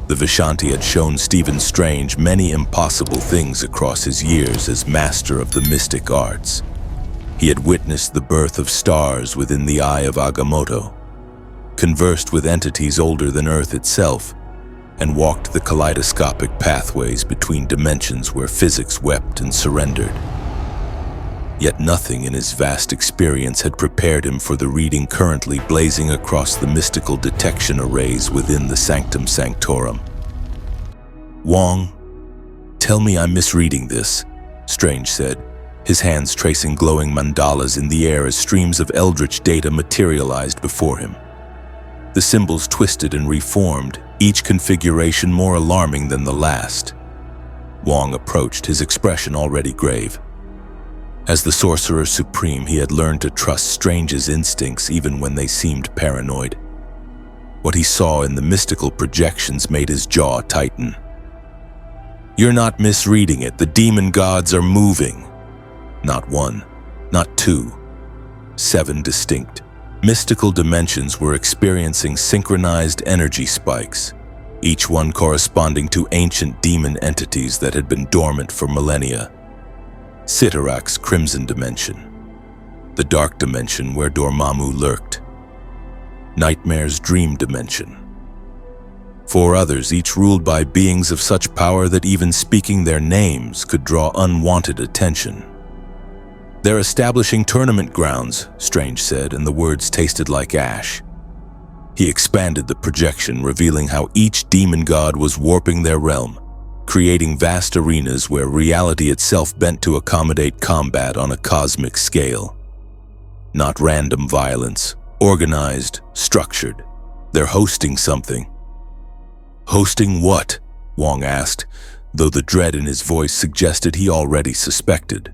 The Vishanti had shown Stephen Strange many impossible things across his years as master of the mystic arts. He had witnessed the birth of stars within the eye of Agamotto, conversed with entities older than Earth itself, and walked the kaleidoscopic pathways between dimensions where physics wept and surrendered. Yet nothing in his vast experience had prepared him for the reading currently blazing across the mystical detection arrays within the Sanctum Sanctorum. "Wong, tell me I'm misreading this," Strange said, his hands tracing glowing mandalas in the air as streams of eldritch data materialized before him. The symbols twisted and reformed, each configuration more alarming than the last. Wong approached, his expression already grave. As the Sorcerer Supreme, he had learned to trust Strange's instincts even when they seemed paranoid. What he saw in the mystical projections made his jaw tighten. "You're not misreading it. The demon gods are moving." Not one, not two. 7 distinct, mystical dimensions were experiencing synchronized energy spikes, each one corresponding to ancient demon entities that had been dormant for millennia. Cyttorak's Crimson Dimension, the Dark Dimension where Dormammu lurked, Nightmare's Dream Dimension. 4 others, each ruled by beings of such power that even speaking their names could draw unwanted attention. "They're establishing tournament grounds," Strange said, and the words tasted like ash. He expanded the projection, revealing how each demon god was warping their realm, creating vast arenas where reality itself bent to accommodate combat on a cosmic scale. Not random violence, organized, structured. They're hosting something. "Hosting what?" Wong asked, though the dread in his voice suggested he already suspected.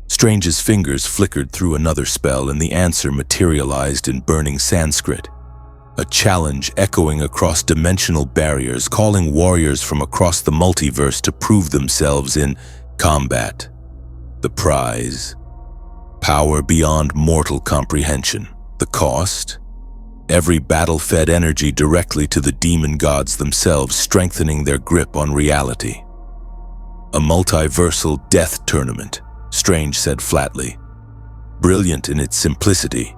Strange's fingers flickered through another spell, and the answer materialized in burning Sanskrit. A challenge echoing across dimensional barriers, calling warriors from across the multiverse to prove themselves in combat. The prize: power beyond mortal comprehension. The cost: every battle fed energy directly to the demon gods themselves, strengthening their grip on reality. "A multiversal death tournament," Strange said flatly. "Brilliant in its simplicity.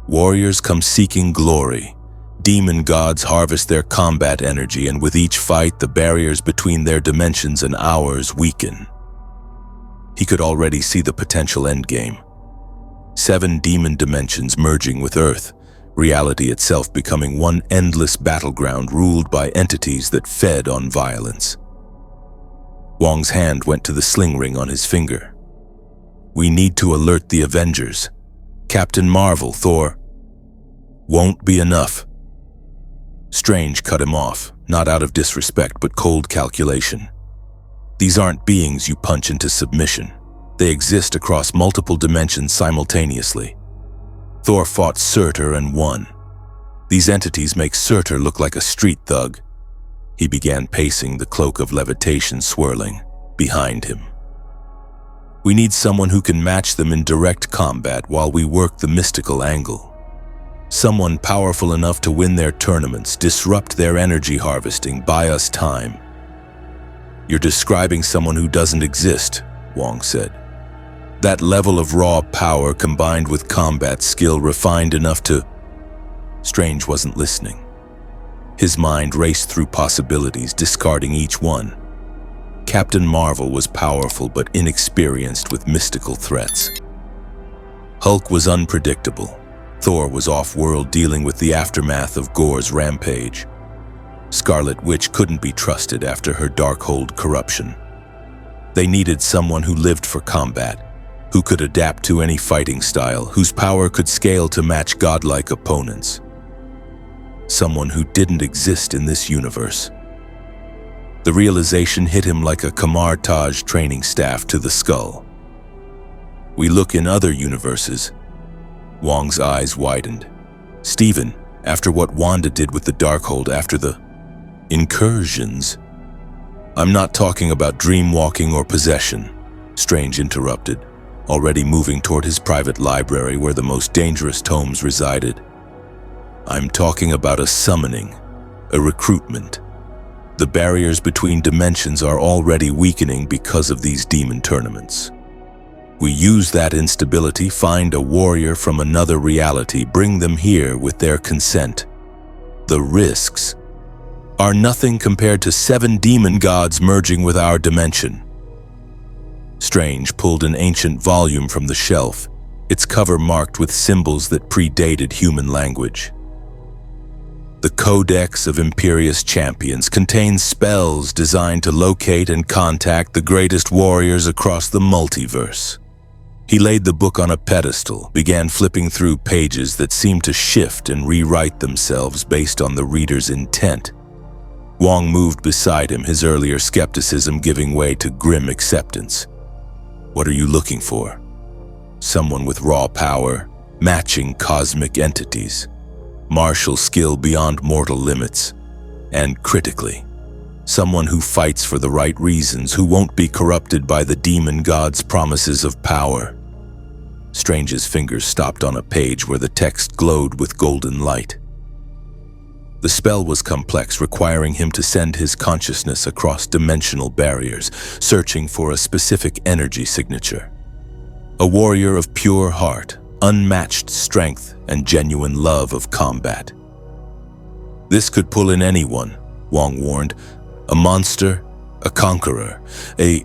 Warriors come seeking glory. Demon gods harvest their combat energy, and with each fight, the barriers between their dimensions and ours weaken." He could already see the potential endgame. 7 demon dimensions merging with Earth, reality itself becoming one endless battleground ruled by entities that fed on violence. Wong's hand went to the sling ring on his finger. "We need to alert the Avengers. Captain Marvel, Thor." "Won't be enough." Strange cut him off, not out of disrespect but cold calculation. "These aren't beings you punch into submission. They exist across multiple dimensions simultaneously. Thor fought Surtur and won. These entities make Surtur look like a street thug." He began pacing, the cloak of levitation swirling behind him. "We need someone who can match them in direct combat while we work the mystical angle. Someone powerful enough to win their tournaments, disrupt their energy harvesting, buy us time." "You're describing someone who doesn't exist," Wong said. "That level of raw power combined with combat skill refined enough to—" Strange wasn't listening. His mind raced through possibilities, discarding each one. Captain Marvel was powerful but inexperienced with mystical threats. Hulk was unpredictable. Thor was off-world, dealing with the aftermath of Gor's rampage. Scarlet Witch couldn't be trusted after her Darkhold corruption. They needed someone who lived for combat, who could adapt to any fighting style, whose power could scale to match godlike opponents. Someone who didn't exist in this universe. The realization hit him like a Kamar Taj training staff to the skull. "We look in other universes." Wong's eyes widened. "Stephen, after what Wanda did with the Darkhold, after the incursions." "I'm not talking about dreamwalking or possession," Strange interrupted, already moving toward his private library where the most dangerous tomes resided. "I'm talking about a summoning, a recruitment. The barriers between dimensions are already weakening because of these demon tournaments. We use that instability, find a warrior from another reality, bring them here with their consent. The risks are nothing compared to 7 demon gods merging with our dimension. Strange pulled an ancient volume from the shelf, its cover marked with symbols that predated human language. The Codex of Imperious Champions contains spells designed to locate and contact the greatest warriors across the multiverse. He laid the book on a pedestal, began flipping through pages that seemed to shift and rewrite themselves based on the reader's intent. Wong moved beside him, his earlier skepticism giving way to grim acceptance. What are you looking for? Someone with raw power, matching cosmic entities, martial skill beyond mortal limits, and critically, someone who fights for the right reasons, who won't be corrupted by the demon god's promises of power. Strange's fingers stopped on a page where the text glowed with golden light. The spell was complex, requiring him to send his consciousness across dimensional barriers, searching for a specific energy signature. A warrior of pure heart, unmatched strength, and genuine love of combat. This could pull in anyone, Wong warned. A monster, a conqueror, The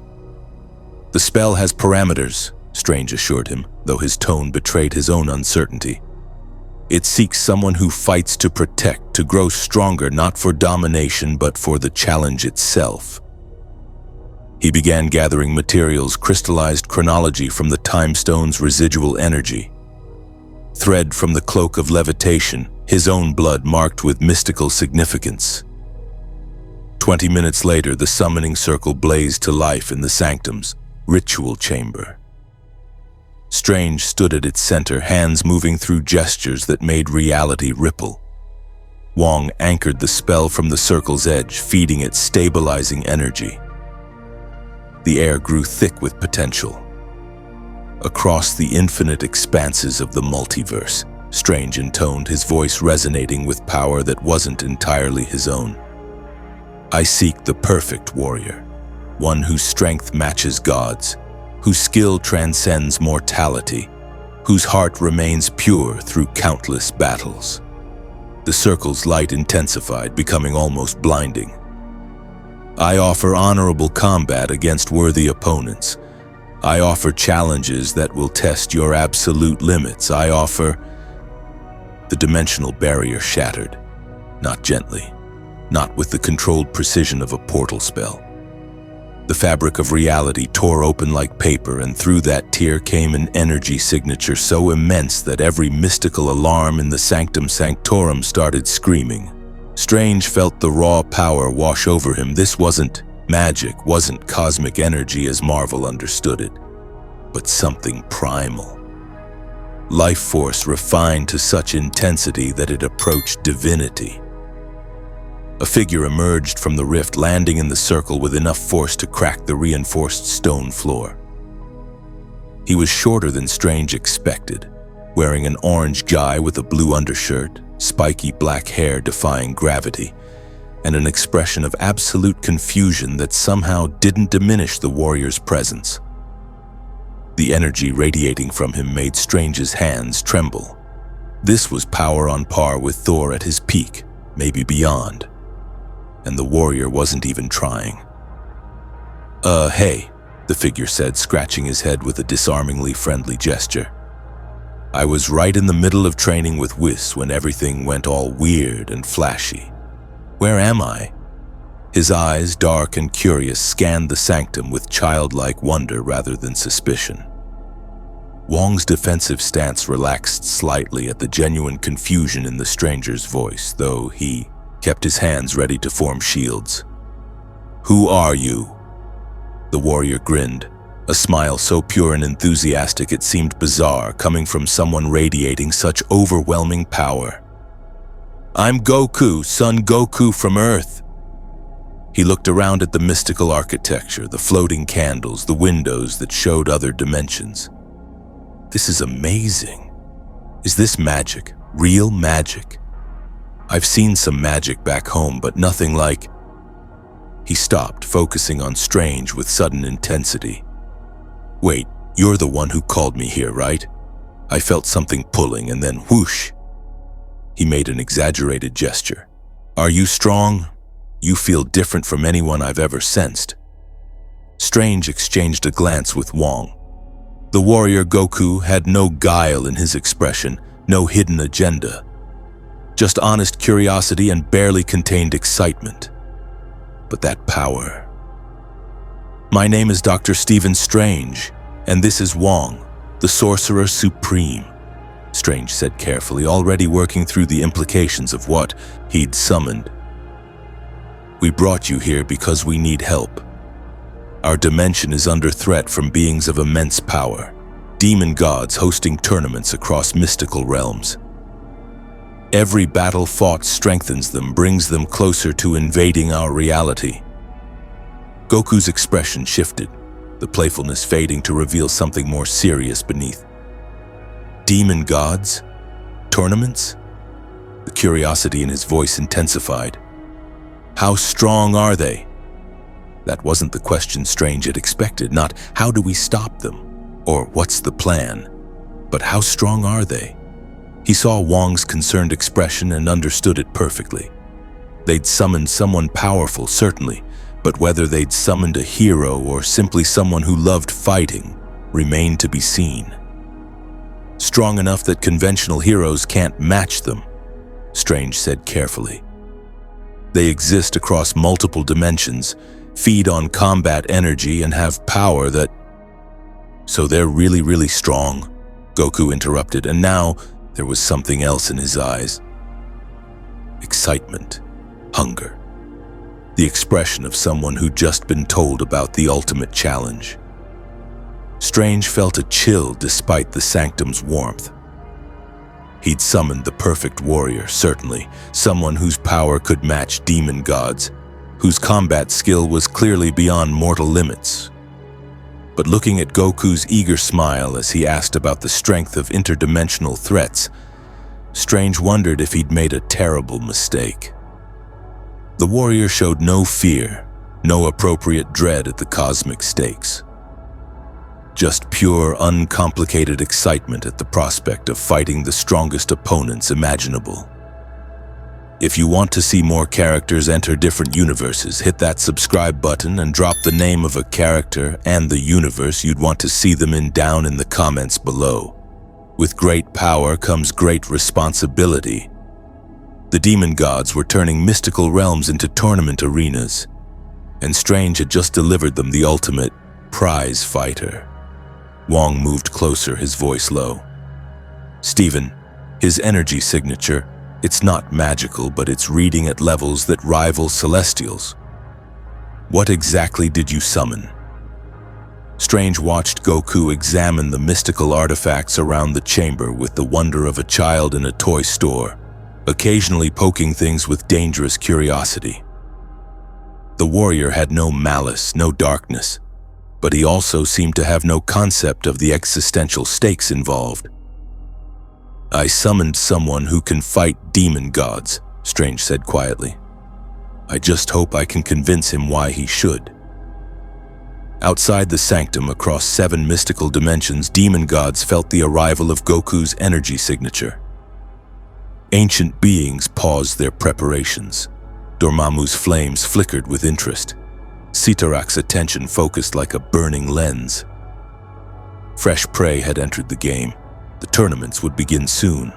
spell has parameters, Strange assured him, though his tone betrayed his own uncertainty. It seeks someone who fights to protect, to grow stronger, not for domination, but for the challenge itself. He began gathering materials, crystallized chronology from the time stone's residual energy, thread from the cloak of levitation, his own blood marked with mystical significance. 20 minutes later, the summoning circle blazed to life in the sanctum's ritual chamber. Strange stood at its center, hands moving through gestures that made reality ripple. Wong anchored the spell from the circle's edge, feeding it stabilizing energy. The air grew thick with potential. Across the infinite expanses of the multiverse, Strange intoned, his voice resonating with power that wasn't entirely his own. I seek the perfect warrior, one whose strength matches God's, whose skill transcends mortality, whose heart remains pure through countless battles. The circle's light intensified, becoming almost blinding. I offer honorable combat against worthy opponents. I offer challenges that will test your absolute limits. I offer... The dimensional barrier shattered, not gently, not with the controlled precision of a portal spell. The fabric of reality tore open like paper, and through that tear came an energy signature so immense that every mystical alarm in the Sanctum Sanctorum started screaming. Strange felt the raw power wash over him. This wasn't magic, wasn't cosmic energy as Marvel understood it, but something primal. Life force refined to such intensity that it approached divinity. A figure emerged from the rift, landing in the circle with enough force to crack the reinforced stone floor. He was shorter than Strange expected, wearing an orange guy with a blue undershirt, spiky black hair defying gravity, and an expression of absolute confusion that somehow didn't diminish the warrior's presence. The energy radiating from him made Strange's hands tremble. This was power on par with Thor at his peak, maybe beyond. And the warrior wasn't even trying. Hey, the figure said, scratching his head with a disarmingly friendly gesture. I was right in the middle of training with Whis when everything went all weird and flashy. Where am I? His eyes, dark and curious, scanned the sanctum with childlike wonder rather than suspicion. Wong's defensive stance relaxed slightly at the genuine confusion in the stranger's voice, though he kept his hands ready to form shields. Who are you? The warrior grinned, a smile so pure and enthusiastic it seemed bizarre, coming from someone radiating such overwhelming power. I'm Goku, son Goku from Earth. He looked around at the mystical architecture, the floating candles, the windows that showed other dimensions. This is amazing. Is this magic? Real magic? I've seen some magic back home, but nothing like... He stopped, focusing on Strange with sudden intensity. Wait, you're the one who called me here, right? I felt something pulling and then whoosh. He made an exaggerated gesture. Are you strong? You feel different from anyone I've ever sensed. Strange exchanged a glance with Wong. The warrior Goku had no guile in his expression, no hidden agenda. Just honest curiosity and barely contained excitement. But that power... My name is Dr. Stephen Strange, and this is Wong, the Sorcerer Supreme, Strange said carefully, already working through the implications of what he'd summoned. We brought you here because we need help. Our dimension is under threat from beings of immense power, demon gods hosting tournaments across mystical realms. Every battle fought strengthens them, brings them closer to invading our reality. Goku's expression shifted, the playfulness fading to reveal something more serious beneath. Demon gods? Tournaments? The curiosity in his voice intensified. How strong are they? That wasn't the question Strange had expected, not how do we stop them, or what's the plan, but how strong are they? He saw Wong's concerned expression and understood it perfectly. They'd summoned someone powerful, certainly, but whether they'd summoned a hero or simply someone who loved fighting remained to be seen. Strong enough that conventional heroes can't match them, Strange said carefully. They exist across multiple dimensions, feed on combat energy, and have power that... So they're really strong, Goku interrupted, and now there was something else in his eyes. Excitement, hunger. The expression of someone who'd just been told about the ultimate challenge. Strange felt a chill despite the sanctum's warmth. He'd summoned the perfect warrior, certainly, someone whose power could match demon gods, whose combat skill was clearly beyond mortal limits. But looking at Goku's eager smile as he asked about the strength of interdimensional threats, Strange wondered if he'd made a terrible mistake. The warrior showed no fear, no appropriate dread at the cosmic stakes. Just pure, uncomplicated excitement at the prospect of fighting the strongest opponents imaginable. If you want to see more characters enter different universes, hit that subscribe button and drop the name of a character and the universe you'd want to see them in down in the comments below. With great power comes great responsibility. The demon gods were turning mystical realms into tournament arenas, and Strange had just delivered them the ultimate prize fighter. Wong moved closer, his voice low. Stephen, his energy signature, it's not magical, but it's reading at levels that rival celestials. What exactly did you summon? Strange watched Goku examine the mystical artifacts around the chamber with the wonder of a child in a toy store, occasionally poking things with dangerous curiosity. The warrior had no malice, no darkness, but he also seemed to have no concept of the existential stakes involved. I summoned someone who can fight demon gods, Strange said quietly. I just hope I can convince him why he should. Outside the sanctum, across 7 mystical dimensions, demon gods felt the arrival of Goku's energy signature. Ancient beings paused their preparations. Dormammu's flames flickered with interest. Cyttorak's attention focused like a burning lens. Fresh prey had entered the game. The tournaments would begin soon.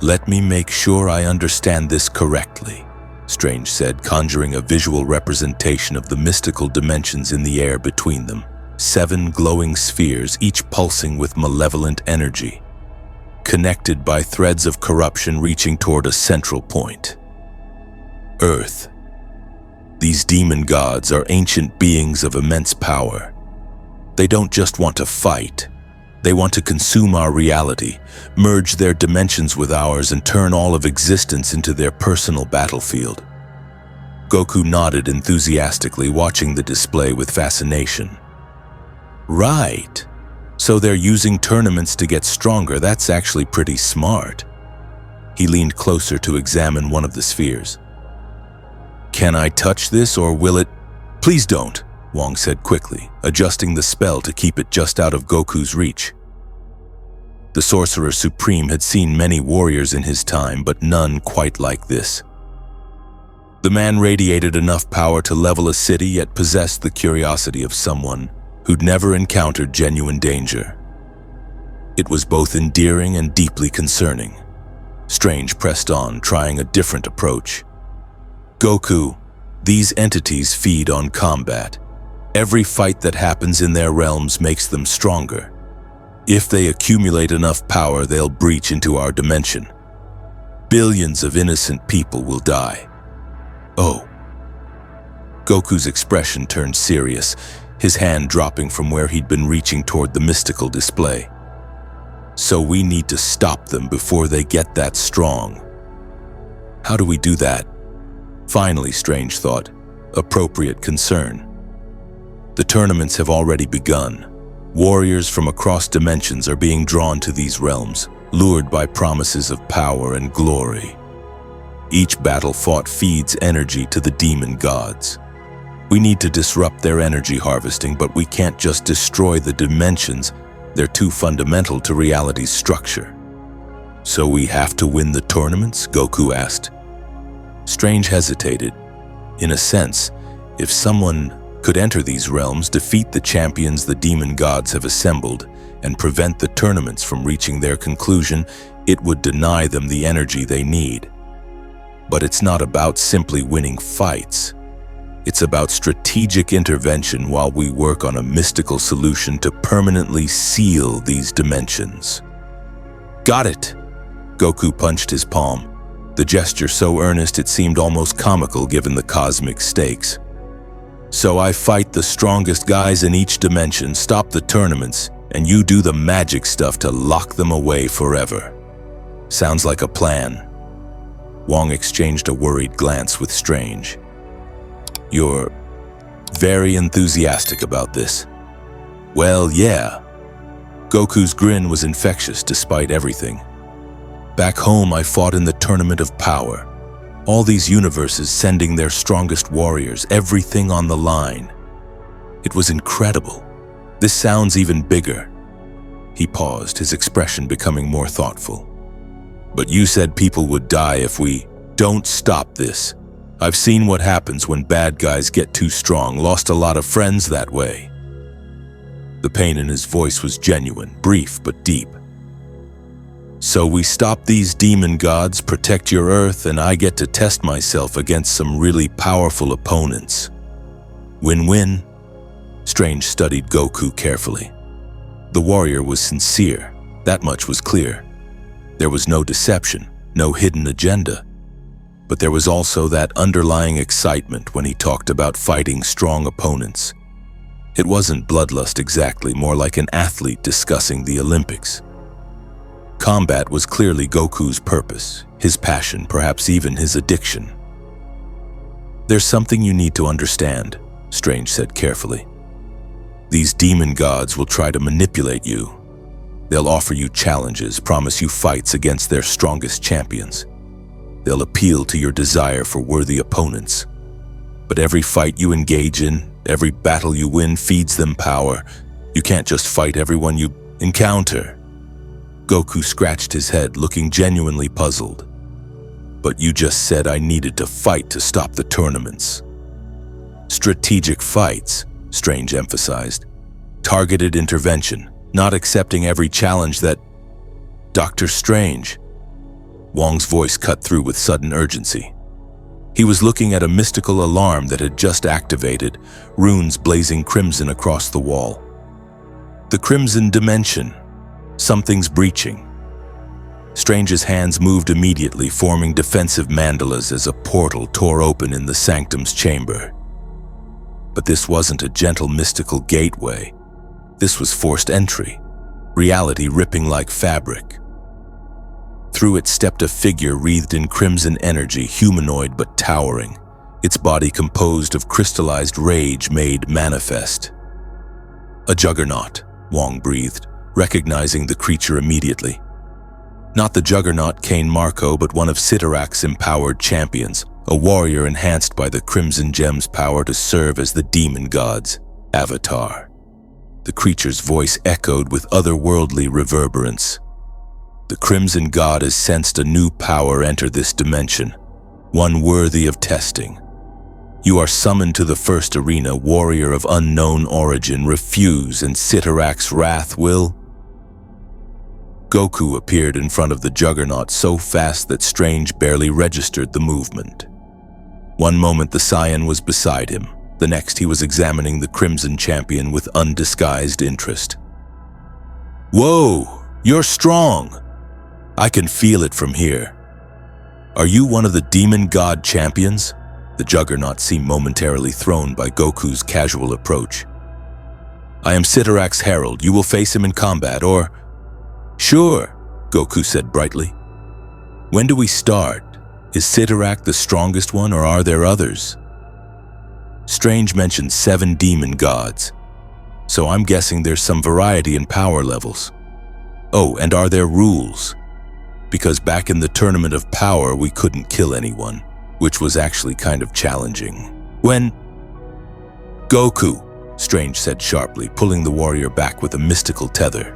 Let me make sure I understand this correctly, Strange said, conjuring a visual representation of the mystical dimensions in the air between them. 7 glowing spheres, each pulsing with malevolent energy, connected by threads of corruption reaching toward a central point. Earth. These demon gods are ancient beings of immense power. They don't just want to fight. They want to consume our reality, merge their dimensions with ours, and turn all of existence into their personal battlefield. Goku nodded enthusiastically, watching the display with fascination. Right. So they're using tournaments to get stronger. That's actually pretty smart. He leaned closer to examine one of the spheres. "Can I touch this, or will it—" "Please don't," Wong said quickly, adjusting the spell to keep it just out of Goku's reach. The Sorcerer Supreme had seen many warriors in his time, but none quite like this. The man radiated enough power to level a city, yet possessed the curiosity of someone who'd never encountered genuine danger. It was both endearing and deeply concerning. Strange pressed on, trying a different approach. "Goku, these entities feed on combat. Every fight that happens in their realms makes them stronger. If they accumulate enough power, they'll breach into our dimension. Billions of innocent people will die." "Oh." Goku's expression turned serious, his hand dropping from where he'd been reaching toward the mystical display. "So we need to stop them before they get that strong. How do we do that?" Finally, Strange thought, appropriate concern. The tournaments have already begun. Warriors from across dimensions are being drawn to these realms, lured by promises of power and glory. Each battle fought feeds energy to the demon gods. We need to disrupt their energy harvesting, but we can't just destroy the dimensions. They're too fundamental to reality's structure. "So we have to win the tournaments?" Goku asked. Strange hesitated. In a sense, if someone could enter these realms, defeat the champions the demon gods have assembled, and prevent the tournaments from reaching their conclusion, it would deny them the energy they need. But it's not about simply winning fights. It's about strategic intervention while we work on a mystical solution to permanently seal these dimensions. "Got it!" Goku punched his palm, the gesture so earnest it seemed almost comical given the cosmic stakes. "So I fight the strongest guys in each dimension, stop the tournaments, and you do the magic stuff to lock them away forever. Sounds like a plan." Wong exchanged a worried glance with Strange. "You're very enthusiastic about this." "Well, yeah." Goku's grin was infectious despite everything. "Back home, I fought in the Tournament of Power. All these universes sending their strongest warriors, everything on the line. It was incredible. This sounds even bigger." He paused, his expression becoming more thoughtful. "But you said people would die if we don't stop this. I've seen what happens when bad guys get too strong, lost a lot of friends that way." The pain in his voice was genuine, brief but deep. "So we stop these demon gods, protect your Earth, and I get to test myself against some really powerful opponents. Win-win?" Strange studied Goku carefully. The warrior was sincere, that much was clear. There was no deception, no hidden agenda. But there was also that underlying excitement when he talked about fighting strong opponents. It wasn't bloodlust exactly, more like an athlete discussing the Olympics. Combat was clearly Goku's purpose, his passion, perhaps even his addiction. "There's something you need to understand," Strange said carefully. "These demon gods will try to manipulate you. They'll offer you challenges, promise you fights against their strongest champions. They'll appeal to your desire for worthy opponents. But every fight you engage in, every battle you win feeds them power. You can't just fight everyone you encounter." Goku scratched his head, looking genuinely puzzled. "But you just said I needed to fight to stop the tournaments." "Strategic fights," Strange emphasized. "Targeted intervention, not accepting every challenge that—" "Dr. Strange." Wong's voice cut through with sudden urgency. He was looking at a mystical alarm that had just activated, runes blazing crimson across the wall. "The Crimson Dimension. Something's breaching." Strange's hands moved immediately, forming defensive mandalas as a portal tore open in the sanctum's chamber. But this wasn't a gentle mystical gateway. This was forced entry, reality ripping like fabric. Through it stepped a figure wreathed in crimson energy, humanoid but towering, its body composed of crystallized rage made manifest. "A juggernaut," Wong breathed, recognizing the creature immediately. Not the Juggernaut Cain Marco, but one of Cyttorak's empowered champions, a warrior enhanced by the Crimson Gem's power to serve as the demon god's avatar. The creature's voice echoed with otherworldly reverberance. The Crimson God has sensed a new power enter this dimension, one worthy of testing. You are summoned to the first arena, warrior of unknown origin. Refuse, and Cyttorak's wrath will... Goku appeared in front of the Juggernaut so fast that Strange barely registered the movement. One moment the Saiyan was beside him, the next he was examining the Crimson Champion with undisguised interest. "Whoa, you're strong! I can feel it from here. Are you one of the Demon God champions?" The Juggernaut seemed momentarily thrown by Goku's casual approach. "I am Cyttorak's herald. You will face him in combat, or..." "Sure," Goku said brightly. "When do we start? Is Cyttorak the strongest one, or are there others?" Strange mentioned 7 demon gods, so I'm guessing there's some variety in power levels. Oh, and are there rules? Because back in the Tournament of Power, we couldn't kill anyone, which was actually kind of challenging. When... "Goku," Strange said sharply, pulling the warrior back with a mystical tether.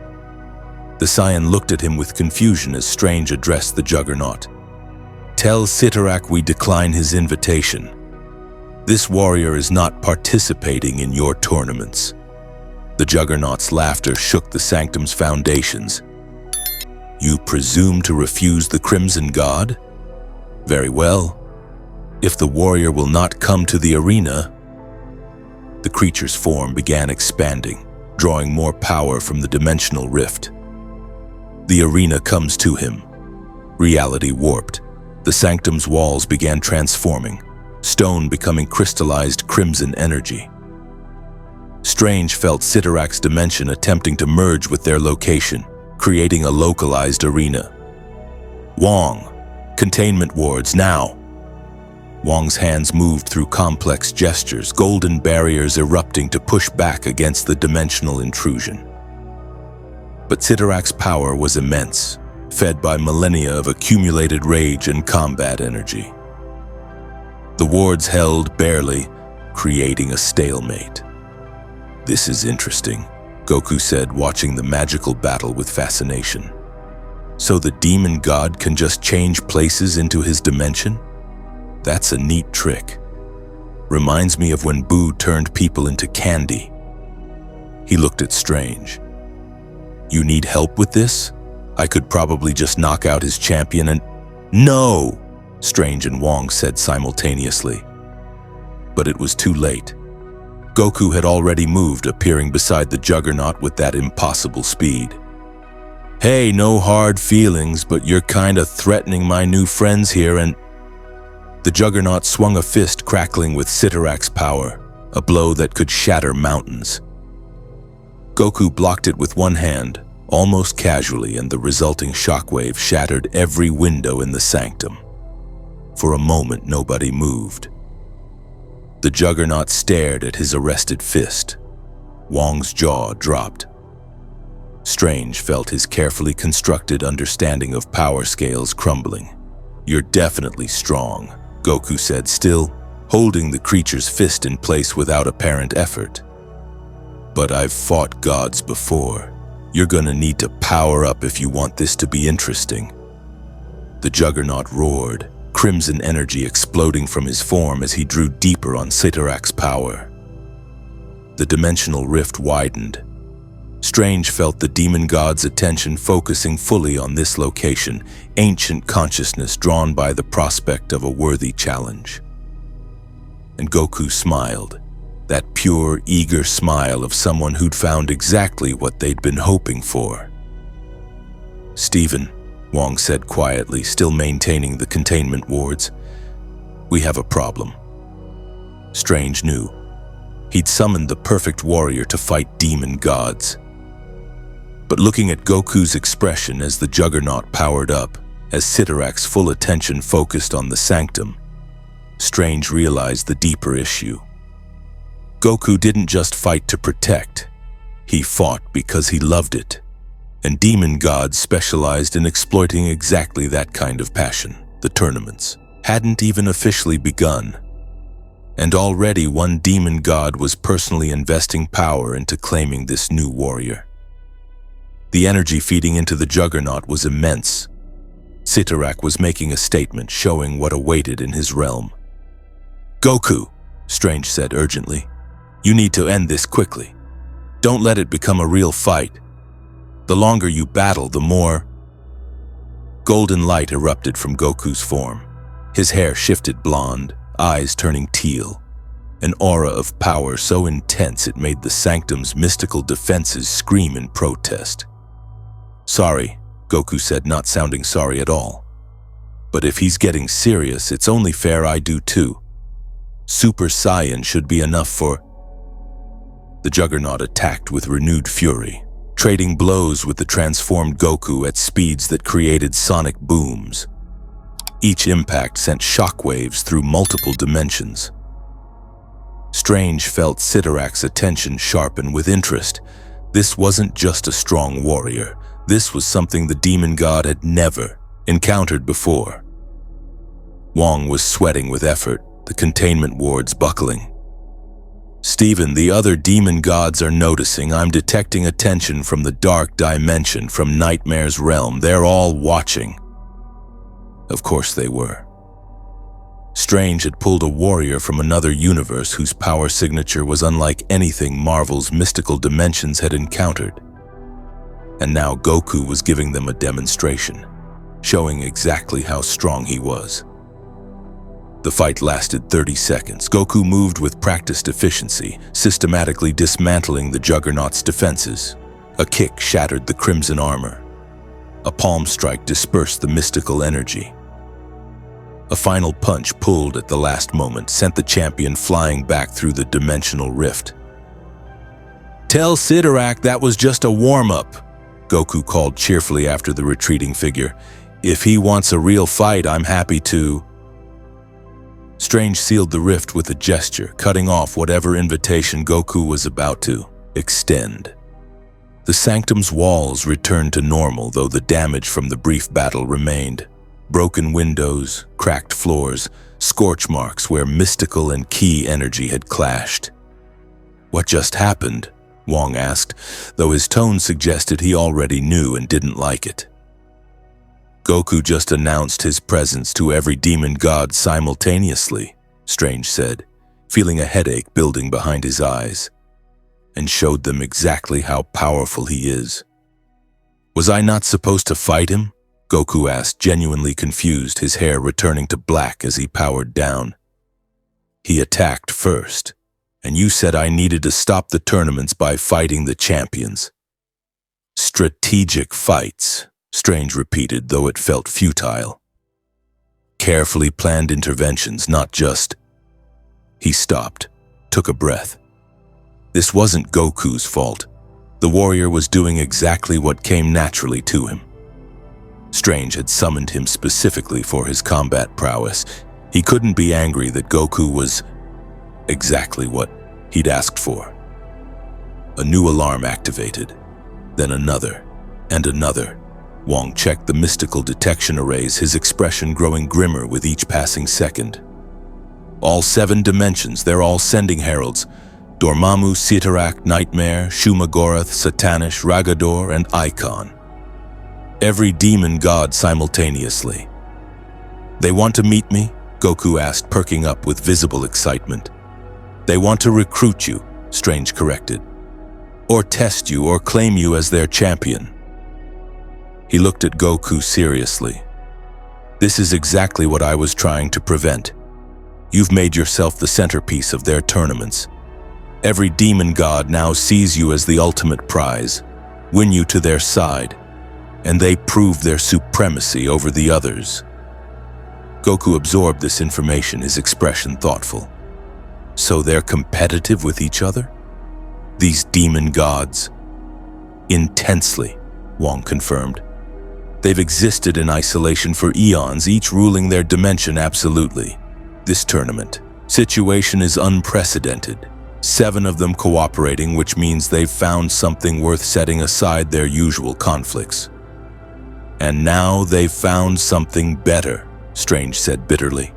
The Saiyan looked at him with confusion as Strange addressed the Juggernaut. "Tell Cyttorak we decline his invitation. This warrior is not participating in your tournaments." The Juggernaut's laughter shook the Sanctum's foundations. "You presume to refuse the Crimson God? Very well. If the warrior will not come to the arena..." The creature's form began expanding, drawing more power from the dimensional rift. The arena comes to him. Reality warped. The Sanctum's walls began transforming, stone becoming crystallized crimson energy. Strange felt Cyttorak's dimension attempting to merge with their location, creating a localized arena. "Wong, containment wards, now!" Wong's hands moved through complex gestures, golden barriers erupting to push back against the dimensional intrusion. But Cyttorak's power was immense, fed by millennia of accumulated rage and combat energy. The wards held barely, creating a stalemate. "This is interesting," Goku said, watching the magical battle with fascination. "So the demon god can just change places into his dimension? That's a neat trick. Reminds me of when Boo turned people into candy." He looked at Strange. "You need help with this? I could probably just knock out his champion and..." "No!" Strange and Wong said simultaneously. But it was too late. Goku had already moved, appearing beside the Juggernaut with that impossible speed. "Hey, no hard feelings, but you're kinda threatening my new friends here and..." The Juggernaut swung a fist crackling with Cyttorak's power, a blow that could shatter mountains. Goku blocked it with one hand, almost casually, and the resulting shockwave shattered every window in the Sanctum. For a moment, nobody moved. The Juggernaut stared at his arrested fist. Wong's jaw dropped. Strange felt his carefully constructed understanding of power scales crumbling. "You're definitely strong," Goku said, still holding the creature's fist in place without apparent effort. "But I've fought gods before. You're gonna need to power up if you want this to be interesting." The Juggernaut roared, crimson energy exploding from his form as he drew deeper on Cyttorak's power. The dimensional rift widened. Strange felt the demon god's attention focusing fully on this location, ancient consciousness drawn by the prospect of a worthy challenge. And Goku smiled, that pure, eager smile of someone who'd found exactly what they'd been hoping for. "Stephen," Wong said quietly, still maintaining the containment wards, "we have a problem." Strange knew. He'd summoned the perfect warrior to fight demon gods. But looking at Goku's expression as the Juggernaut powered up, as Cyttorak's full attention focused on the Sanctum, Strange realized the deeper issue. Goku didn't just fight to protect. He fought because he loved it. And demon gods specialized in exploiting exactly that kind of passion. The tournaments hadn't even officially begun, and already one demon god was personally investing power into claiming this new warrior. The energy feeding into the juggernaut was immense. Cyttorak was making a statement showing what awaited in his realm. "Goku," Strange said urgently, "you need to end this quickly. Don't let it become a real fight. The longer you battle, the more..." Golden light erupted from Goku's form. His hair shifted blonde, eyes turning teal, an aura of power so intense it made the Sanctum's mystical defenses scream in protest. "Sorry," Goku said, not sounding sorry at all. "But if he's getting serious, it's only fair I do too. Super Saiyan should be enough for..." The Juggernaut attacked with renewed fury, trading blows with the transformed Goku at speeds that created sonic booms. Each impact sent shockwaves through multiple dimensions. Strange felt Cyttorak's attention sharpen with interest. This wasn't just a strong warrior. This was something the demon god had never encountered before. Wong was sweating with effort, the containment wards buckling. "Steven, the other demon gods are noticing. I'm detecting attention from the dark dimension, from Nightmare's realm. They're all watching." Of course they were. Strange had pulled a warrior from another universe whose power signature was unlike anything Marvel's mystical dimensions had encountered. And now Goku was giving them a demonstration, showing exactly how strong he was. The fight lasted 30 seconds. Goku moved with practiced efficiency, systematically dismantling the Juggernaut's defenses. A kick shattered the crimson armor. A palm strike dispersed the mystical energy. A final punch pulled at the last moment sent the champion flying back through the dimensional rift. "Tell Cyttorak that was just a warm-up," Goku called cheerfully after the retreating figure. "If he wants a real fight, I'm happy to..." Strange sealed the rift with a gesture, cutting off whatever invitation Goku was about to extend. The Sanctum's walls returned to normal, though the damage from the brief battle remained. Broken windows, cracked floors, scorch marks where mystical and ki energy had clashed. "What just happened?" Wong asked, though his tone suggested he already knew and didn't like it. "Goku just announced his presence to every demon god simultaneously," Strange said, feeling a headache building behind his eyes, "and showed them exactly how powerful he is." "Was I not supposed to fight him?" Goku asked, genuinely confused, his hair returning to black as he powered down. "He attacked first, and you said I needed to stop the tournaments by fighting the champions." "Strategic fights," Strange repeated, though it felt futile. "Carefully planned interventions, not just..." He stopped, took a breath. This wasn't Goku's fault. The warrior was doing exactly what came naturally to him. Strange had summoned him specifically for his combat prowess. He couldn't be angry that Goku was exactly what he'd asked for. A new alarm activated, then another, and another. Wong checked the mystical detection arrays, his expression growing grimmer with each passing second. "All 7 dimensions, they're all sending heralds. Dormammu, Cyttorak, Nightmare, Shuma-Gorath, Satanish, Ragador, and Icon. Every demon god simultaneously." "They want to meet me?" Goku asked, perking up with visible excitement. "They want to recruit you," Strange corrected. "Or test you, or claim you as their champion." He looked at Goku seriously. "This is exactly what I was trying to prevent. You've made yourself the centerpiece of their tournaments. Every demon god now sees you as the ultimate prize, win you to their side, and they prove their supremacy over the others." Goku absorbed this information, his expression thoughtful. "So they're competitive with each other? These demon gods?" "Intensely," Wong confirmed. "They've existed in isolation for eons, each ruling their dimension absolutely. This tournament situation is unprecedented. 7 of them cooperating, which means they've found something worth setting aside their usual conflicts. And now they've found something better, Strange said bitterly.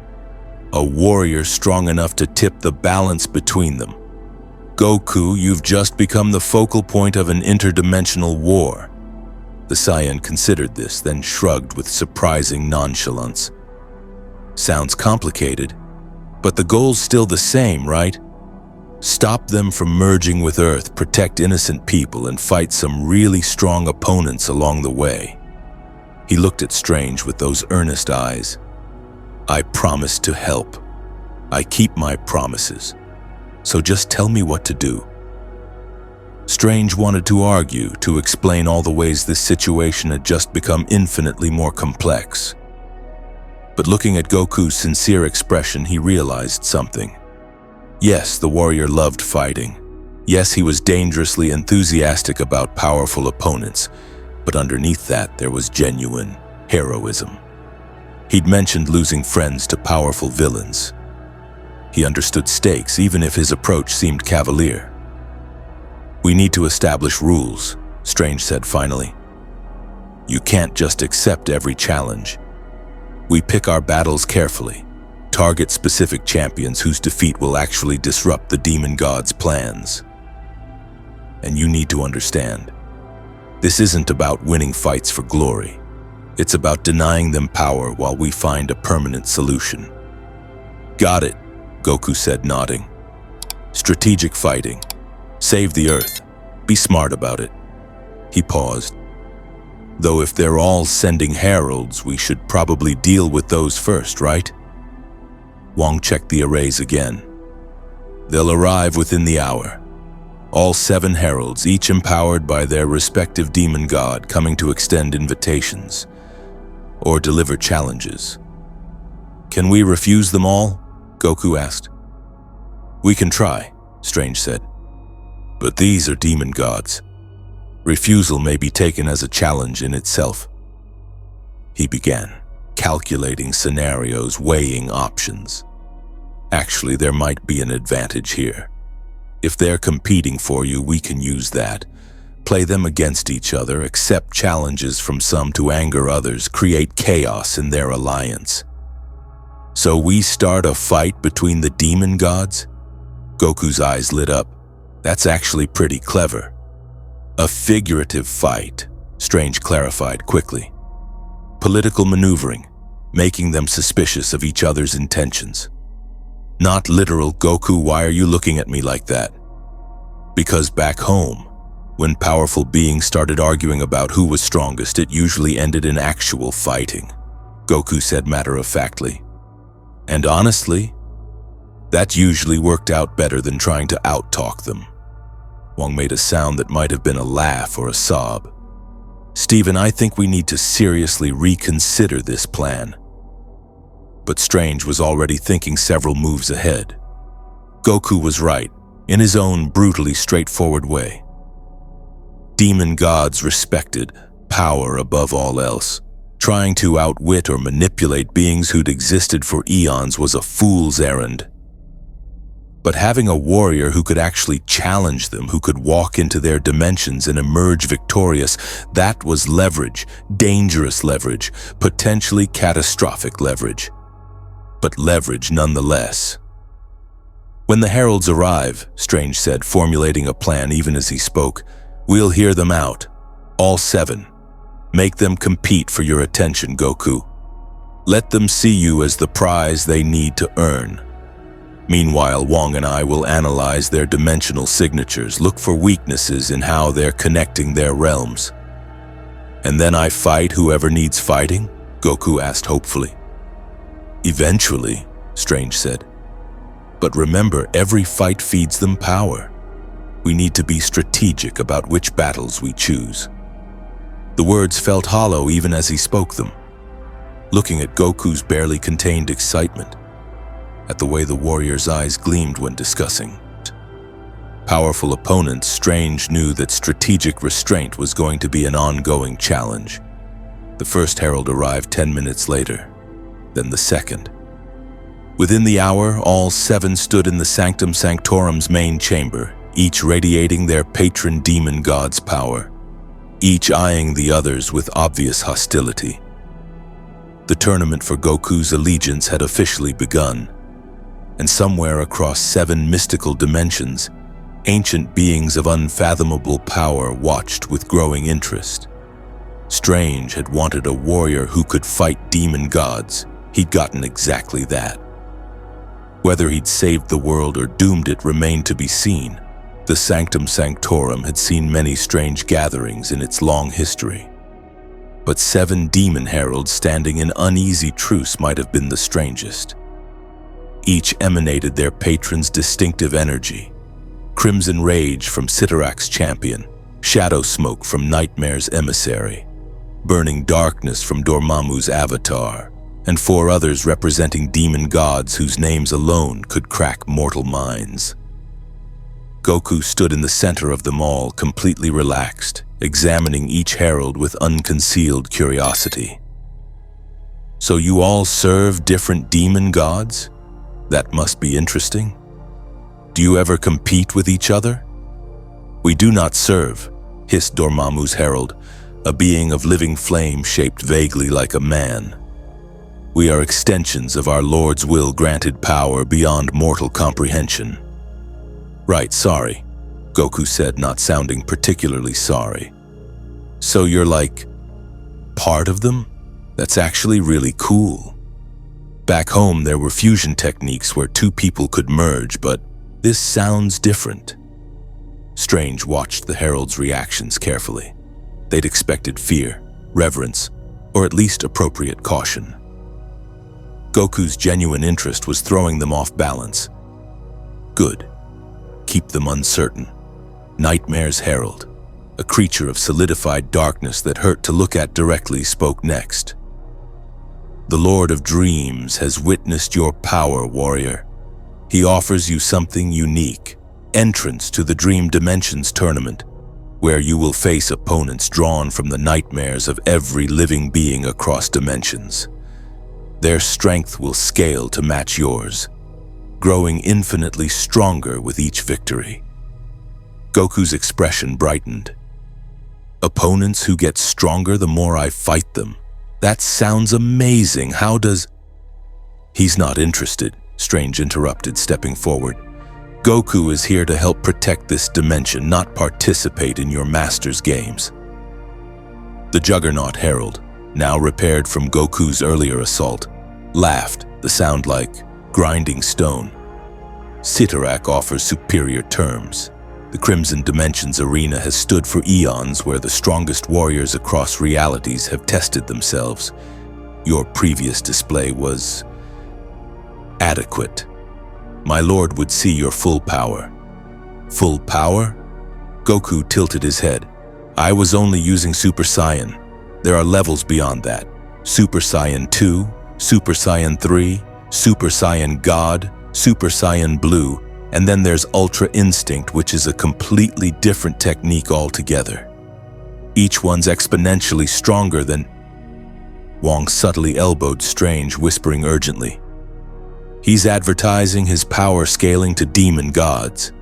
A warrior strong enough to tip the balance between them. Goku, you've just become the focal point of an interdimensional war. The Saiyan considered this, then shrugged with surprising nonchalance. Sounds complicated, but the goal's still the same, right? Stop them from merging with Earth, protect innocent people, and fight some really strong opponents along the way. He looked at Strange with those earnest eyes. I promise to help. I keep my promises. So just tell me what to do. Strange wanted to argue, to explain all the ways this situation had just become infinitely more complex. But looking at Goku's sincere expression, he realized something. Yes, the warrior loved fighting. Yes, he was dangerously enthusiastic about powerful opponents, but underneath that there was genuine heroism. He'd mentioned losing friends to powerful villains. He understood stakes, even if his approach seemed cavalier. We need to establish rules, Strange said finally. You can't just accept every challenge. We pick our battles carefully, target specific champions whose defeat will actually disrupt the demon god's plans. And you need to understand, this isn't about winning fights for glory. It's about denying them power while we find a permanent solution. Got it, Goku said, nodding. Strategic fighting. Save the Earth. Be smart about it. He paused. Though if they're all sending heralds, we should probably deal with those first, right? Wong checked the arrays again. They'll arrive within the hour. All 7 heralds, each empowered by their respective demon god, coming to extend invitations or deliver challenges. Can we refuse them all? Goku asked. We can try, Strange said. But these are demon gods. Refusal may be taken as a challenge in itself. He began, calculating scenarios, weighing options. Actually, there might be an advantage here. If they're competing for you, we can use that. Play them against each other, accept challenges from some to anger others, create chaos in their alliance. So we start a fight between the demon gods? Goku's eyes lit up. That's actually pretty clever. A figurative fight, Strange clarified quickly. Political maneuvering, making them suspicious of each other's intentions. Not literal. Goku, why are you looking at me like that? Because back home, when powerful beings started arguing about who was strongest, it usually ended in actual fighting, Goku said matter-of-factly. And honestly, that usually worked out better than trying to out-talk them. Wong made a sound that might have been a laugh or a sob. Steven, I think we need to seriously reconsider this plan. But Strange was already thinking several moves ahead. Goku was right, in his own brutally straightforward way. Demon gods respected power above all else. Trying to outwit or manipulate beings who'd existed for eons was a fool's errand. But having a warrior who could actually challenge them, who could walk into their dimensions and emerge victorious, that was leverage, dangerous leverage, potentially catastrophic leverage. But leverage nonetheless. When the heralds arrive, Strange said, formulating a plan even as he spoke, we'll hear them out, all 7. Make them compete for your attention, Goku. Let them see you as the prize they need to earn. Meanwhile, Wong and I will analyze their dimensional signatures, look for weaknesses in how they're connecting their realms. And then I fight whoever needs fighting? Goku asked hopefully. Eventually, Strange said. But remember, every fight feeds them power. We need to be strategic about which battles we choose. The words felt hollow even as he spoke them. Looking at Goku's barely contained excitement, at the way the warrior's eyes gleamed when discussing powerful opponents, Strange knew that strategic restraint was going to be an ongoing challenge. The first herald arrived 10 minutes later, then the second. Within the hour, all 7 stood in the Sanctum Sanctorum's main chamber, each radiating their patron demon god's power, each eyeing the others with obvious hostility. The tournament for Goku's allegiance had officially begun, and somewhere across 7 mystical dimensions, ancient beings of unfathomable power watched with growing interest. Strange had wanted a warrior who could fight demon gods. He'd gotten exactly that. Whether he'd saved the world or doomed it remained to be seen. The Sanctum Sanctorum had seen many strange gatherings in its long history. But 7 demon heralds standing in uneasy truce might have been the strangest. Each emanated their patron's distinctive energy. Crimson rage from Cyttorak's champion, shadow smoke from Nightmare's emissary, burning darkness from Dormammu's avatar, and 4 others representing demon gods whose names alone could crack mortal minds. Goku stood in the center of them all, completely relaxed, examining each herald with unconcealed curiosity. So you all serve different demon gods? That must be interesting. Do you ever compete with each other? We do not serve, hissed Dormammu's herald, a being of living flame shaped vaguely like a man. We are extensions of our Lord's will granted power beyond mortal comprehension. Right, sorry, Goku said, not sounding particularly sorry. So you're like, part of them? That's actually really cool. Back home there were fusion techniques where 2 people could merge, but this sounds different. Strange watched the herald's reactions carefully. They'd expected fear, reverence, or at least appropriate caution. Goku's genuine interest was throwing them off balance. Good. Keep them uncertain. Nightmare's herald, a creature of solidified darkness that hurt to look at directly, spoke next. The Lord of Dreams has witnessed your power, warrior. He offers you something unique, entrance to the Dream Dimensions tournament, where you will face opponents drawn from the nightmares of every living being across dimensions. Their strength will scale to match yours, growing infinitely stronger with each victory. Goku's expression brightened. Opponents who get stronger the more I fight them. That sounds amazing. How does... He's not interested, Strange interrupted, stepping forward. Goku is here to help protect this dimension, not participate in your master's games. The Juggernaut Herald, now repaired from Goku's earlier assault, laughed, the sound like grinding stone. Cyttorak offers superior terms. The Crimson Dimensions arena has stood for eons, where the strongest warriors across realities have tested themselves. Your previous display was adequate. My lord would see your full power. Full power? Goku tilted his head. I was only using Super Saiyan. There are levels beyond that. Super Saiyan 2, Super Saiyan 3, Super Saiyan God, Super Saiyan Blue, and then there's Ultra Instinct, which is a completely different technique altogether. Each one's exponentially stronger than... Wong subtly elbowed Strange, whispering urgently. He's advertising his power scaling to demon gods.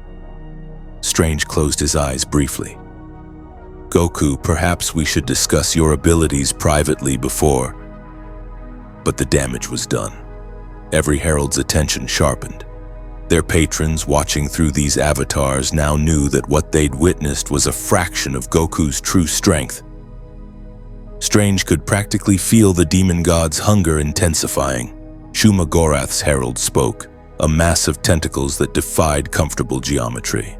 Strange closed his eyes briefly. Goku, perhaps we should discuss your abilities privately before... But the damage was done. Every herald's attention sharpened. Their patrons, watching through these avatars, now knew that what they'd witnessed was a fraction of Goku's true strength. Strange could practically feel the demon god's hunger intensifying. Shuma-Gorath's herald spoke, a mass of tentacles that defied comfortable geometry.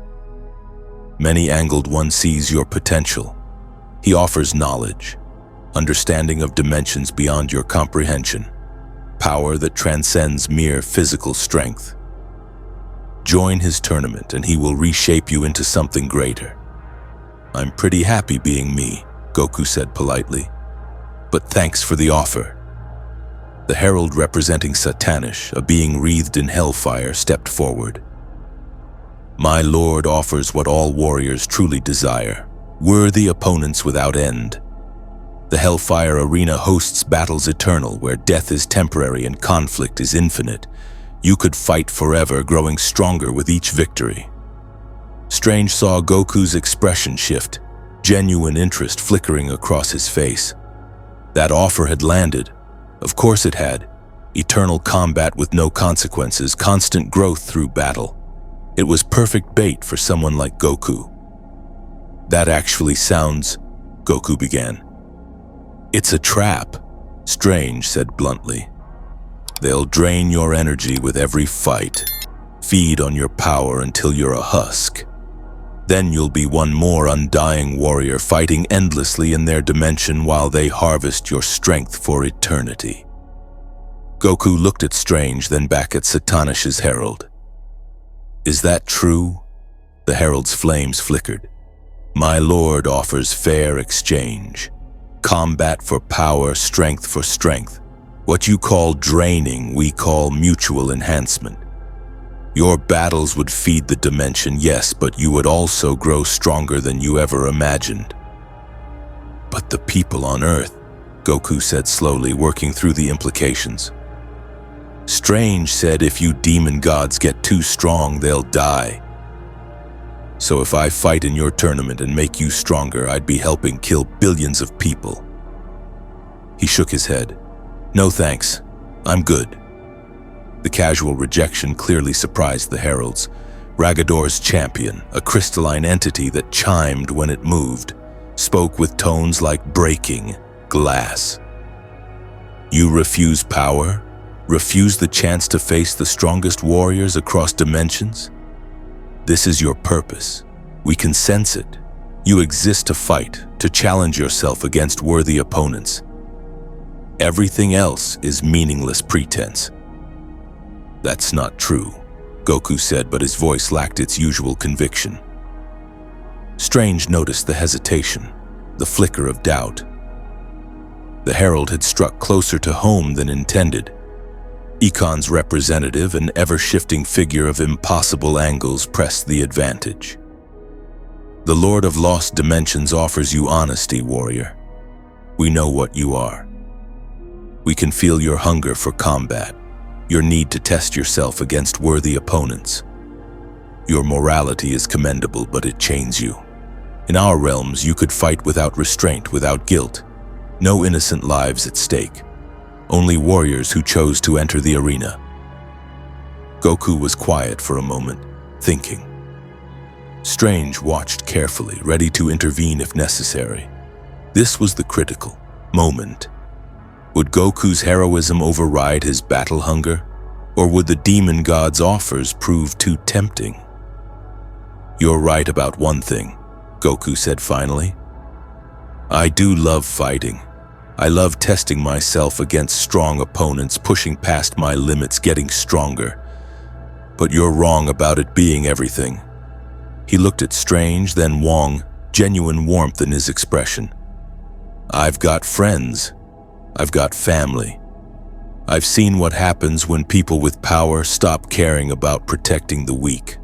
Many-angled one sees your potential. He offers knowledge, understanding of dimensions beyond your comprehension, power that transcends mere physical strength. Join his tournament and he will reshape you into something greater. I'm pretty happy being me, Goku said politely, but thanks for the offer. The herald representing Satanish, a being wreathed in hellfire, stepped forward. My lord offers what all warriors truly desire, worthy opponents without end. The Hellfire Arena hosts battles eternal, where death is temporary and conflict is infinite. You could fight forever, growing stronger with each victory. Strange saw Goku's expression shift, genuine interest flickering across his face. That offer had landed. Of course it had. Eternal combat with no consequences, constant growth through battle. It was perfect bait for someone like Goku. That actually sounds... Goku began. It's a trap, Strange said bluntly. They'll drain your energy with every fight, feed on your power until you're a husk. Then you'll be one more undying warrior fighting endlessly in their dimension while they harvest your strength for eternity. Goku looked at Strange, then back at Satanish's herald. Is that true? The herald's flames flickered. My lord offers fair exchange. Combat for power, strength for strength. What you call draining, we call mutual enhancement. Your battles would feed the dimension, yes, but you would also grow stronger than you ever imagined. But the people on Earth, Goku said slowly, working through the implications. Strange said if you demon gods get too strong, they'll die. So if I fight in your tournament and make you stronger, I'd be helping kill billions of people. He shook his head. No thanks, I'm good. The casual rejection clearly surprised the heralds. Ragador's champion, a crystalline entity that chimed when it moved, spoke with tones like breaking glass. You refuse power? Refuse the chance to face the strongest warriors across dimensions? This is your purpose. We can sense it. You exist to fight, to challenge yourself against worthy opponents. Everything else is meaningless pretense. That's not true, Goku said, but his voice lacked its usual conviction. Strange noticed the hesitation, the flicker of doubt. The herald had struck closer to home than intended. Econ's representative, an ever-shifting figure of impossible angles, pressed the advantage. The Lord of Lost Dimensions offers you honesty, warrior. We know what you are. We can feel your hunger for combat, your need to test yourself against worthy opponents. Your morality is commendable, but it chains you. In our realms, you could fight without restraint, without guilt. No innocent lives at stake. Only warriors who chose to enter the arena. Goku was quiet for a moment, thinking. Strange watched carefully, ready to intervene if necessary. This was the critical moment. Would Goku's heroism override his battle hunger? Or would the demon god's offers prove too tempting? You're right about one thing, Goku said finally. I do love fighting. I love testing myself against strong opponents, pushing past my limits, getting stronger. But you're wrong about it being everything. He looked at Strange, then Wong, genuine warmth in his expression. I've got friends. I've got family. I've seen what happens when people with power stop caring about protecting the weak.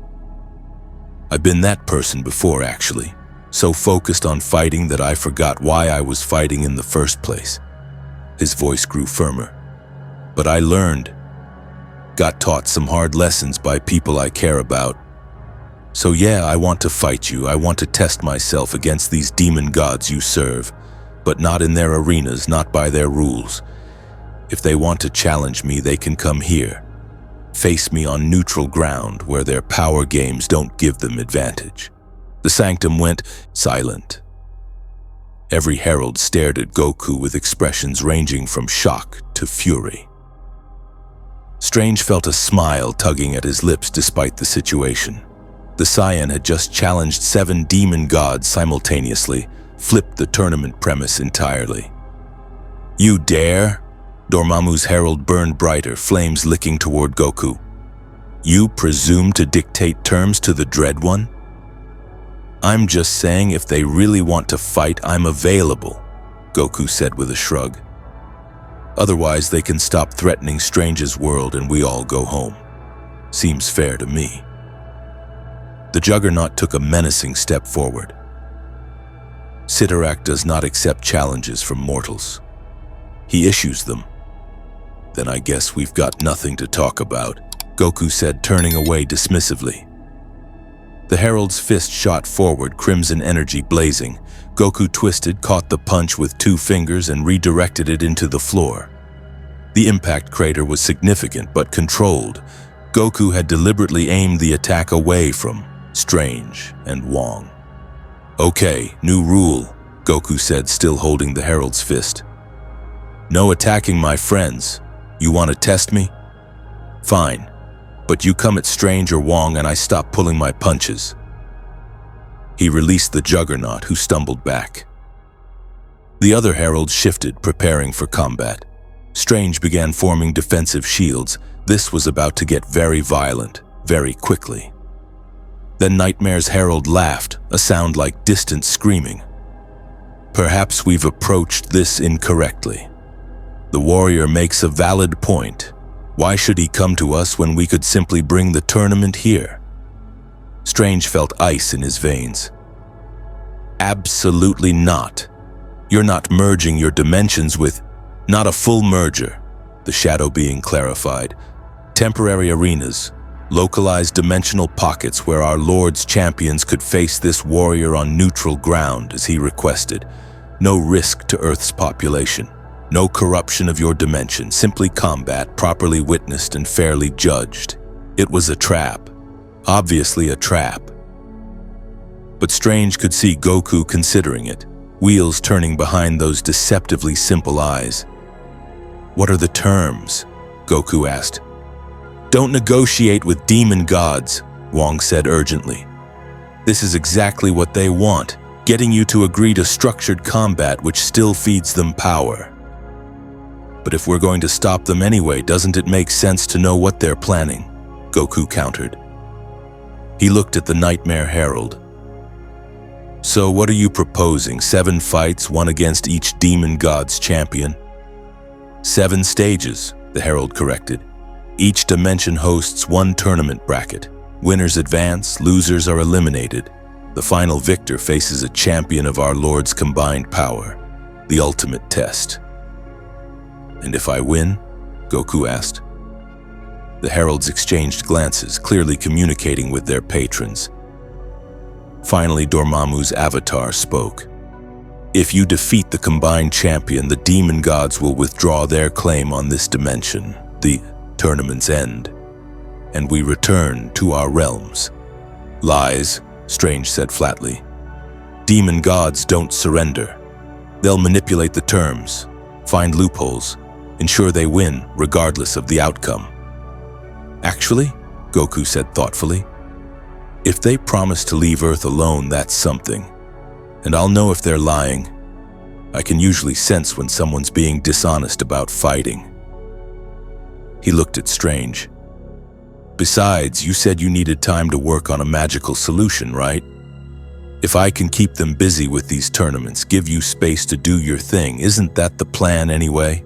I've been that person before, actually. So focused on fighting that I forgot why I was fighting in the first place. His voice grew firmer. But I learned. Got taught some hard lessons by people I care about. So yeah, I want to fight you. I want to test myself against these demon gods you serve. But not in their arenas, not by their rules. If they want to challenge me, they can come here. Face me on neutral ground where their power games don't give them advantage. The sanctum went silent. Every herald stared at Goku with expressions ranging from shock to fury. Strange felt a smile tugging at his lips despite the situation. The Saiyan had just challenged 7 demon gods simultaneously, flipped the tournament premise entirely. You dare? Dormammu's herald burned brighter, flames licking toward Goku. You presume to dictate terms to the Dread One? I'm just saying if they really want to fight, I'm available, Goku said with a shrug. Otherwise, they can stop threatening Strange's world and we all go home. Seems fair to me. The Juggernaut took a menacing step forward. Cyttorak does not accept challenges from mortals. He issues them. Then I guess we've got nothing to talk about, Goku said, turning away dismissively. The herald's fist shot forward, crimson energy blazing. Goku twisted, caught the punch with 2 fingers and redirected it into the floor. The impact crater was significant but controlled. Goku had deliberately aimed the attack away from Strange and Wong. "Okay, new rule," Goku said, still holding the herald's fist. "No attacking my friends. You want to test me? Fine. But you come at Strange or Wong and I stop pulling my punches." He released the Juggernaut, who stumbled back. The other heralds shifted, preparing for combat. Strange began forming defensive shields. This was about to get very violent, very quickly. Then Nightmare's herald laughed, a sound like distant screaming. "Perhaps we've approached this incorrectly. The warrior makes a valid point. Why should he come to us when we could simply bring the tournament here?" Strange felt ice in his veins. "Absolutely not. You're not merging your dimensions with... Not a full merger," the shadow being clarified. "Temporary arenas, localized dimensional pockets where our Lord's champions could face this warrior on neutral ground as he requested. No risk to Earth's population. No corruption of your dimension, simply combat properly witnessed and fairly judged." It was a trap. Obviously a trap. But Strange could see Goku considering it, wheels turning behind those deceptively simple eyes. "What are the terms?" Goku asked. "Don't negotiate with demon gods," Wong said urgently. "This is exactly what they want, getting you to agree to structured combat which still feeds them power." "But if we're going to stop them anyway, doesn't it make sense to know what they're planning?" Goku countered. He looked at the Nightmare Herald. "So what are you proposing? 7 fights, 1 against each demon god's champion?" 7 stages, the Herald corrected. Each dimension hosts 1 tournament bracket. Winners advance, losers are eliminated. The final victor faces a champion of our Lord's combined power, the ultimate test. "And if I win?" Goku asked. The heralds exchanged glances, clearly communicating with their patrons. Finally, Dormammu's avatar spoke. "If you defeat the combined champion, the demon gods will withdraw their claim on this dimension, the tournament's end, and we return to our realms." "Lies," Strange said flatly. "Demon gods don't surrender. They'll manipulate the terms, find loopholes, ensure they win regardless of the outcome." "Actually," Goku said thoughtfully, "if they promise to leave Earth alone, that's something. And I'll know if they're lying. I can usually sense when someone's being dishonest about fighting." He looked at Strange. "Besides, you said you needed time to work on a magical solution, right? If I can keep them busy with these tournaments, give you space to do your thing, isn't that the plan anyway?"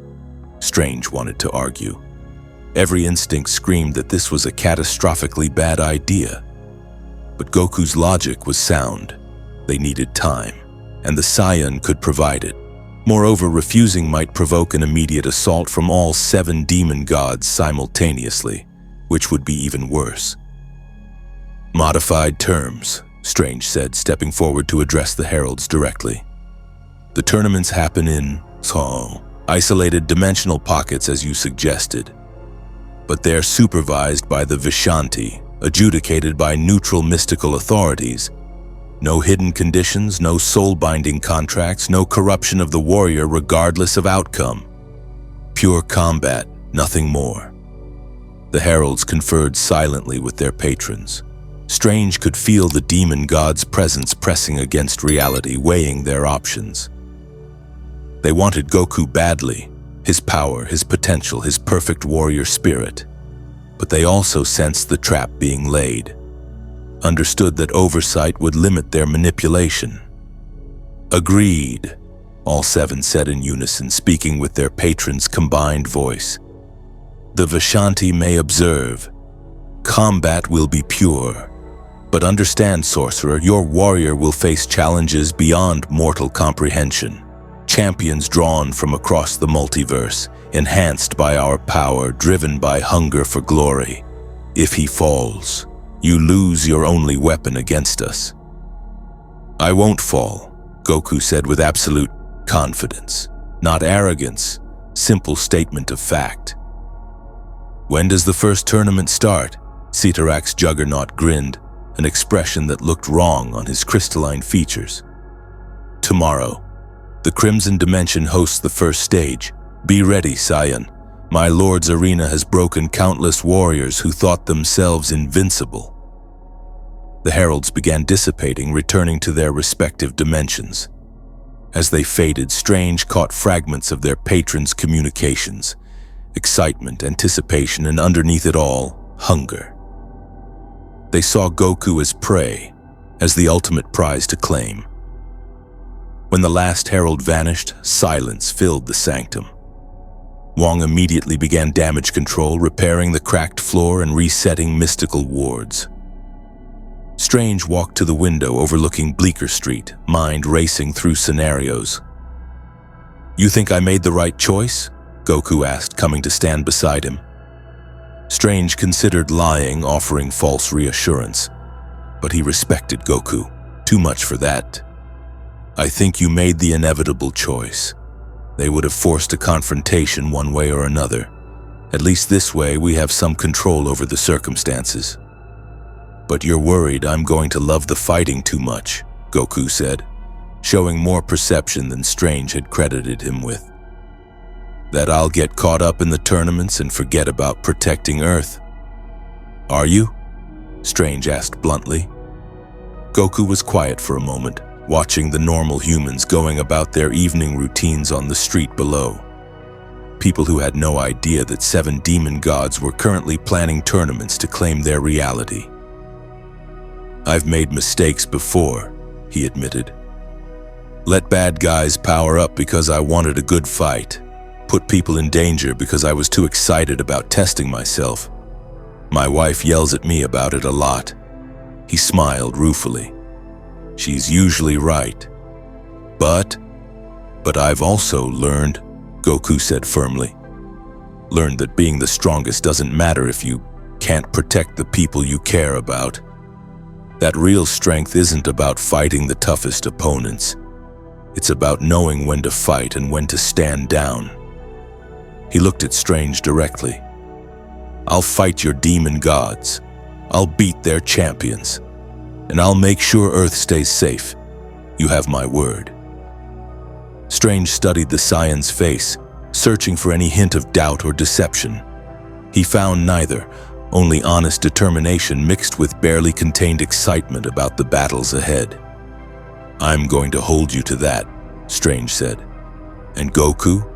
Strange wanted to argue. Every instinct screamed that this was a catastrophically bad idea. But Goku's logic was sound. They needed time, and the Saiyan could provide it. Moreover, refusing might provoke an immediate assault from all 7 demon gods simultaneously, which would be even worse. "Modified terms," Strange said, stepping forward to address the heralds directly. "The tournaments happen in isolated dimensional pockets as you suggested, but they're supervised by the Vishanti, adjudicated by neutral mystical authorities. No hidden conditions, no soul-binding contracts, no corruption of the warrior regardless of outcome. Pure combat, nothing more." The heralds conferred silently with their patrons. Strange could feel the demon god's presence pressing against reality, weighing their options. They wanted Goku badly, his power, his potential, his perfect warrior spirit. But they also sensed the trap being laid, understood that oversight would limit their manipulation. "Agreed," all 7 said in unison, speaking with their patron's combined voice. "The Vishanti may observe. Combat will be pure. But understand, sorcerer, your warrior will face challenges beyond mortal comprehension. Champions drawn from across the multiverse, enhanced by our power, driven by hunger for glory. If he falls, you lose your only weapon against us. I won't fall, Goku said with absolute confidence. Not arrogance, simple statement of fact. When does the first tournament start? Cyttorak's juggernaut grinned, an expression that looked wrong on his crystalline features. Tomorrow. The Crimson Dimension hosts the first stage. Be ready, Saiyan. My lord's arena has broken countless warriors who thought themselves invincible. The heralds began dissipating, returning to their respective dimensions. As they faded, Strange caught fragments of their patron's communications. Excitement, anticipation, and underneath it all, hunger. They saw Goku as prey, as the ultimate prize to claim. When the last herald vanished, silence filled the sanctum. Wong immediately began damage control, repairing the cracked floor and resetting mystical wards. Strange walked to the window overlooking Bleecker Street, mind racing through scenarios. You think I made the right choice? Goku asked, coming to stand beside him. Strange considered lying, offering false reassurance, but he respected Goku. Too much for that. I think you made the inevitable choice. They would have forced a confrontation one way or another. At least this way we have some control over the circumstances. But you're worried I'm going to love the fighting too much, Goku said, showing more perception than Strange had credited him with. That I'll get caught up in the tournaments and forget about protecting Earth. Are you? Strange asked bluntly. Goku was quiet for a moment, watching the normal humans going about their evening routines on the street below. People who had no idea that 7 demon gods were currently planning tournaments to claim their reality. I've made mistakes before, he admitted. Let bad guys power up because I wanted a good fight. Put people in danger because I was too excited about testing myself. My wife yells at me about it a lot. He smiled ruefully. She's usually right. But I've also learned, Goku said firmly. Learned that being the strongest doesn't matter if you can't protect the people you care about. That real strength isn't about fighting the toughest opponents. It's about knowing when to fight and when to stand down. He looked at Strange directly. I'll fight your demon gods. I'll beat their champions. And I'll make sure Earth stays safe. You have my word. Strange studied the Saiyan's face, searching for any hint of doubt or deception. He found neither, only honest determination mixed with barely contained excitement about the battles ahead. I'm going to hold you to that, Strange said. And Goku,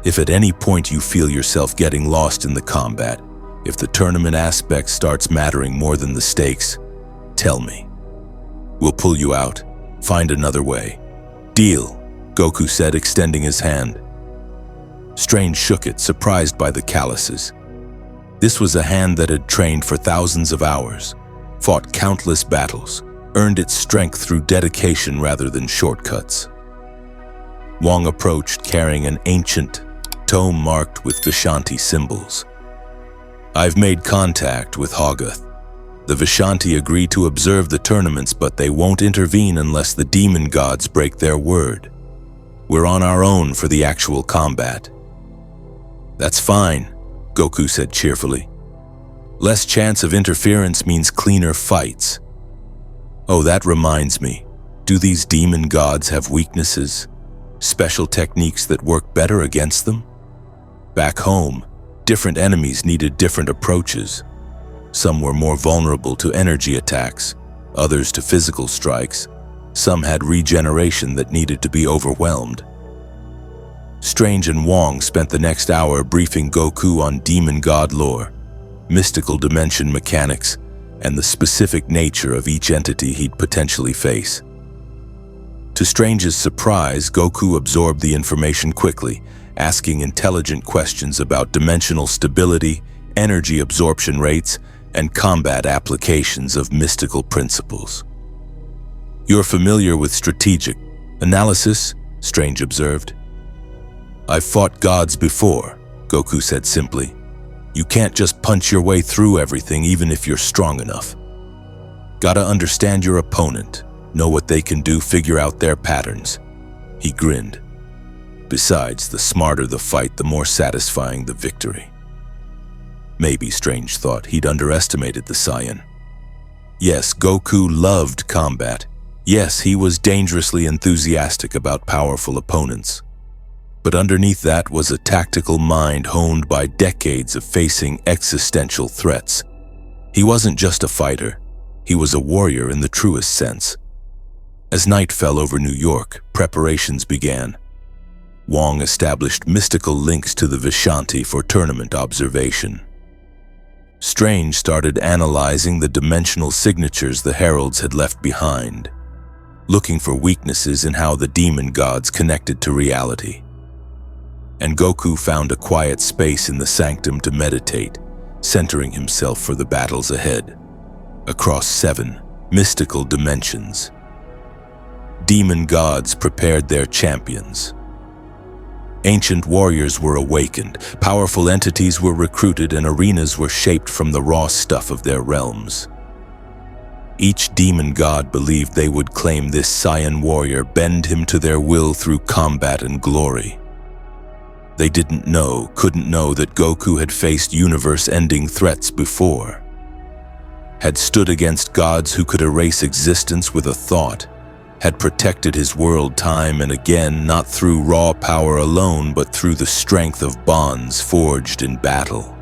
if at any point you feel yourself getting lost in the combat, if the tournament aspect starts mattering more than the stakes, tell me. We'll pull you out, find another way. Deal, Goku said, extending his hand. Strange shook it, surprised by the calluses. This was a hand that had trained for thousands of hours, fought countless battles, earned its strength through dedication rather than shortcuts. Wong approached carrying an ancient tome marked with Vishanti symbols. I've made contact with Hogoth. The Vishanti agree to observe the tournaments, but they won't intervene unless the demon gods break their word. We're on our own for the actual combat. That's fine, Goku said cheerfully. Less chance of interference means cleaner fights. Oh, that reminds me. Do these demon gods have weaknesses? Special techniques that work better against them? Back home, different enemies needed different approaches. Some were more vulnerable to energy attacks, others to physical strikes. Some had regeneration that needed to be overwhelmed. Strange and Wong spent the next hour briefing Goku on demon god lore, mystical dimension mechanics, and the specific nature of each entity he'd potentially face. To Strange's surprise, Goku absorbed the information quickly, asking intelligent questions about dimensional stability, energy absorption rates, and combat applications of mystical principles. You're familiar with strategic analysis, Strange observed. I've fought gods before, Goku said simply. You can't just punch your way through everything even if you're strong enough. Gotta understand your opponent, know what they can do, figure out their patterns. He grinned. Besides, the smarter the fight, the more satisfying the victory. Maybe, Strange thought, he'd underestimated the Saiyan. Yes, Goku loved combat. Yes, he was dangerously enthusiastic about powerful opponents. But underneath that was a tactical mind honed by decades of facing existential threats. He wasn't just a fighter, he was a warrior in the truest sense. As night fell over New York, preparations began. Wong established mystical links to the Vishanti for tournament observation. Strange started analyzing the dimensional signatures the heralds had left behind, looking for weaknesses in how the demon gods connected to reality. And Goku found a quiet space in the sanctum to meditate, centering himself for the battles ahead. Across 7 mystical dimensions, demon gods prepared their champions. Ancient warriors were awakened, powerful entities were recruited, and arenas were shaped from the raw stuff of their realms. Each demon god believed they would claim this Saiyan warrior, bend him to their will through combat and glory. They couldn't know that Goku had faced universe-ending threats before, had stood against gods who could erase existence with a thought, had protected his world time and again, not through raw power alone, but through the strength of bonds forged in battle.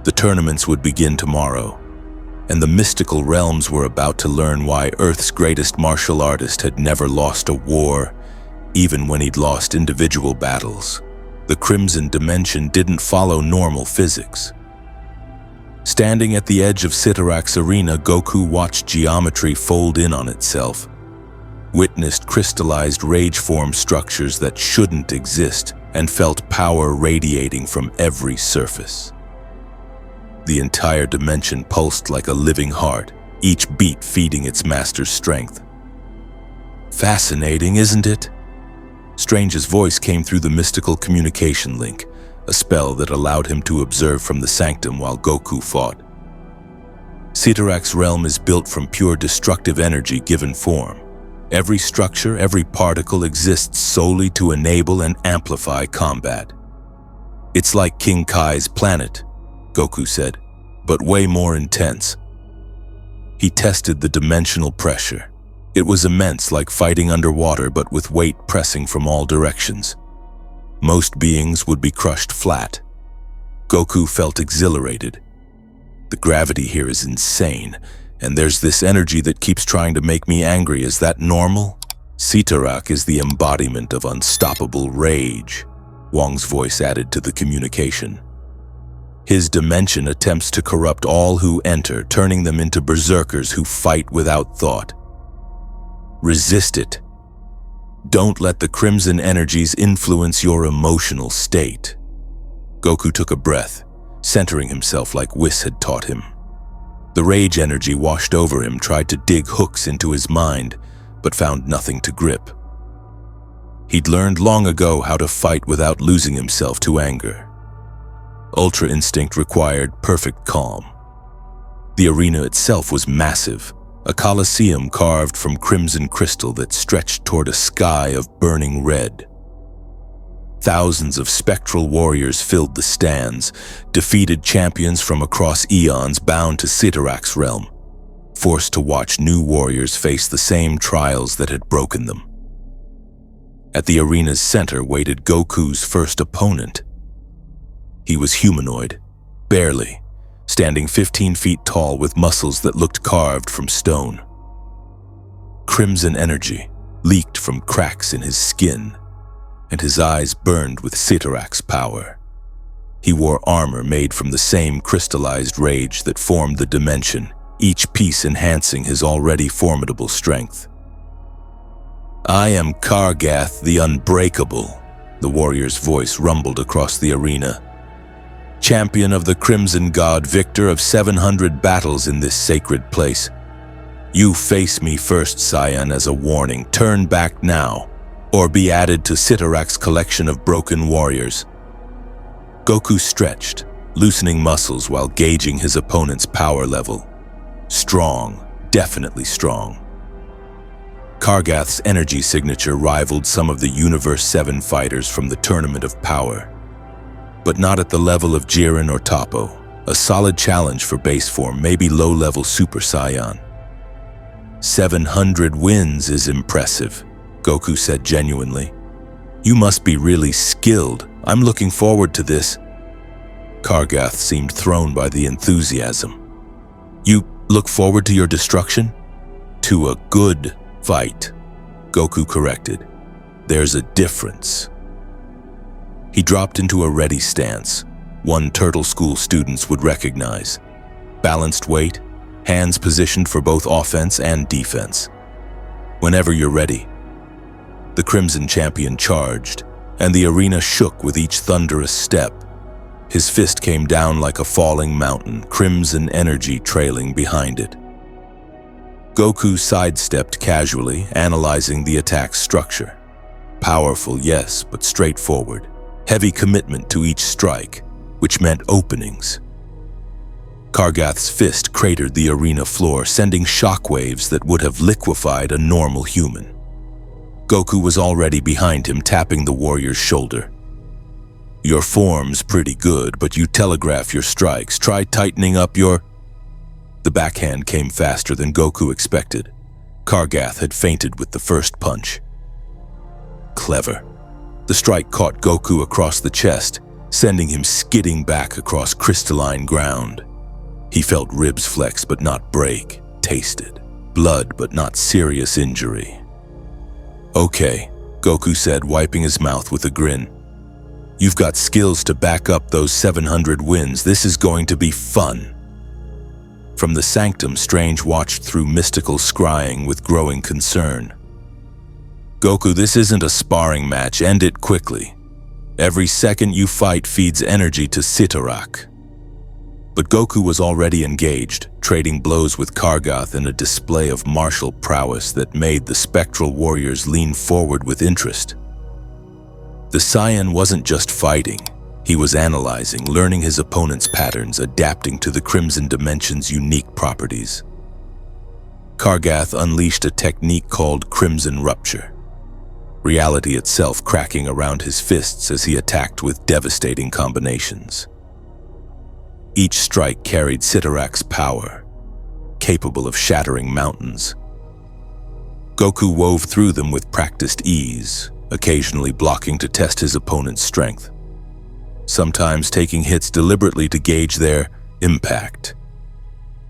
The tournaments would begin tomorrow, and the mystical realms were about to learn why Earth's greatest martial artist had never lost a war, even when he'd lost individual battles. The Crimson Dimension didn't follow normal physics. Standing at the edge of Cyttorak's arena, Goku watched geometry fold in on itself, witnessed crystallized rage-form structures that shouldn't exist, and felt power radiating from every surface. The entire dimension pulsed like a living heart, each beat feeding its master's strength. Fascinating, isn't it? Strange's voice came through the mystical communication link, a spell that allowed him to observe from the sanctum while Goku fought. Cyttorak's realm is built from pure destructive energy given form. Every structure, every particle exists solely to enable and amplify combat. It's like King Kai's planet, Goku said, but way more intense. He tested the dimensional pressure. It was immense, like fighting underwater, but with weight pressing from all directions. Most beings would be crushed flat. Goku felt exhilarated. The gravity here is insane, and there's this energy that keeps trying to make me angry. Is that normal? Cyttorak is the embodiment of unstoppable rage, Wong's voice added to the communication. His dimension attempts to corrupt all who enter, turning them into berserkers who fight without thought. Resist it. Don't let the crimson energies influence your emotional state. Goku took a breath, centering himself like Whis had taught him. The rage energy washed over him, tried to dig hooks into his mind, but found nothing to grip. He'd learned long ago how to fight without losing himself to anger. Ultra instinct required perfect calm. The arena itself was massive, a coliseum carved from crimson crystal that stretched toward a sky of burning red. Thousands of spectral warriors filled the stands, defeated champions from across eons bound to Cyttorak's realm, forced to watch new warriors face the same trials that had broken them. At the arena's center waited Goku's first opponent. He was humanoid, barely, standing 15 feet tall with muscles that looked carved from stone. Crimson energy leaked from cracks in his skin, and his eyes burned with Cyttorak's power. He wore armor made from the same crystallized rage that formed the dimension, each piece enhancing his already formidable strength. "I am Kargath the Unbreakable," the warrior's voice rumbled across the arena. "Champion of the Crimson God, victor of 700 battles in this sacred place. You face me first, Saiyan, as a warning. Turn back now, or be added to Cyttorak's collection of broken warriors." Goku stretched, loosening muscles while gauging his opponent's power level. Strong, definitely strong. Kargath's energy signature rivaled some of the Universe 7 fighters from the Tournament of Power, but not at the level of Jiren or Toppo. A solid challenge for base form, maybe low-level Super Saiyan. 700 wins is impressive, Goku said genuinely. You must be really skilled. I'm looking forward to this. Kargath seemed thrown by the enthusiasm. You look forward to your destruction? To a good fight, Goku corrected. There's a difference. He dropped into a ready stance, one Turtle School students would recognize. Balanced weight, hands positioned for both offense and defense. Whenever you're ready. The Crimson Champion charged, and the arena shook with each thunderous step. His fist came down like a falling mountain, crimson energy trailing behind it. Goku sidestepped casually, analyzing the attack's structure. Powerful, yes, but straightforward. Heavy commitment to each strike, which meant openings. Kargath's fist cratered the arena floor, sending shockwaves that would have liquefied a normal human. Goku was already behind him, tapping the warrior's shoulder. Your form's pretty good, but you telegraph your strikes. Try tightening up your... The backhand came faster than Goku expected. Kargath had feinted with the first punch. Clever. The strike caught Goku across the chest, sending him skidding back across crystalline ground. He felt ribs flex but not break, tasted blood but not serious injury. Okay, Goku said, wiping his mouth with a grin. You've got skills to back up those 700 wins. This is going to be fun. From the sanctum, Strange watched through mystical scrying with growing concern. Goku, this isn't a sparring match. End it quickly. Every second you fight feeds energy to Cyttorak. But Goku was already engaged, trading blows with Kargath in a display of martial prowess that made the spectral warriors lean forward with interest. The Saiyan wasn't just fighting. He was analyzing, learning his opponent's patterns, adapting to the Crimson Dimension's unique properties. Kargath unleashed a technique called Crimson Rupture, reality itself cracking around his fists as he attacked with devastating combinations. Each strike carried Cyttorak's power, capable of shattering mountains. Goku wove through them with practiced ease, occasionally blocking to test his opponent's strength, sometimes taking hits deliberately to gauge their impact.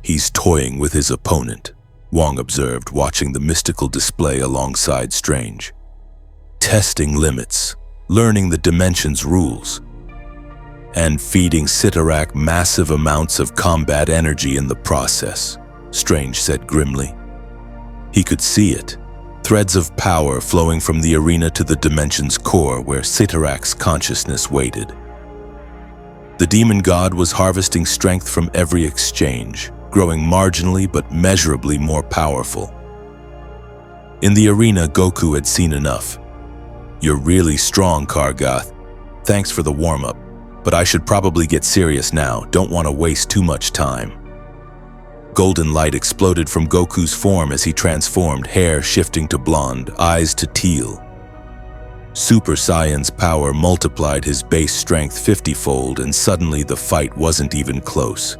He's toying with his opponent, Wong observed, watching the mystical display alongside Strange. Testing limits, learning the dimension's rules, and feeding Cyttorak massive amounts of combat energy in the process, Strange said grimly. He could see it, threads of power flowing from the arena to the dimension's core where Cyttorak's consciousness waited. The demon god was harvesting strength from every exchange, growing marginally but measurably more powerful. In the arena, Goku had seen enough. You're really strong, Kargath. Thanks for the warm-up, but I should probably get serious now. Don't want to waste too much time. Golden light exploded from Goku's form as he transformed, hair shifting to blonde, eyes to teal. Super Saiyan's power multiplied his base strength 50-fold, and suddenly the fight wasn't even close.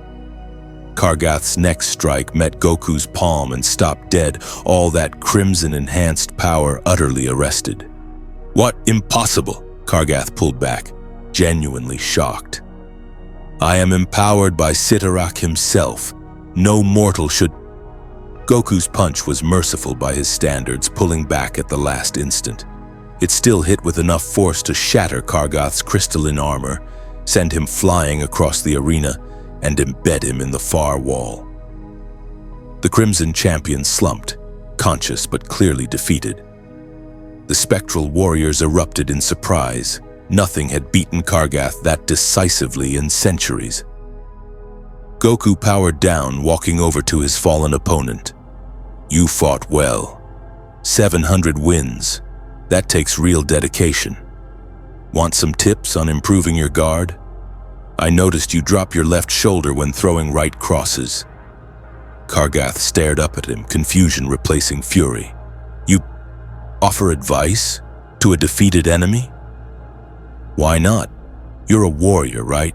Kargath's next strike met Goku's palm and stopped dead, all that crimson-enhanced power utterly arrested. What? Impossible! Kargath pulled back, genuinely shocked. I am empowered by Cyttorak himself. No mortal should... Goku's punch was merciful by his standards, pulling back at the last instant. It still hit with enough force to shatter Kargath's crystalline armor, send him flying across the arena, and embed him in the far wall. The Crimson Champion slumped, conscious but clearly defeated. The spectral warriors erupted in surprise. Nothing had beaten Kargath that decisively in centuries. Goku powered down, walking over to his fallen opponent. You fought well. 700 wins. That takes real dedication. Want some tips on improving your guard? I noticed you drop your left shoulder when throwing right crosses. Kargath stared up at him, confusion replacing fury. You offer advice to a defeated enemy? Why not? You're a warrior, right?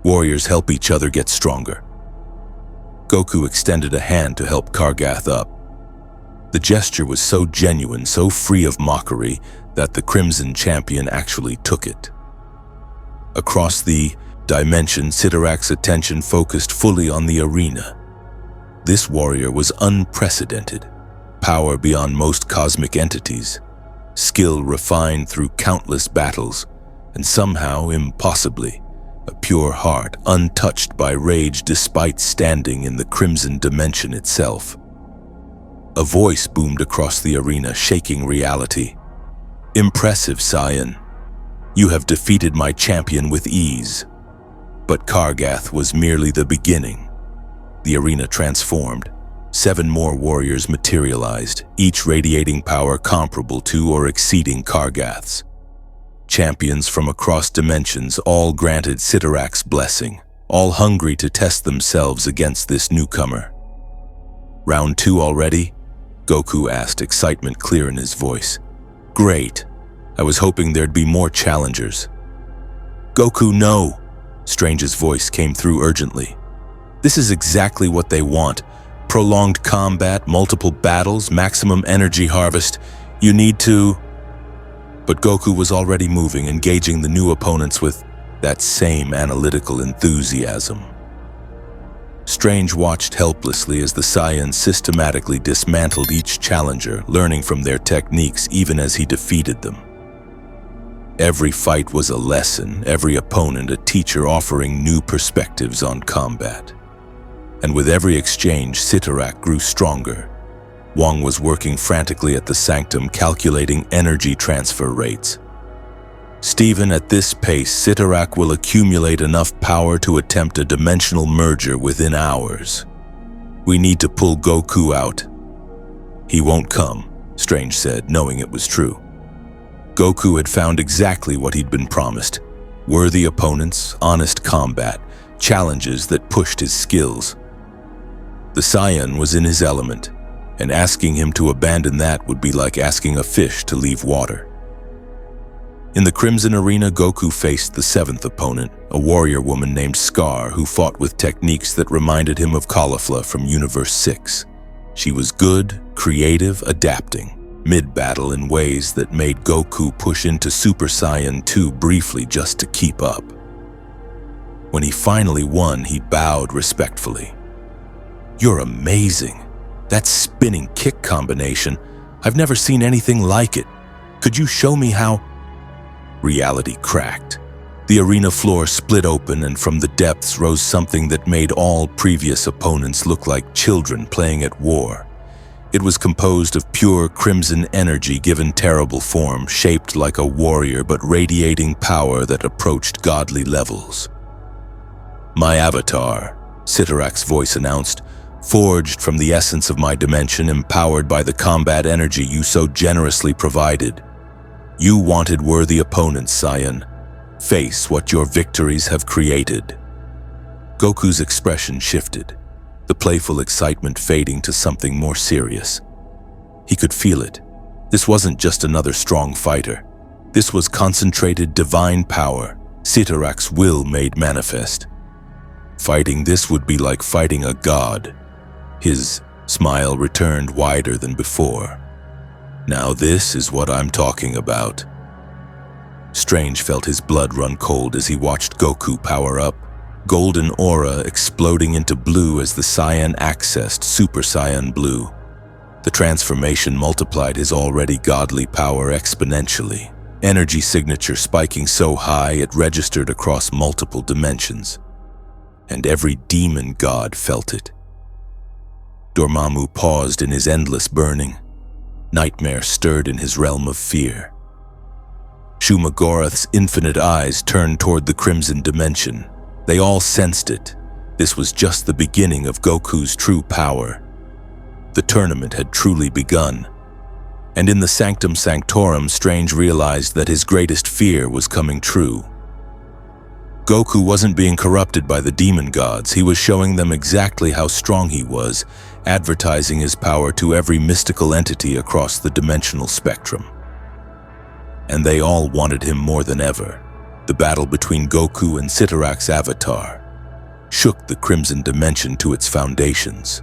Warriors help each other get stronger. Goku extended a hand to help Kargath up. The gesture was so genuine, so free of mockery, that the Crimson Champion actually took it. Across the dimension, Cyttorak's attention focused fully on the arena. This warrior was unprecedented, power beyond most cosmic entities, skill refined through countless battles, and somehow, impossibly, a pure heart untouched by rage despite standing in the Crimson Dimension itself. A voice boomed across the arena, shaking reality. Impressive, Saiyan. You have defeated my champion with ease. But Kargath was merely the beginning. The arena transformed. 7 more warriors materialized, each radiating power comparable to or exceeding Kargath's. Champions from across dimensions, all granted Cyttorak's blessing, all hungry to test themselves against this newcomer. Round 2 already? Goku asked, excitement clear in his voice. Great. I was hoping there'd be more challengers. Goku, no! Strange's voice came through urgently. This is exactly what they want. Prolonged combat, multiple battles, maximum energy harvest. You need to... But Goku was already moving, engaging the new opponents with that same analytical enthusiasm. Strange watched helplessly as the Saiyans systematically dismantled each challenger, learning from their techniques even as he defeated them. Every fight was a lesson, every opponent a teacher offering new perspectives on combat. And with every exchange, Cyttorak grew stronger. Wang was working frantically at the sanctum, calculating energy transfer rates. Stephen, at this pace, Cyttorak will accumulate enough power to attempt a dimensional merger within hours. We need to pull Goku out. He won't come, Strange said, knowing it was true. Goku had found exactly what he'd been promised. Worthy opponents, honest combat, challenges that pushed his skills. The Saiyan was in his element, and asking him to abandon that would be like asking a fish to leave water. In the Crimson Arena, Goku faced the 7th opponent, a warrior woman named Scar who fought with techniques that reminded him of Caulifla from Universe 6. She was good, creative, adapting, mid-battle in ways that made Goku push into Super Saiyan 2 briefly just to keep up. When he finally won, he bowed respectfully. You're amazing. That spinning kick combination, I've never seen anything like it. Could you show me how? Reality cracked. The arena floor split open, and from the depths rose something that made all previous opponents look like children playing at war. It was composed of pure crimson energy given terrible form, shaped like a warrior but radiating power that approached godly levels. My avatar, Cyttorak's voice announced, forged from the essence of my dimension, empowered by the combat energy you so generously provided. You wanted worthy opponents, Saiyan. Face what your victories have created. Goku's expression shifted, the playful excitement fading to something more serious. He could feel it. This wasn't just another strong fighter. This was concentrated divine power, Cyttorak's will made manifest. Fighting this would be like fighting a god. His smile returned wider than before. Now this is what I'm talking about. Strange felt his blood run cold as he watched Goku power up, golden aura exploding into blue as the Saiyan accessed Super Saiyan Blue. The transformation multiplied his already godly power exponentially, energy signature spiking so high it registered across multiple dimensions. And every demon god felt it. Dormammu paused in his endless burning. Nightmare stirred in his realm of fear. Shuma-Gorath's infinite eyes turned toward the Crimson Dimension. They all sensed it. This was just the beginning of Goku's true power. The tournament had truly begun. And in the Sanctum Sanctorum, Strange realized that his greatest fear was coming true. Goku wasn't being corrupted by the demon gods. He was showing them exactly how strong he was, advertising his power to every mystical entity across the dimensional spectrum. And they all wanted him more than ever. The battle between Goku and Cyttorak's avatar shook the Crimson Dimension to its foundations.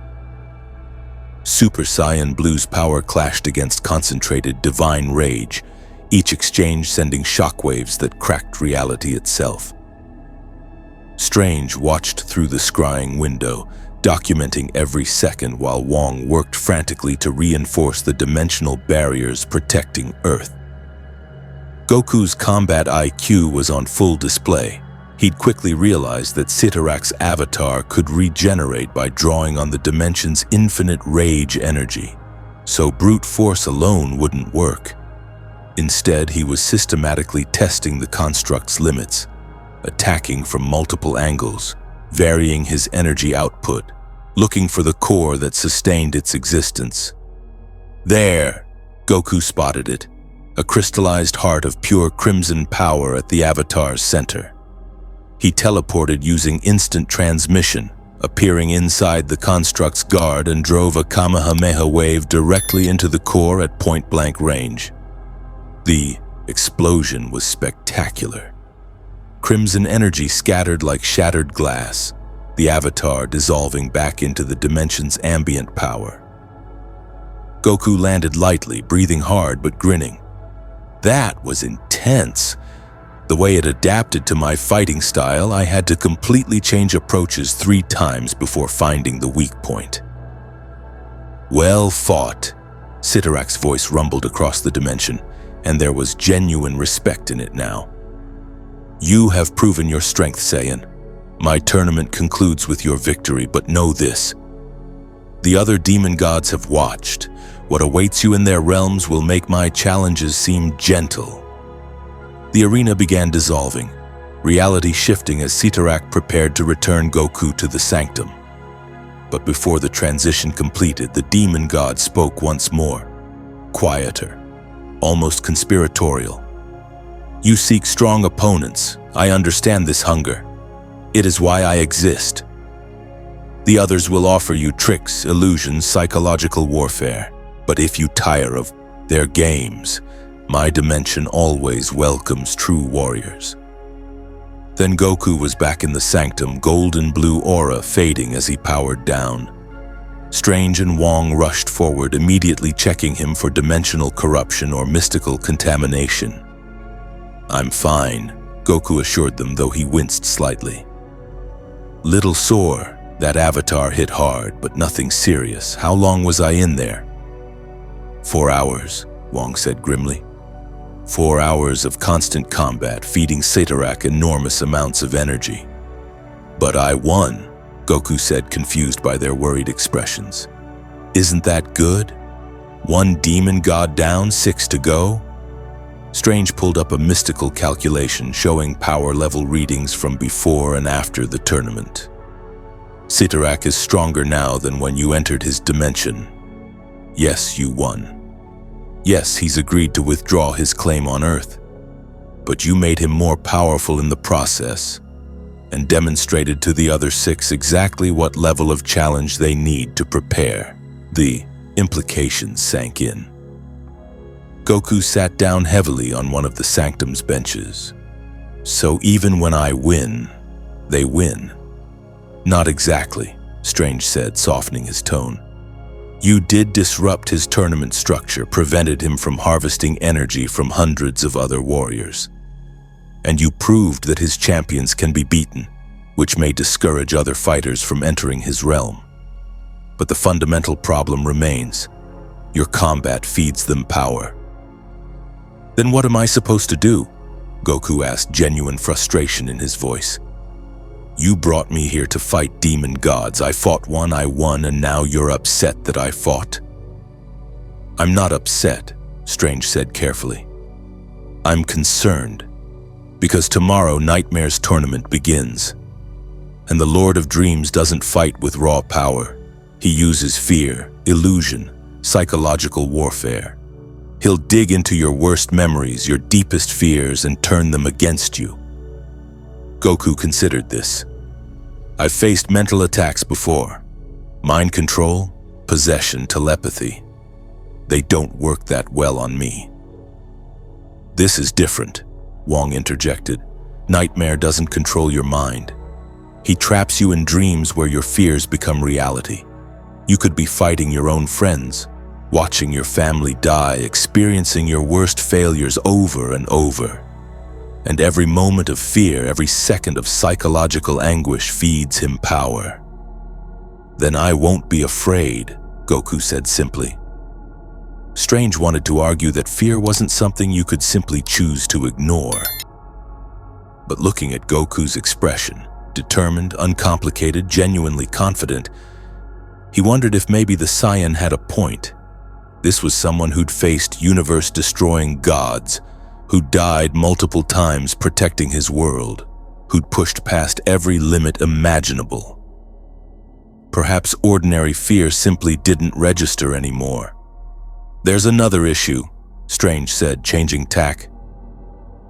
Super Saiyan Blue's power clashed against concentrated divine rage, each exchange sending shockwaves that cracked reality itself. Strange watched through the scrying window, documenting every second while Wong worked frantically to reinforce the dimensional barriers protecting Earth. Goku's combat IQ was on full display. He'd quickly realized that Cyttorak's avatar could regenerate by drawing on the dimension's infinite rage energy, so brute force alone wouldn't work. Instead, he was systematically testing the construct's limits, attacking from multiple angles, varying his energy output, looking for the core that sustained its existence. There, Goku spotted it, a crystallized heart of pure crimson power at the avatar's center. He teleported using instant transmission, appearing inside the construct's guard and drove a Kamehameha wave directly into the core at point-blank range. The explosion was spectacular. Crimson energy scattered like shattered glass, the avatar dissolving back into the dimension's ambient power. Goku landed lightly, breathing hard but grinning. That was intense. The way it adapted to my fighting style, I had to completely change approaches 3 times before finding the weak point. Well fought, Cyttorak's voice rumbled across the dimension, and there was genuine respect in it now. You have proven your strength, Saiyan. My tournament concludes with your victory, but know this. The other demon gods have watched. What awaits you in their realms will make my challenges seem gentle. The arena began dissolving, reality shifting as Cyttorak prepared to return Goku to the sanctum. But before the transition completed, the demon god spoke once more, quieter, almost conspiratorial. You seek strong opponents. I understand this hunger. It is why I exist. The others will offer you tricks, illusions, psychological warfare. But if you tire of their games, my dimension always welcomes true warriors. Then Goku was back in the sanctum, golden blue aura fading as he powered down. Strange and Wong rushed forward, immediately checking him for dimensional corruption or mystical contamination. I'm fine, Goku assured them, though he winced slightly. Little sore, that avatar hit hard, but nothing serious. How long was I in there? 4 hours, Wong said grimly. 4 hours of constant combat, feeding Cyttorak enormous amounts of energy. But I won, Goku said, confused by their worried expressions. Isn't that good? 1 demon god down, 6 to go? Strange pulled up a mystical calculation showing power level readings from before and after the tournament. Cyttorak is stronger now than when you entered his dimension. Yes, you won. Yes, he's agreed to withdraw his claim on Earth, but you made him more powerful in the process and demonstrated to the other 6 exactly what level of challenge they need to prepare. The implications sank in. Goku sat down heavily on one of the sanctum's benches. So even when I win, they win. Not exactly, Strange said, softening his tone. You did disrupt his tournament structure, prevented him from harvesting energy from hundreds of other warriors. And you proved that his champions can be beaten, which may discourage other fighters from entering his realm. But the fundamental problem remains. Your combat feeds them power. Then what am I supposed to do? Goku asked, genuine frustration in his voice. You brought me here to fight demon gods. I fought one, I won, and now you're upset that I fought? I'm not upset, Strange said carefully. I'm concerned, because tomorrow Nightmare's tournament begins, and the Lord of Dreams doesn't fight with raw power. He uses fear, illusion, psychological warfare. He'll dig into your worst memories, your deepest fears, and turn them against you. Goku considered this. I've faced mental attacks before. Mind control, possession, telepathy. They don't work that well on me. This is different, Wong interjected. Nightmare doesn't control your mind. He traps you in dreams where your fears become reality. You could be fighting your own friends, watching your family die, experiencing your worst failures over and over. And every moment of fear, every second of psychological anguish feeds him power. Then I won't be afraid, Goku said simply. Strange wanted to argue that fear wasn't something you could simply choose to ignore. But looking at Goku's expression, determined, uncomplicated, genuinely confident, he wondered if maybe the Saiyan had a point. This was someone who'd faced universe-destroying gods, who'd died multiple times protecting his world, who'd pushed past every limit imaginable. Perhaps ordinary fear simply didn't register anymore. There's another issue, Strange said, changing tack.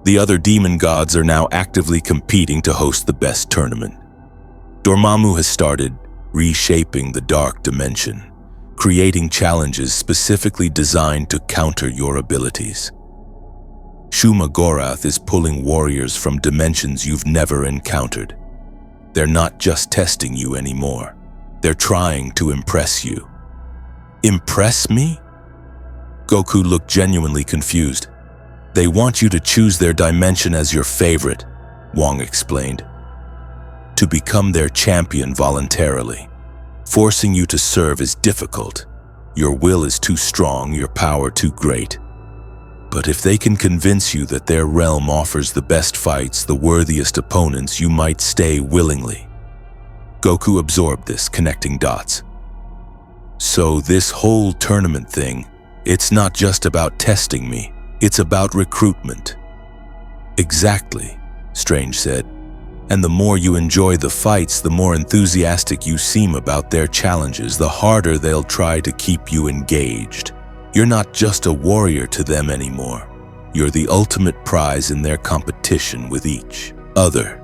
The other demon gods are now actively competing to host the best tournament. Dormammu has started reshaping the dark dimension, creating challenges specifically designed to counter your abilities. Shuma-Gorath is pulling warriors from dimensions you've never encountered. They're not just testing you anymore. They're trying to impress you. Impress me? Goku looked genuinely confused. They want you to choose their dimension as your favorite, Wong explained. To become their champion voluntarily. Forcing you to serve is difficult. Your will is too strong, your power too great. But if they can convince you that their realm offers the best fights, the worthiest opponents, you might stay willingly. Goku absorbed this, connecting dots. So this whole tournament thing, it's not just about testing me, it's about recruitment. Exactly, Strange said. And the more you enjoy the fights, the more enthusiastic you seem about their challenges, the harder they'll try to keep you engaged. You're not just a warrior to them anymore. You're the ultimate prize in their competition with each other.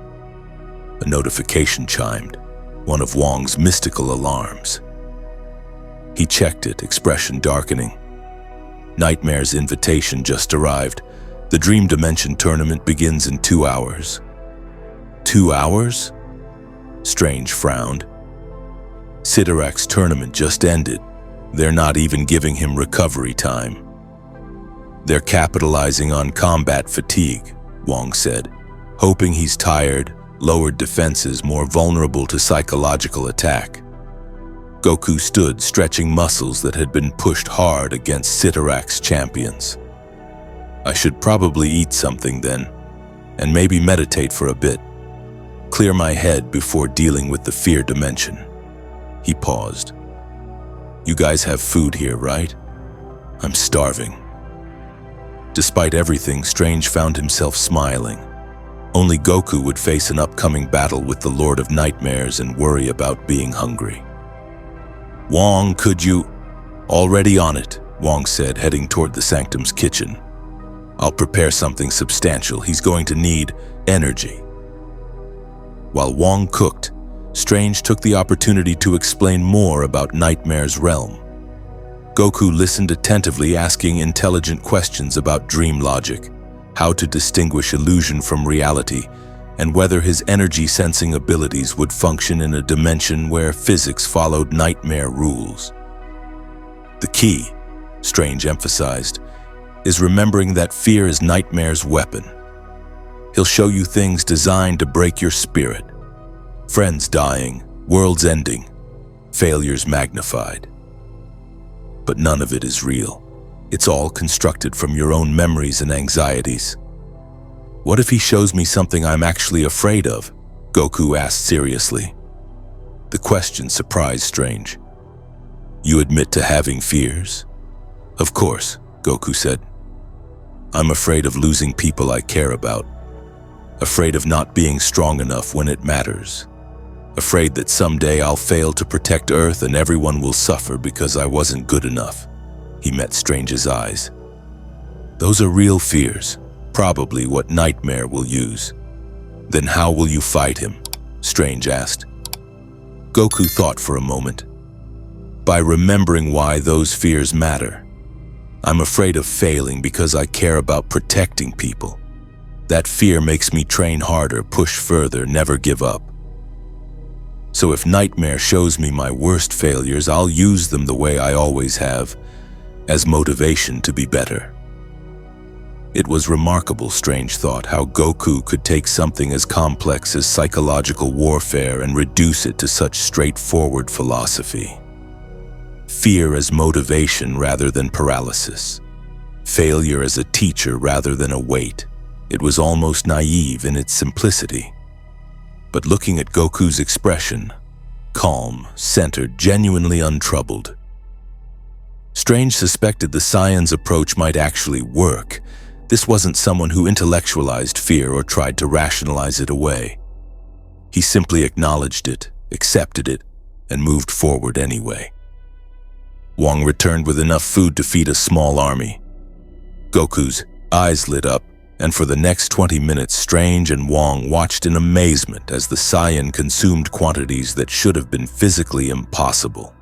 A notification chimed, one of Wong's mystical alarms. He checked it, expression darkening. Nightmare's invitation just arrived. The Dream Dimension tournament begins in 2 hours. 2 hours? Strange frowned. Cyttorak's tournament just ended. They're not even giving him recovery time. They're capitalizing on combat fatigue, Wong said, hoping he's tired, lowered defenses, more vulnerable to psychological attack. Goku stood, stretching muscles that had been pushed hard against Cyttorak's champions. I should probably eat something then, and maybe meditate for a bit. Clear my head before dealing with the fear dimension. He paused. You guys have food here, right? I'm starving. Despite everything, Strange found himself smiling. Only Goku would face an upcoming battle with the Lord of Nightmares and worry about being hungry. Wong, could you? Already on it, Wong said, heading toward the Sanctum's kitchen. I'll prepare something substantial. He's going to need energy. While Wong cooked, Strange took the opportunity to explain more about Nightmare's realm. Goku listened attentively, asking intelligent questions about dream logic, how to distinguish illusion from reality, and whether his energy-sensing abilities would function in a dimension where physics followed Nightmare rules. The key, Strange emphasized, is remembering that fear is Nightmare's weapon. He'll show you things designed to break your spirit. Friends dying, worlds ending, failures magnified. But none of it is real. It's all constructed from your own memories and anxieties. What if he shows me something I'm actually afraid of? Goku asked seriously. The question surprised Strange. You admit to having fears? Of course, Goku said. I'm afraid of losing people I care about. Afraid of not being strong enough when it matters. Afraid that someday I'll fail to protect Earth and everyone will suffer because I wasn't good enough. He met Strange's eyes. Those are real fears. Probably what Nightmare will use. Then how will you fight him? Strange asked. Goku thought for a moment. By remembering why those fears matter. I'm afraid of failing because I care about protecting people. That fear makes me train harder, push further, never give up. So if Nightmare shows me my worst failures, I'll use them the way I always have, as motivation to be better. It was remarkable, Strange thought, how Goku could take something as complex as psychological warfare and reduce it to such straightforward philosophy. Fear as motivation rather than paralysis. Failure as a teacher rather than a weight. It was almost naive in its simplicity. But looking at Goku's expression, calm, centered, genuinely untroubled. Strange suspected the Saiyan's approach might actually work. This wasn't someone who intellectualized fear or tried to rationalize it away. He simply acknowledged it, accepted it, and moved forward anyway. Wong returned with enough food to feed a small army. Goku's eyes lit up, and for the next 20 minutes Strange and Wong watched in amazement as the Saiyan consumed quantities that should have been physically impossible.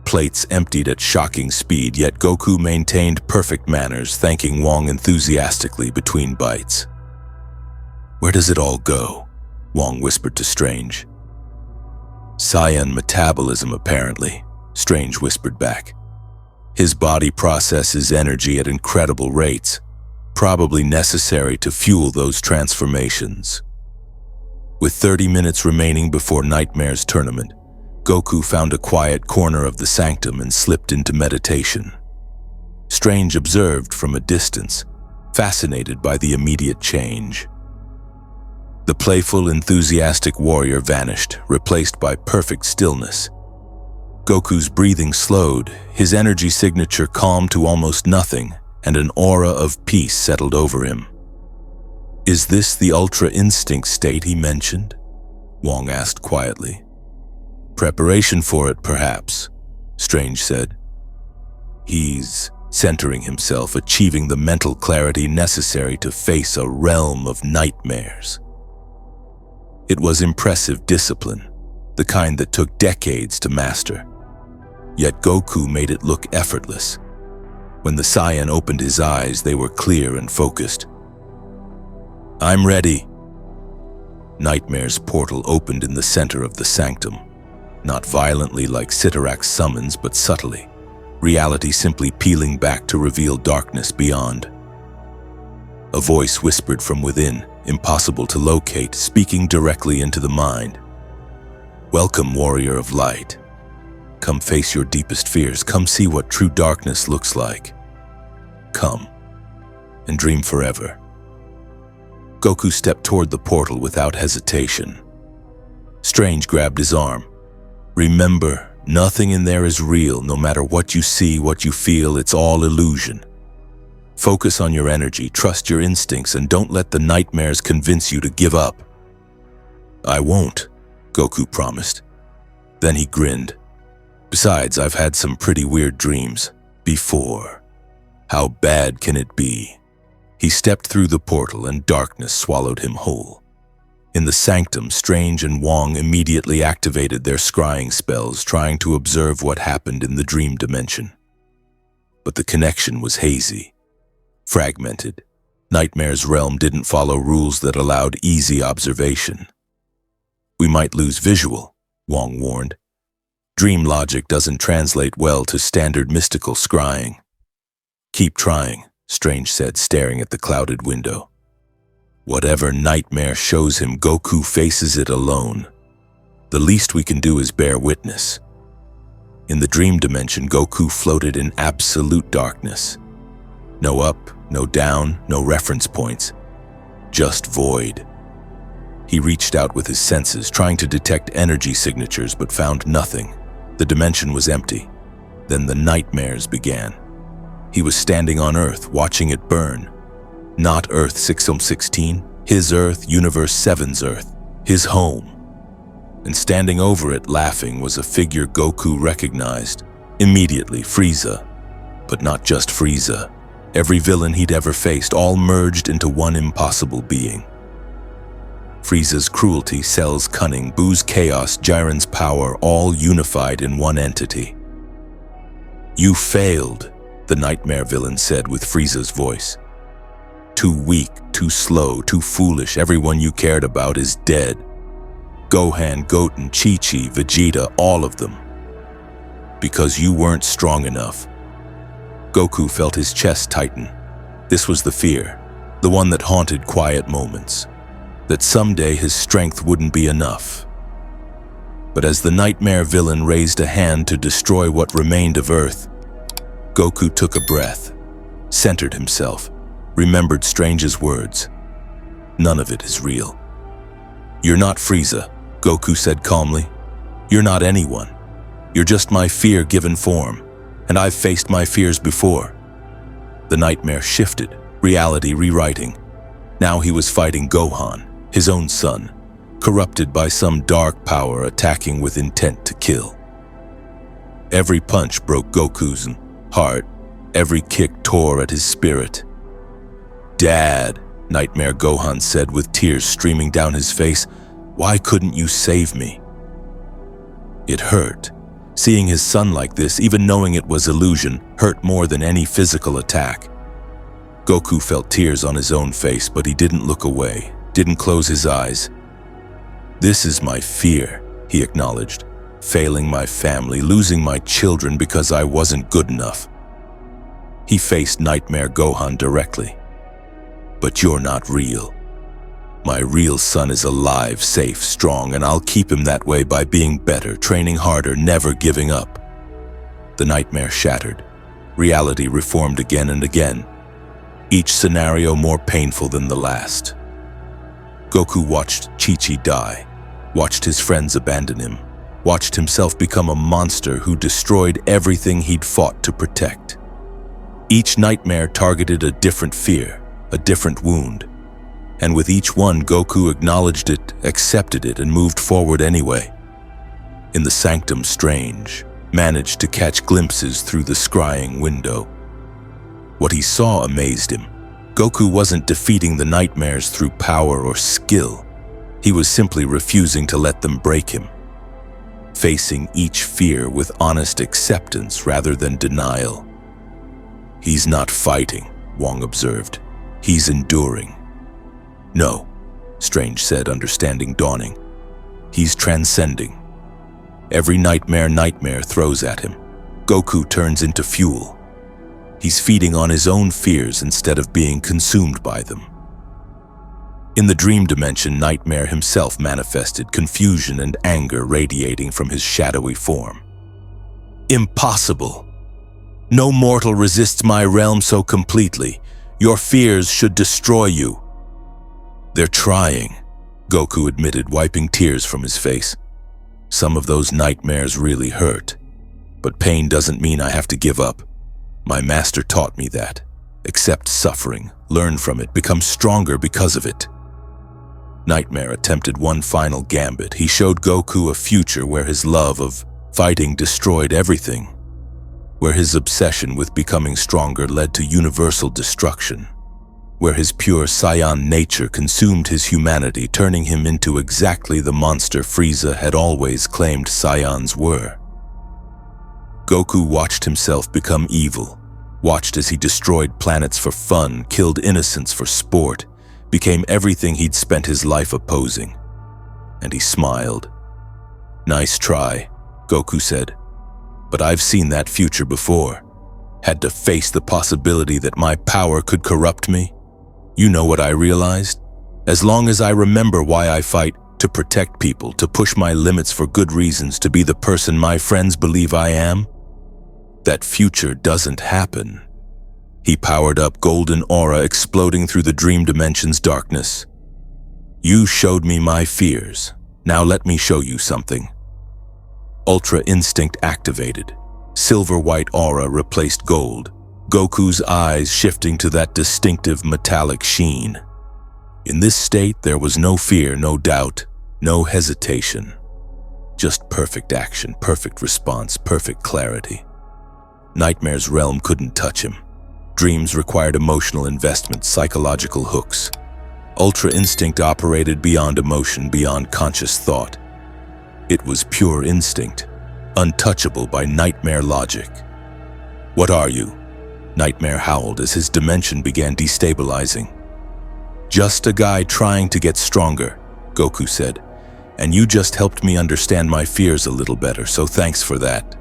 Plates emptied at shocking speed, yet Goku maintained perfect manners, thanking Wong enthusiastically between bites. Where does it all go? Wong whispered to Strange. Saiyan metabolism, apparently, Strange whispered back. His body processes energy at incredible rates, probably necessary to fuel those transformations. With 30 minutes remaining before Nightmare's tournament, Goku found a quiet corner of the sanctum and slipped into meditation. Strange observed from a distance, fascinated by the immediate change. The playful, enthusiastic warrior vanished, replaced by perfect stillness. Goku's breathing slowed, his energy signature calmed to almost nothing, and an aura of peace settled over him. Is this the Ultra Instinct state he mentioned? Wong asked quietly. Preparation for it, perhaps, Strange said. He's centering himself, achieving the mental clarity necessary to face a realm of nightmares. It was impressive discipline, the kind that took decades to master. Yet Goku made it look effortless. When the Saiyan opened his eyes, they were clear and focused. I'm ready. Nightmare's portal opened in the center of the sanctum, not violently like Cyttorak's summons, but subtly, reality simply peeling back to reveal darkness beyond. A voice whispered from within, impossible to locate, speaking directly into the mind. Welcome, warrior of light. Come face your deepest fears. Come see what true darkness looks like. Come, and dream forever. Goku stepped toward the portal without hesitation. Strange grabbed his arm. Remember, nothing in there is real. No matter what you see, what you feel, it's all illusion. Focus on your energy, trust your instincts, and don't let the nightmares convince you to give up. I won't, Goku promised. Then he grinned. Besides, I've had some pretty weird dreams before. How bad can it be? He stepped through the portal and darkness swallowed him whole. In the sanctum, Strange and Wong immediately activated their scrying spells, trying to observe what happened in the dream dimension. But the connection was hazy, fragmented. Nightmare's realm didn't follow rules that allowed easy observation. We might lose visual, Wong warned. Dream logic doesn't translate well to standard mystical scrying. Keep trying, Strange said, staring at the clouded window. Whatever nightmare shows him, Goku faces it alone. The least we can do is bear witness. In the dream dimension, Goku floated in absolute darkness. No up, no down, no reference points. Just void. He reached out with his senses, trying to detect energy signatures, but found nothing. The dimension was empty. Then the nightmares began. He was standing on Earth, watching it burn. Not Earth 616, his Earth, Universe 7's Earth, his home. And standing over it, laughing, was a figure Goku recognized. Immediately, Frieza. But not just Frieza. Every villain he'd ever faced, all merged into one impossible being. Frieza's cruelty, Cell's cunning, Buu's chaos, Jiren's power, all unified in one entity. "You failed," the nightmare villain said with Frieza's voice. "Too weak, too slow, too foolish. Everyone you cared about is dead. Gohan, Goten, Chi-Chi, Vegeta, all of them. Because you weren't strong enough." Goku felt his chest tighten. This was the fear, the one that haunted quiet moments, that someday his strength wouldn't be enough. But as the nightmare villain raised a hand to destroy what remained of Earth, Goku took a breath, centered himself, remembered Strange's words. "None of it is real." "You're not Frieza," Goku said calmly. "You're not anyone. You're just my fear given form, and I've faced my fears before." The nightmare shifted, reality rewriting. Now he was fighting Gohan, his own son, corrupted by some dark power attacking with intent to kill. Every punch broke Goku's heart, every kick tore at his spirit. "Dad," Nightmare Gohan said with tears streaming down his face, "why couldn't you save me?" It hurt. Seeing his son like this, even knowing it was illusion, hurt more than any physical attack. Goku felt tears on his own face, but he didn't look away, didn't close his eyes. "This is my fear," he acknowledged. "Failing my family, losing my children because I wasn't good enough." He faced Nightmare Gohan directly. "But you're not real. My real son is alive, safe, strong, and I'll keep him that way by being better, training harder, never giving up." The nightmare shattered. Reality reformed again and again, each scenario more painful than the last. Goku watched Chi-Chi die, watched his friends abandon him, watched himself become a monster who destroyed everything he'd fought to protect. Each nightmare targeted a different fear, a different wound. And with each one, Goku acknowledged it, accepted it, and moved forward anyway. In the sanctum, Strange managed to catch glimpses through the scrying window. What he saw amazed him. Goku wasn't defeating the nightmares through power or skill. He was simply refusing to let them break him, facing each fear with honest acceptance rather than denial. "He's not fighting," Wong observed. "He's enduring." "No," Strange said, understanding dawning. "He's transcending. Every nightmare throws at him, Goku turns into fuel. He's feeding on his own fears instead of being consumed by them." In the dream dimension, Nightmare himself manifested, confusion and anger radiating from his shadowy form. "Impossible! No mortal resists my realm so completely. Your fears should destroy you." "They're trying," Goku admitted, wiping tears from his face. "Some of those nightmares really hurt. But pain doesn't mean I have to give up. My master taught me that. Accept suffering, learn from it, become stronger because of it." Nightmare attempted one final gambit. He showed Goku a future where his love of fighting destroyed everything, where his obsession with becoming stronger led to universal destruction, where his pure Saiyan nature consumed his humanity, turning him into exactly the monster Frieza had always claimed Saiyans were. Goku watched himself become evil, watched as he destroyed planets for fun, killed innocents for sport, became everything he'd spent his life opposing. And he smiled. "Nice try," Goku said. "But I've seen that future before. Had to face the possibility that my power could corrupt me. You know what I realized? As long as I remember why I fight, to protect people, to push my limits for good reasons, to be the person my friends believe I am, that future doesn't happen." He powered up, golden aura exploding through the dream dimension's darkness. "You showed me my fears. Now let me show you something." Ultra Instinct activated. Silver-white aura replaced gold, Goku's eyes shifting to that distinctive metallic sheen. In this state, there was no fear, no doubt, no hesitation. Just perfect action, perfect response, perfect clarity. Nightmare's realm couldn't touch him. Dreams required emotional investment, psychological hooks. Ultra instinct operated beyond emotion, beyond conscious thought. It was pure instinct, untouchable by nightmare logic. "What are you?" Nightmare howled as his dimension began destabilizing. "Just a guy trying to get stronger," Goku said. "And you just helped me understand my fears a little better, so thanks for that."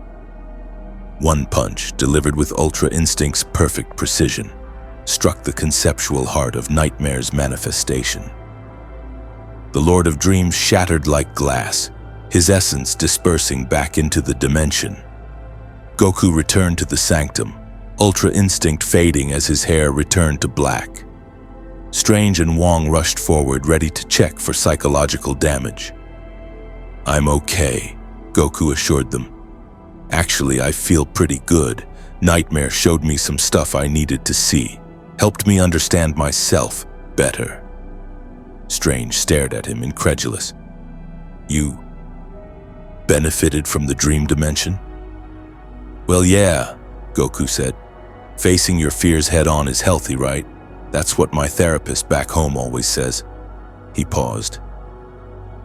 One punch, delivered with Ultra Instinct's perfect precision, struck the conceptual heart of Nightmare's manifestation. The Lord of Dreams shattered like glass, his essence dispersing back into the dimension. Goku returned to the sanctum, Ultra Instinct fading as his hair returned to black. Strange and Wong rushed forward, ready to check for psychological damage. "I'm okay," Goku assured them. "Actually, I feel pretty good. Nightmare showed me some stuff I needed to see, helped me understand myself better." Strange stared at him, incredulous. "You benefited from the dream dimension?" "Well, yeah," Goku said. "Facing your fears head-on is healthy, right? That's what my therapist back home always says." He paused.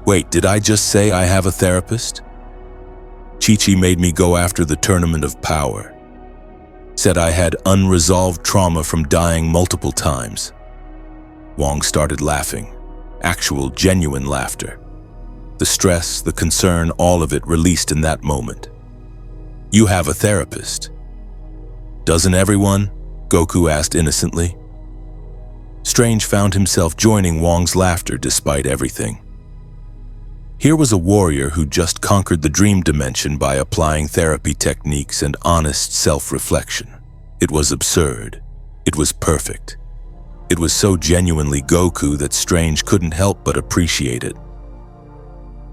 "Wait, did I just say I have a therapist?" "Chi-Chi made me go after the Tournament of Power. Said I had unresolved trauma from dying multiple times." Wong started laughing, actual, genuine laughter. The stress, the concern, all of it released in that moment. "You have a therapist?" "Doesn't everyone?" Goku asked innocently. Strange found himself joining Wong's laughter despite everything. Here was a warrior who just conquered the dream dimension by applying therapy techniques and honest self-reflection. It was absurd. It was perfect. It was so genuinely Goku that Strange couldn't help but appreciate it.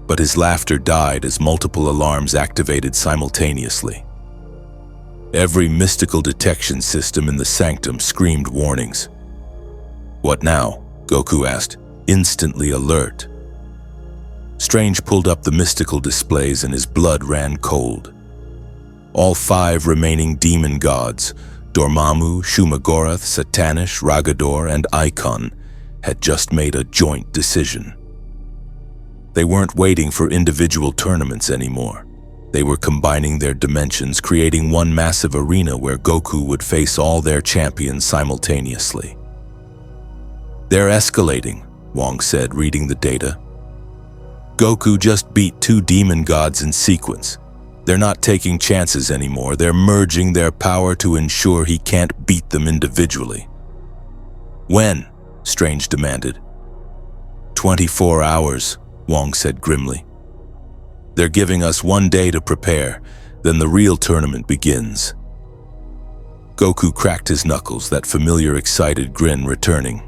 But his laughter died as multiple alarms activated simultaneously. Every mystical detection system in the sanctum screamed warnings. "What now?" Goku asked, instantly alert. Strange pulled up the mystical displays and his blood ran cold. All 5 remaining demon gods, Dormammu, Shuma-Gorath, Satanish, Ragador, and Icon, had just made a joint decision. They weren't waiting for individual tournaments anymore. They were combining their dimensions, creating one massive arena where Goku would face all their champions simultaneously. "They're escalating," Wong said, reading the data. "Goku just beat 2 demon gods in sequence. They're not taking chances anymore. They're merging their power to ensure he can't beat them individually." "When?" Strange demanded. 24 hours, Wong said grimly. "They're giving us 1 day to prepare, then the real tournament begins." Goku cracked his knuckles, that familiar excited grin returning.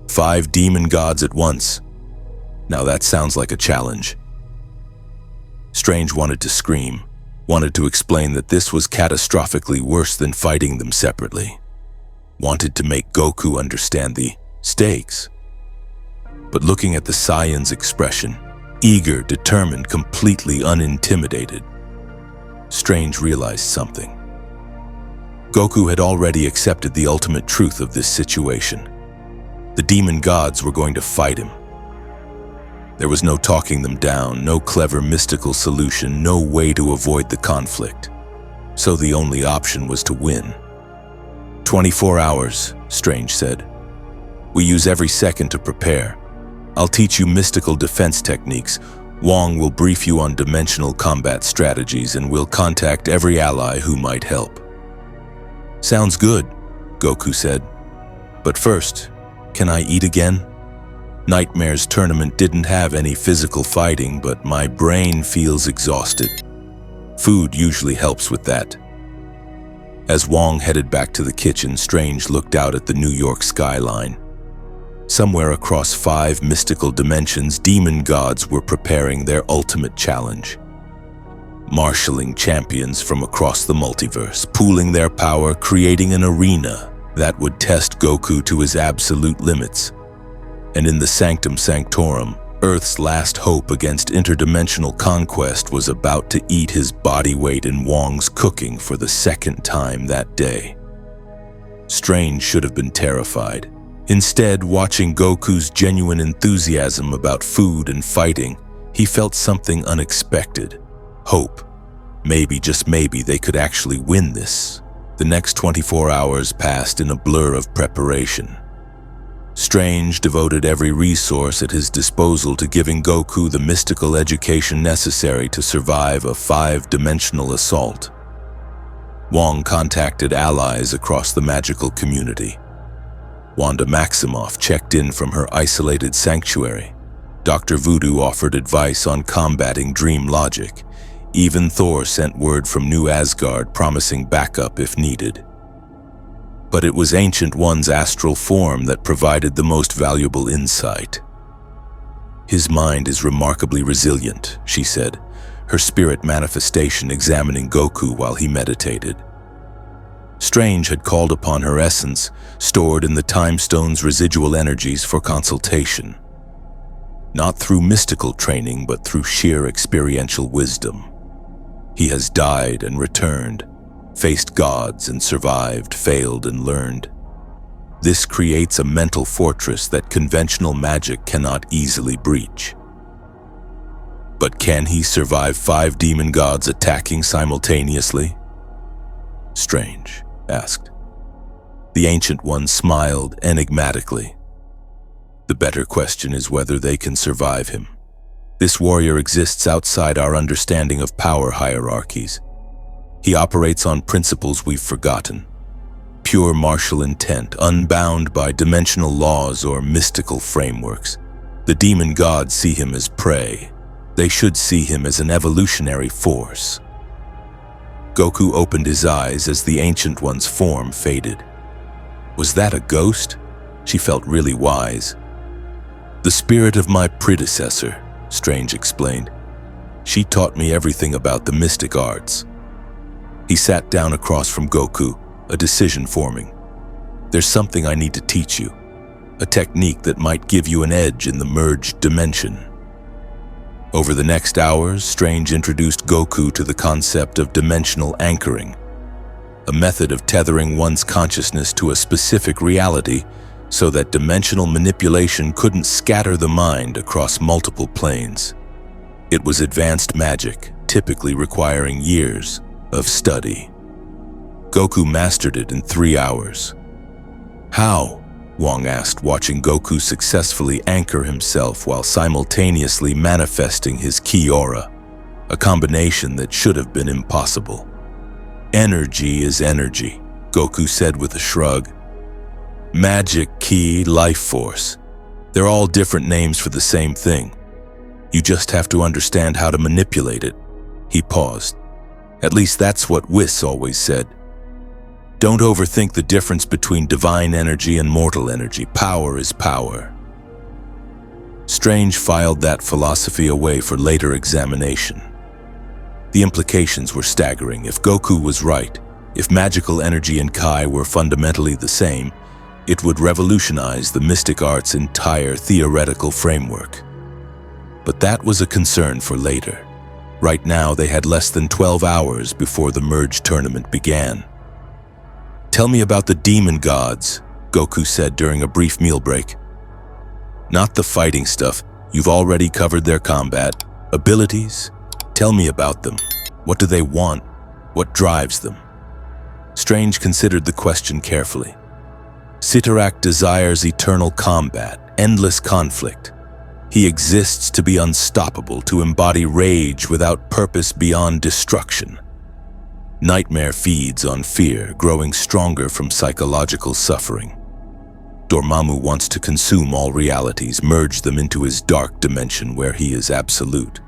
5 demon gods at once. Now that sounds like a challenge. Strange wanted to scream, wanted to explain that this was catastrophically worse than fighting them separately. Wanted to make Goku understand the stakes. But looking at the Saiyan's expression, eager, determined, completely unintimidated, Strange realized something. Goku had already accepted the ultimate truth of this situation. The demon gods were going to fight him. There was no talking them down, no clever mystical solution, no way to avoid the conflict. So the only option was to win. 24 hours, Strange said. "We use every second to prepare. I'll teach you mystical defense techniques. Wong will brief you on dimensional combat strategies, and we'll contact every ally who might help." "Sounds good," Goku said. "But first, can I eat again? Nightmare's tournament didn't have any physical fighting, but my brain feels exhausted. Food usually helps with that." As Wong headed back to the kitchen, Strange looked out at the New York skyline. Somewhere across 5 mystical dimensions, demon gods were preparing their ultimate challenge. Marshalling champions from across the multiverse, pooling their power, creating an arena that would test Goku to his absolute limits. And in the Sanctum Sanctorum, Earth's last hope against interdimensional conquest was about to eat his body weight in Wong's cooking for the 2nd time that day. Strange should have been terrified. Instead, watching Goku's genuine enthusiasm about food and fighting, he felt something unexpected. Hope. Maybe, just maybe, they could actually win this. The next 24 hours passed in a blur of preparation. Strange devoted every resource at his disposal to giving Goku the mystical education necessary to survive a 5-dimensional assault. Wong contacted allies across the magical community. Wanda Maximoff checked in from her isolated sanctuary. Dr. Voodoo offered advice on combating dream logic. Even Thor sent word from New Asgard promising backup if needed. But it was Ancient One's astral form that provided the most valuable insight. "His mind is remarkably resilient," she said, her spirit manifestation examining Goku while he meditated. Strange had called upon her essence, stored in the Time Stone's residual energies, for consultation. Not through mystical training, but through sheer experiential wisdom. He has died and returned, faced gods and survived, failed and learned. This creates a mental fortress that conventional magic cannot easily breach. But can he survive 5 demon gods attacking simultaneously? Strange asked. The Ancient One smiled enigmatically. The better question is whether they can survive him. This warrior exists outside our understanding of power hierarchies. He operates on principles we've forgotten. Pure martial intent, unbound by dimensional laws or mystical frameworks. The demon gods see him as prey. They should see him as an evolutionary force. Goku opened his eyes as the Ancient One's form faded. Was that a ghost? She felt really wise. The spirit of my predecessor, Strange explained. She taught me everything about the mystic arts. He sat down across from Goku, a decision forming. There's something I need to teach you, a technique that might give you an edge in the merged dimension. Over the next hours, Strange introduced Goku to the concept of dimensional anchoring, a method of tethering one's consciousness to a specific reality so that dimensional manipulation couldn't scatter the mind across multiple planes. It was advanced magic, typically requiring years of study. Goku mastered it in 3 hours. How? Wong asked, watching Goku successfully anchor himself while simultaneously manifesting his ki aura, a combination that should have been impossible. Energy is energy, Goku said with a shrug. Magic, ki, life force. They're all different names for the same thing. You just have to understand how to manipulate it. He paused. At least that's what Whis always said. Don't overthink the difference between divine energy and mortal energy. Power is power. Strange filed that philosophy away for later examination. The implications were staggering. If Goku was right, if magical energy and Kai were fundamentally the same, it would revolutionize the mystic art's entire theoretical framework. But that was a concern for later. Right now, they had less than 12 hours before the merge tournament began. Tell me about the demon gods, Goku said during a brief meal break. Not the fighting stuff. You've already covered their combat. Abilities? Tell me about them. What do they want? What drives them? Strange considered the question carefully. Cyttorak desires eternal combat, endless conflict. He exists to be unstoppable, to embody rage without purpose beyond destruction. Nightmare feeds on fear, growing stronger from psychological suffering. Dormammu wants to consume all realities, merge them into his dark dimension where he is absolute.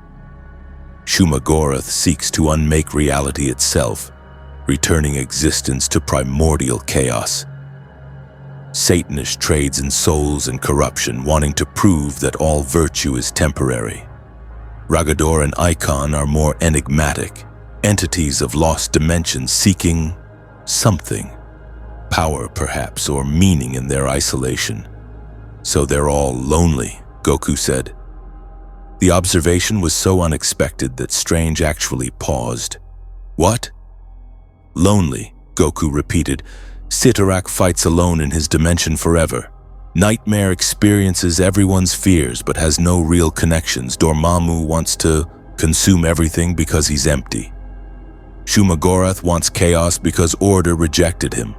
Shuma-Gorath seeks to unmake reality itself, returning existence to primordial chaos. Satanish trades in souls and corruption, wanting to prove that all virtue is temporary. Ragador and Icon are more enigmatic, entities of lost dimensions seeking something, power perhaps, or meaning in their isolation. So they're all lonely, Goku said. The observation was so unexpected that Strange actually paused. What? Lonely, Goku repeated. Cyttorak fights alone in his dimension forever. Nightmare experiences everyone's fears but has no real connections. Dormammu wants to consume everything because he's empty. Shuma-Gorath wants chaos because order rejected him.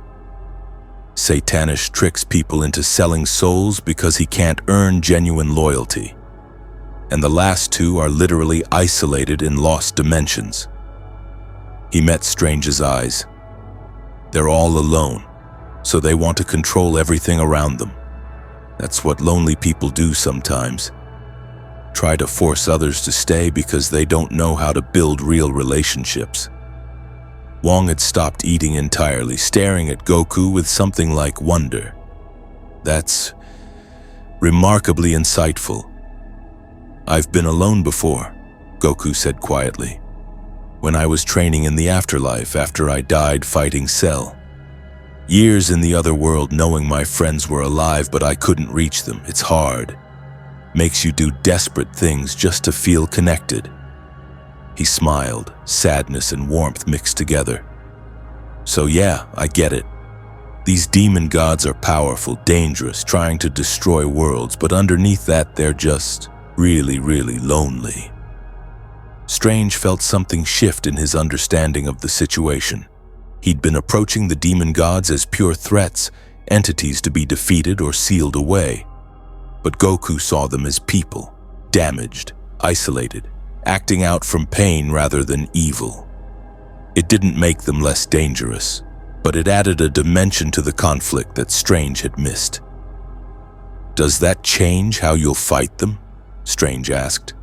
Satanish tricks people into selling souls because he can't earn genuine loyalty. And the last two are literally isolated in lost dimensions. He met Strange's eyes. They're all alone, so they want to control everything around them. That's what lonely people do sometimes. Try to force others to stay because they don't know how to build real relationships. Wong had stopped eating entirely, staring at Goku with something like wonder. That's remarkably insightful. I've been alone before, Goku said quietly. When I was training in the afterlife after I died fighting Cell. Years in the other world knowing my friends were alive but I couldn't reach them. It's hard. Makes you do desperate things just to feel connected. He smiled, sadness and warmth mixed together. So yeah, I get it. These demon gods are powerful, dangerous, trying to destroy worlds, but underneath that they're just really, really lonely. Strange felt something shift in his understanding of the situation. He'd been approaching the demon gods as pure threats, entities to be defeated or sealed away. But Goku saw them as people, damaged, isolated, acting out from pain rather than evil. It didn't make them less dangerous, but it added a dimension to the conflict that Strange had missed. Does that change how you'll fight them? Strange asked.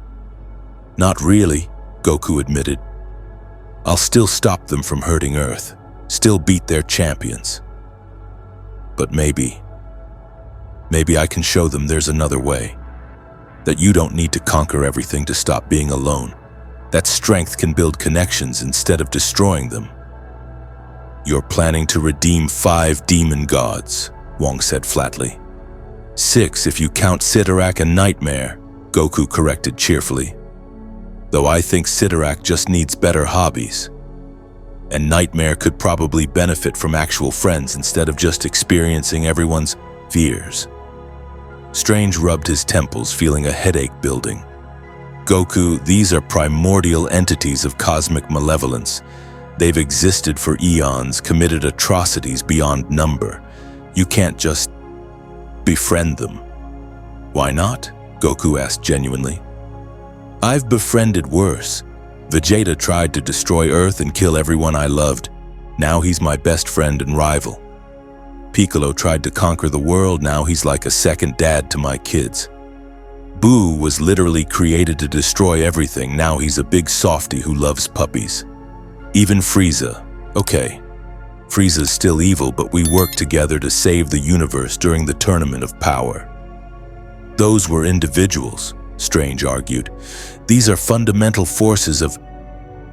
Not really, Goku admitted. I'll still stop them from hurting Earth, still beat their champions. But maybe I can show them there's another way. That you don't need to conquer everything to stop being alone. That strength can build connections instead of destroying them. You're planning to redeem 5 demon gods, Wong said flatly. 6 if you count Cyttorak and Nightmare, Goku corrected cheerfully. Though I think Cyttorak just needs better hobbies. And Nightmare could probably benefit from actual friends instead of just experiencing everyone's fears. Strange rubbed his temples, feeling a headache building. Goku, these are primordial entities of cosmic malevolence. They've existed for eons, committed atrocities beyond number. You can't just befriend them. Why not? Goku asked genuinely. I've befriended worse. Vegeta tried to destroy Earth and kill everyone I loved. Now he's my best friend and rival. Piccolo tried to conquer the world, now he's like a second dad to my kids. Boo was literally created to destroy everything, now he's a big softy who loves puppies. Even Frieza. Okay, Frieza's still evil, but we worked together to save the universe during the Tournament of Power. Those were individuals, Strange argued. These are fundamental forces of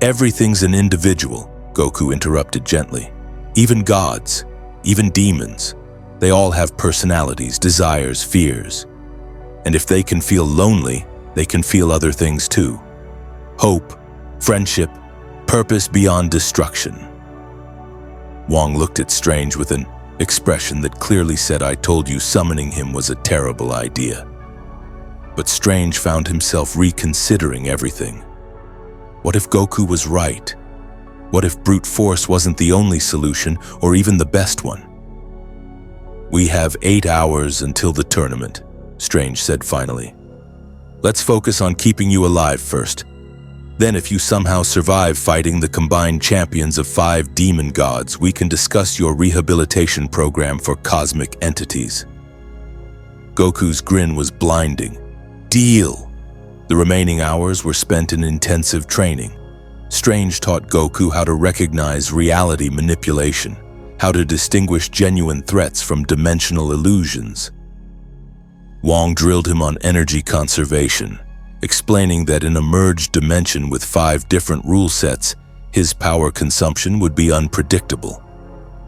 everything's an individual, Goku interrupted gently. Even gods. Even demons, they all have personalities, desires, fears. And if they can feel lonely, they can feel other things too. Hope, friendship, purpose beyond destruction. Wong looked at Strange with an expression that clearly said, I told you summoning him was a terrible idea. But Strange found himself reconsidering everything. What if Goku was right? What if brute force wasn't the only solution or even the best one? We have 8 hours until the tournament, Strange said finally. Let's focus on keeping you alive first. Then if you somehow survive fighting the combined champions of 5 demon gods, we can discuss your rehabilitation program for cosmic entities. Goku's grin was blinding. Deal! The remaining hours were spent in intensive training. Strange taught Goku how to recognize reality manipulation, how to distinguish genuine threats from dimensional illusions. Wong drilled him on energy conservation, explaining that in a merged dimension with 5 different rule sets, his power consumption would be unpredictable.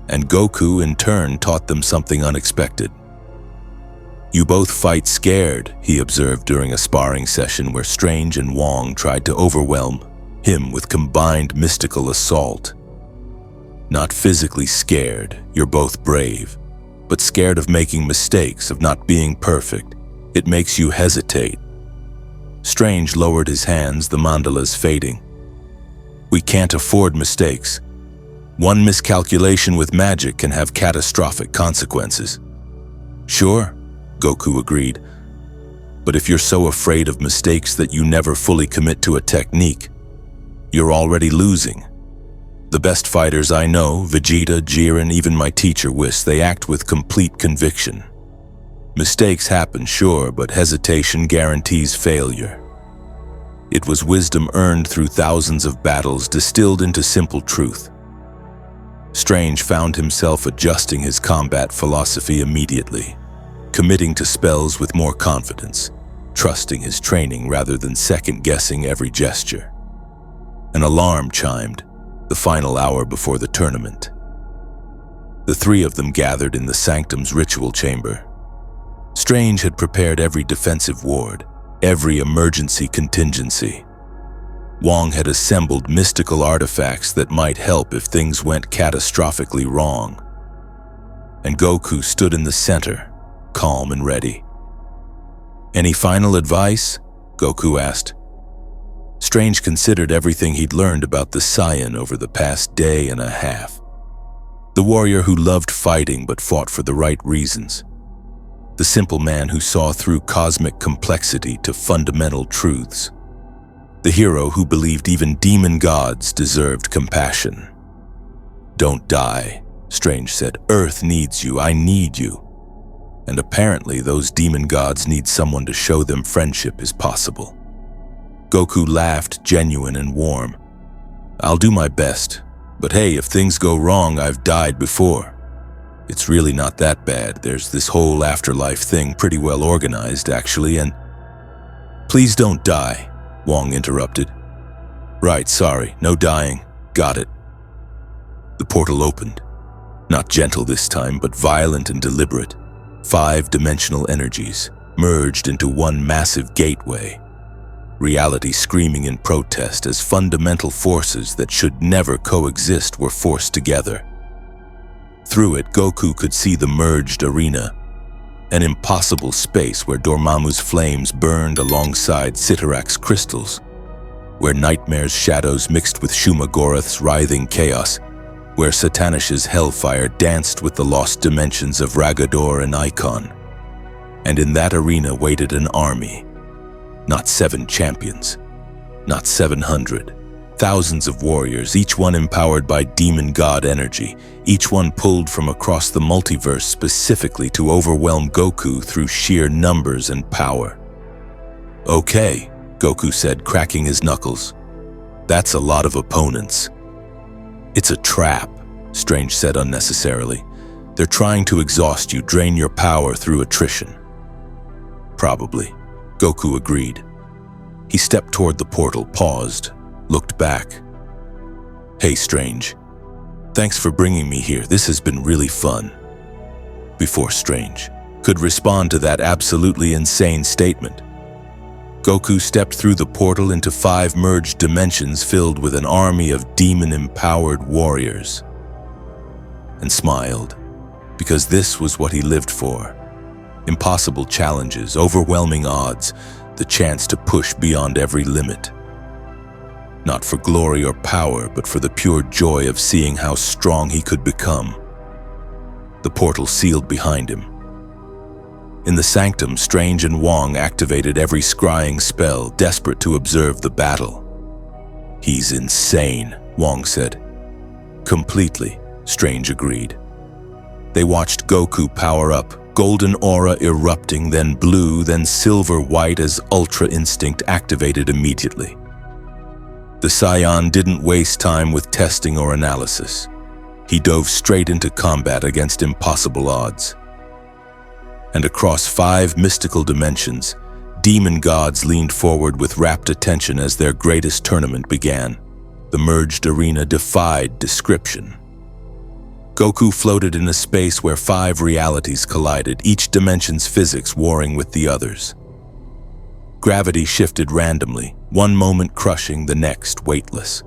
And Goku, in turn, taught them something unexpected. You both fight scared, he observed during a sparring session where Strange and Wong tried to overwhelm him with combined mystical assault. Not physically scared, you're both brave. but scared of making mistakes, of not being perfect. It makes you hesitate. Strange lowered his hands, the mandalas fading. We can't afford mistakes. One miscalculation with magic can have catastrophic consequences. Sure, Goku agreed. But if you're so afraid of mistakes that you never fully commit to a technique, you're already losing. The best fighters I know, Vegeta, Jiren, even my teacher Whis, they act with complete conviction. Mistakes happen, sure, but hesitation guarantees failure. It was wisdom earned through thousands of battles, distilled into simple truth. Strange found himself adjusting his combat philosophy immediately, committing to spells with more confidence, trusting his training rather than second-guessing every gesture. An alarm chimed, the final hour before the tournament. The three of them gathered in the Sanctum's ritual chamber. Strange had prepared every defensive ward, every emergency contingency. Wong had assembled mystical artifacts that might help if things went catastrophically wrong. And Goku stood in the center, calm and ready. Any final advice? Goku asked. Strange considered everything he'd learned about the Saiyan over the past day and a half. The warrior who loved fighting but fought for the right reasons. The simple man who saw through cosmic complexity to fundamental truths. The hero who believed even demon gods deserved compassion. Don't die, Strange said. Earth needs you, I need you. And apparently those demon gods need someone to show them friendship is possible. Goku laughed, genuine and warm. I'll do my best, but hey, if things go wrong, I've died before. It's really not that bad. There's this whole afterlife thing pretty well organized, actually, and... Please don't die, Wong interrupted. Right, sorry, no dying. Got it. The portal opened. Not gentle this time, but violent and deliberate. 5-dimensional energies merged into one massive gateway. Reality screaming in protest as fundamental forces that should never coexist were forced together. Through it, Goku could see the merged arena, an impossible space where Dormammu's flames burned alongside Cyttorak's crystals, where Nightmare's shadows mixed with Shuma-Gorath's writhing chaos, where Satanish's hellfire danced with the lost dimensions of Ragador and Icon. And in that arena waited an army. Not 7 champions, not 700. Thousands of warriors, each one empowered by demon god energy, each one pulled from across the multiverse specifically to overwhelm Goku through sheer numbers and power. Okay, Goku said, cracking his knuckles. That's a lot of opponents. It's a trap, Strange said unnecessarily. They're trying to exhaust you, drain your power through attrition. Probably, Goku agreed. He stepped toward the portal, paused, looked back. Hey, Strange. Thanks for bringing me here. This has been really fun. Before Strange could respond to that absolutely insane statement, Goku stepped through the portal into 5 merged dimensions filled with an army of demon-empowered warriors. And smiled, because this was what he lived for. Impossible challenges, overwhelming odds, the chance to push beyond every limit. Not for glory or power, but for the pure joy of seeing how strong he could become. The portal sealed behind him. In the Sanctum, Strange and Wong activated every scrying spell, desperate to observe the battle. He's insane, Wong said. Completely, Strange agreed. They watched Goku power up, golden aura erupting, then blue, then silver-white as Ultra Instinct activated immediately. The Saiyan didn't waste time with testing or analysis. He dove straight into combat against impossible odds. And across 5 mystical dimensions, demon gods leaned forward with rapt attention as their greatest tournament began. The merged arena defied description. Goku floated in a space where 5 realities collided, each dimension's physics warring with the others. Gravity shifted randomly, one moment crushing, the next weightless.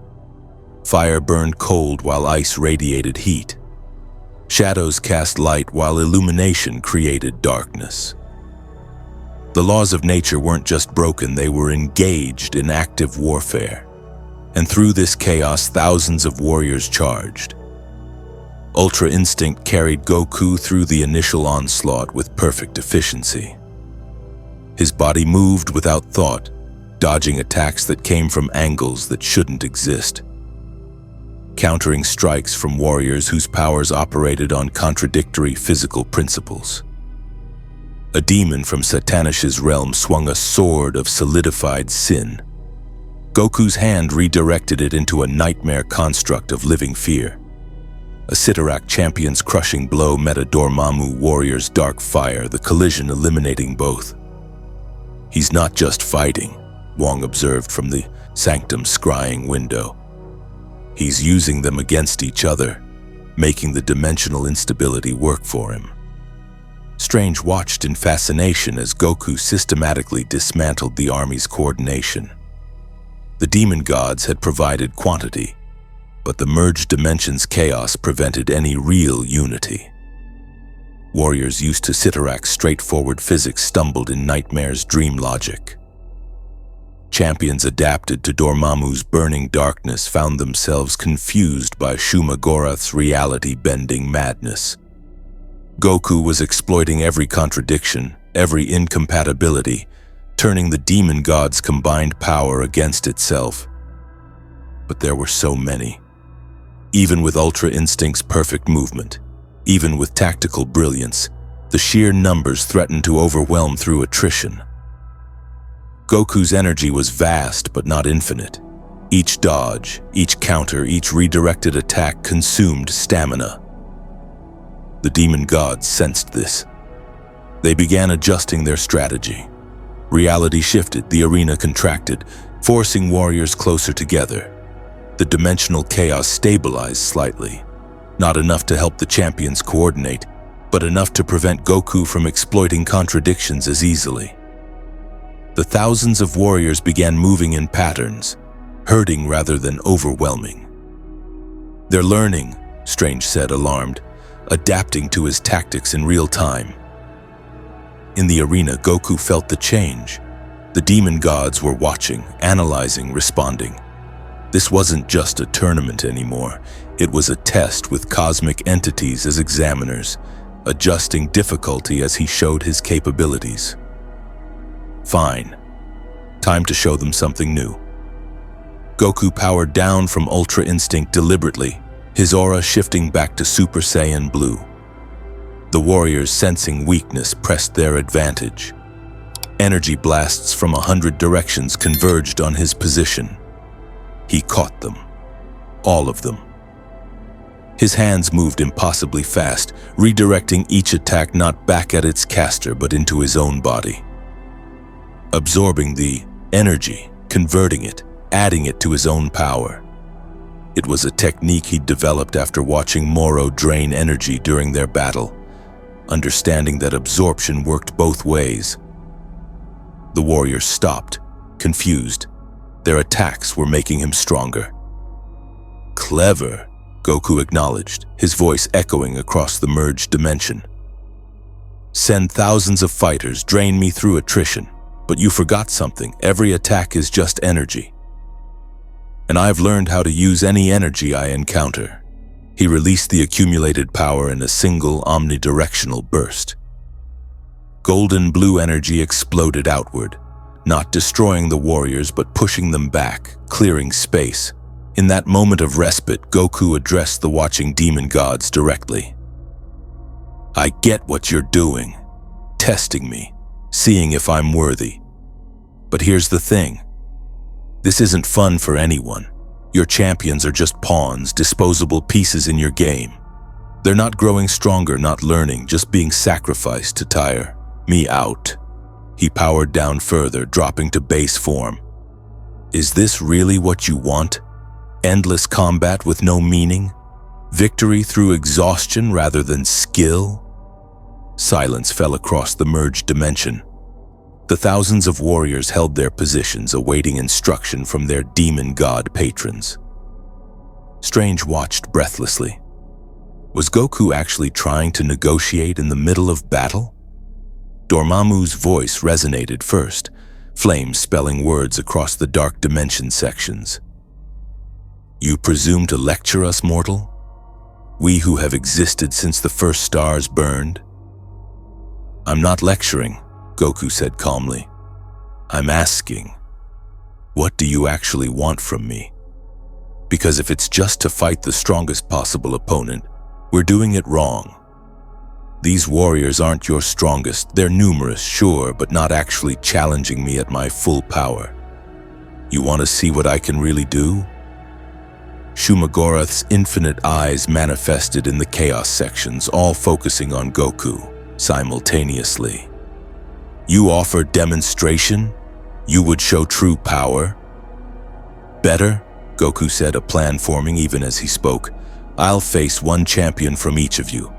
Fire burned cold while ice radiated heat. Shadows cast light while illumination created darkness. The laws of nature weren't just broken, they were engaged in active warfare. And through this chaos, thousands of warriors charged. Ultra Instinct carried Goku through the initial onslaught with perfect efficiency. His body moved without thought, dodging attacks that came from angles that shouldn't exist. Countering strikes from warriors whose powers operated on contradictory physical principles. A demon from Satanish's realm swung a sword of solidified sin. Goku's hand redirected it into a nightmare construct of living fear. A Cyttorak champion's crushing blow met a Dormammu warrior's dark fire, the collision eliminating both. He's not just fighting, Wong observed from the sanctum scrying window. He's using them against each other, making the dimensional instability work for him. Strange watched in fascination as Goku systematically dismantled the army's coordination. The demon gods had provided quantity, but the merged dimensions' chaos prevented any real unity. Warriors used to Cyttorak's straightforward physics stumbled in Nightmare's dream logic. Champions adapted to Dormammu's burning darkness found themselves confused by Shuma-Gorath's reality-bending madness. Goku was exploiting every contradiction, every incompatibility, turning the demon god's combined power against itself. But there were so many. Even with Ultra Instinct's perfect movement, even with tactical brilliance, the sheer numbers threatened to overwhelm through attrition. Goku's energy was vast but not infinite. Each dodge, each counter, each redirected attack consumed stamina. The demon gods sensed this. They began adjusting their strategy. Reality shifted, the arena contracted, forcing warriors closer together. The dimensional chaos stabilized slightly. Not enough to help the champions coordinate, but enough to prevent Goku from exploiting contradictions as easily. The thousands of warriors began moving in patterns, herding rather than overwhelming. They're learning, Strange said, alarmed, adapting to his tactics in real time. In the arena, Goku felt the change. The demon gods were watching, analyzing, responding. This wasn't just a tournament anymore. It was a test with cosmic entities as examiners, adjusting difficulty as he showed his capabilities. Fine. Time to show them something new. Goku powered down from Ultra Instinct deliberately, his aura shifting back to Super Saiyan Blue. The warriors, sensing weakness, pressed their advantage. Energy blasts from 100 directions converged on his position. He caught them. All of them. His hands moved impossibly fast, redirecting each attack not back at its caster but into his own body. Absorbing the energy, converting it, adding it to his own power. It was a technique he'd developed after watching Moro drain energy during their battle, understanding that absorption worked both ways. The warriors stopped, confused. Their attacks were making him stronger. Clever, Goku acknowledged, his voice echoing across the merged dimension. Send thousands of fighters, drain me through attrition. But you forgot something. Every attack is just energy. And I've learned how to use any energy I encounter. He released the accumulated power in a single omnidirectional burst. Golden blue energy exploded outward, not destroying the warriors but pushing them back, clearing space. In that moment of respite, Goku addressed the watching demon gods directly. I get what you're doing, testing me, seeing if I'm worthy. But here's the thing. This isn't fun for anyone. Your champions are just pawns, disposable pieces in your game. They're not growing stronger, not learning, just being sacrificed to tire me out. He powered down further, dropping to base form. Is this really what you want? Endless combat with no meaning? Victory through exhaustion rather than skill? Silence fell across the merged dimension. The thousands of warriors held their positions, awaiting instruction from their demon god patrons. Strange watched breathlessly. Was Goku actually trying to negotiate in the middle of battle? Dormammu's voice resonated first, flames spelling words across the dark dimension sections. You presume to lecture us, mortal? We who have existed since the first stars burned? I'm not lecturing, Goku said calmly. I'm asking, what do you actually want from me? Because if it's just to fight the strongest possible opponent, we're doing it wrong. These warriors aren't your strongest. They're numerous, sure, but not actually challenging me at my full power. You want to see what I can really do? Shuma-Gorath's infinite eyes manifested in the chaos sections, all focusing on Goku simultaneously. You offer demonstration? You would show true power? Better, Goku said, a plan forming even as he spoke. I'll face one champion from each of you.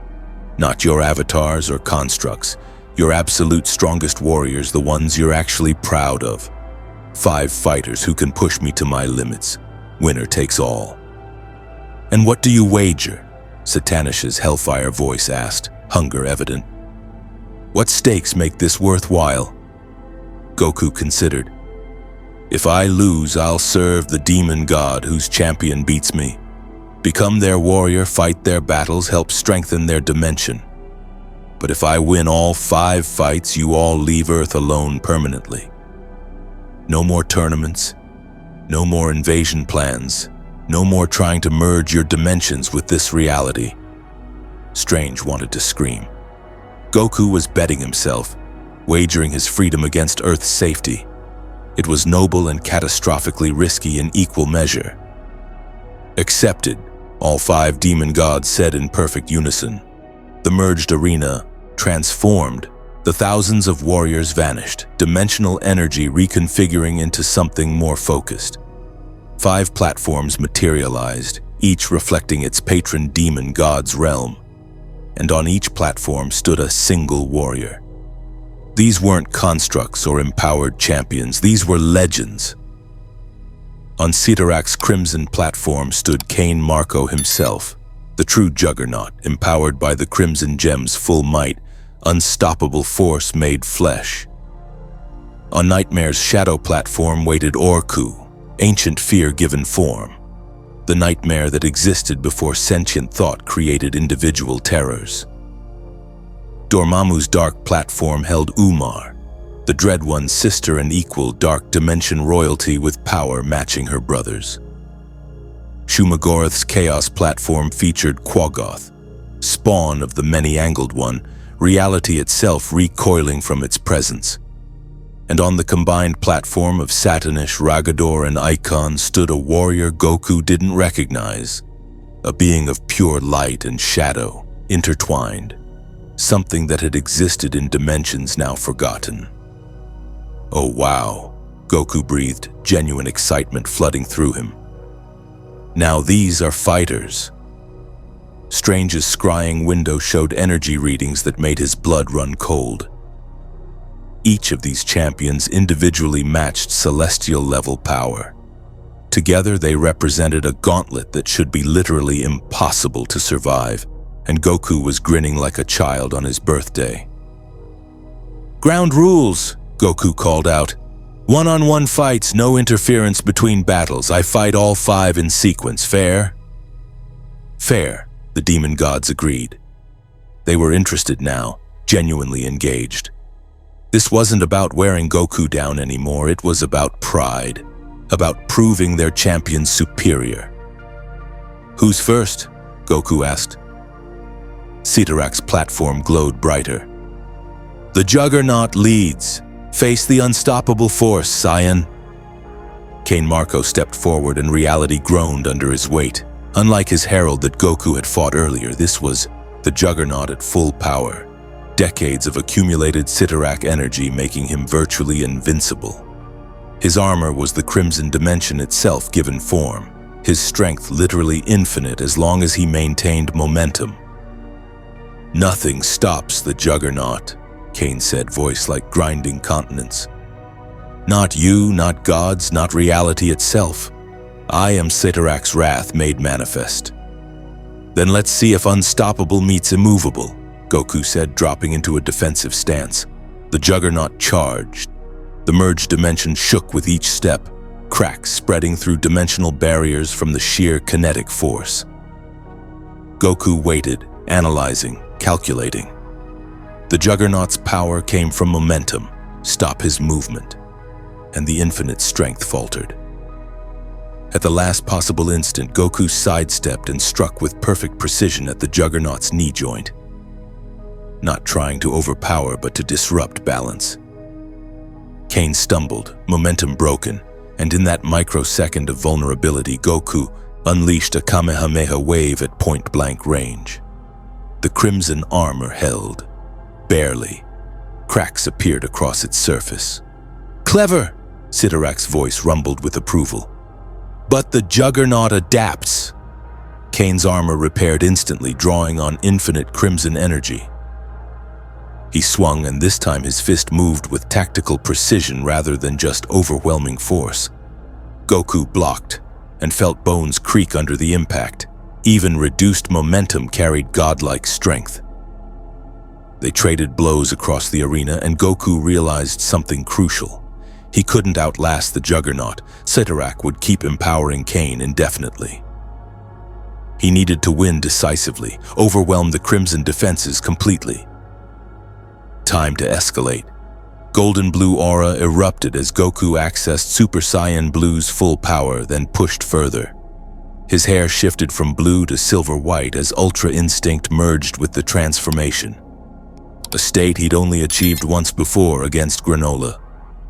Not your avatars or constructs, your absolute strongest warriors, the ones you're actually proud of. 5 fighters who can push me to my limits. Winner takes all. And what do you wager? Satanish's hellfire voice asked, hunger evident. What stakes make this worthwhile? Goku considered. If I lose, I'll serve the demon god whose champion beats me. Become their warrior, fight their battles, help strengthen their dimension. But if I win all 5 fights, you all leave Earth alone permanently. No more tournaments, no more invasion plans, no more trying to merge your dimensions with this reality. Strange wanted to scream. Goku was betting himself, wagering his freedom against Earth's safety. It was noble and catastrophically risky in equal measure. Accepted, all 5 demon gods said in perfect unison. The merged arena transformed. The thousands of warriors vanished, dimensional energy reconfiguring into something more focused. 5 platforms materialized, each reflecting its patron demon god's realm. And on each platform stood a single warrior. These weren't constructs or empowered champions, these were legends. On Cyttorak's crimson platform stood Cain Marco himself, the true juggernaut, empowered by the Crimson Gem's full might, unstoppable force made flesh. On Nightmare's shadow platform waited Orku, ancient fear given form, the nightmare that existed before sentient thought created individual terrors. Dormammu's dark platform held Umar, the Dread One's sister and equal dark dimension royalty with power matching her brothers. Shuma-Gorath's chaos platform featured Quaggoth, spawn of the many-angled one, reality itself recoiling from its presence. And on the combined platform of Satanish, Ragador, and Icon stood a warrior Goku didn't recognize, a being of pure light and shadow, intertwined, something that had existed in dimensions now forgotten. Oh wow, Goku breathed, genuine excitement flooding through him. Now these are fighters. Strange's scrying window showed energy readings that made his blood run cold. Each of these champions individually matched celestial-level power. Together they represented a gauntlet that should be literally impossible to survive, and Goku was grinning like a child on his birthday. "Ground rules," Goku called out. "One-on-one fights, no interference between battles. I fight all 5 in sequence. Fair?" "Fair," the demon gods agreed. They were interested now, genuinely engaged. This wasn't about wearing Goku down anymore, it was about pride, about proving their champion superior. "Who's first?" Goku asked. Cyttorak's platform glowed brighter. "The Juggernaut leads. Face the unstoppable force, Saiyan." Cain Marco stepped forward and reality groaned under his weight. Unlike his herald that Goku had fought earlier, this was the Juggernaut at full power. Decades of accumulated Cyttorak energy making him virtually invincible. His armor was the Crimson Dimension itself given form, his strength literally infinite as long as he maintained momentum. "Nothing stops the Juggernaut," Cain said, voice like grinding continents. "Not you, not gods, not reality itself. I am Cyttorak's wrath made manifest." Then let's see if unstoppable meets immovable, Goku said, dropping into a defensive stance. The Juggernaut charged. The merged dimension shook with each step, cracks spreading through dimensional barriers from the sheer kinetic force. Goku waited, analyzing, calculating. The Juggernaut's power came from momentum, stop his movement, and the infinite strength faltered. At the last possible instant, Goku sidestepped and struck with perfect precision at the Juggernaut's knee joint, not trying to overpower but to disrupt balance. Kane stumbled, momentum broken, and in that microsecond of vulnerability, Goku unleashed a Kamehameha wave at point-blank range. The crimson armor held, barely. Cracks appeared across its surface. "Clever!" Cyttorak's voice rumbled with approval. "But the Juggernaut adapts." Kane's armor repaired instantly, drawing on infinite crimson energy. He swung, and this time his fist moved with tactical precision rather than just overwhelming force. Goku blocked and felt bones creak under the impact. Even reduced momentum carried godlike strength. They traded blows across the arena, and Goku realized something crucial. He couldn't outlast the Juggernaut. Cyttorak would keep empowering Kane indefinitely. He needed to win decisively, overwhelm the Crimson defenses completely. Time to escalate. Golden blue aura erupted as Goku accessed Super Saiyan Blue's full power, then pushed further. His hair shifted from blue to silver-white as Ultra Instinct merged with the transformation. A state he'd only achieved once before against Granola.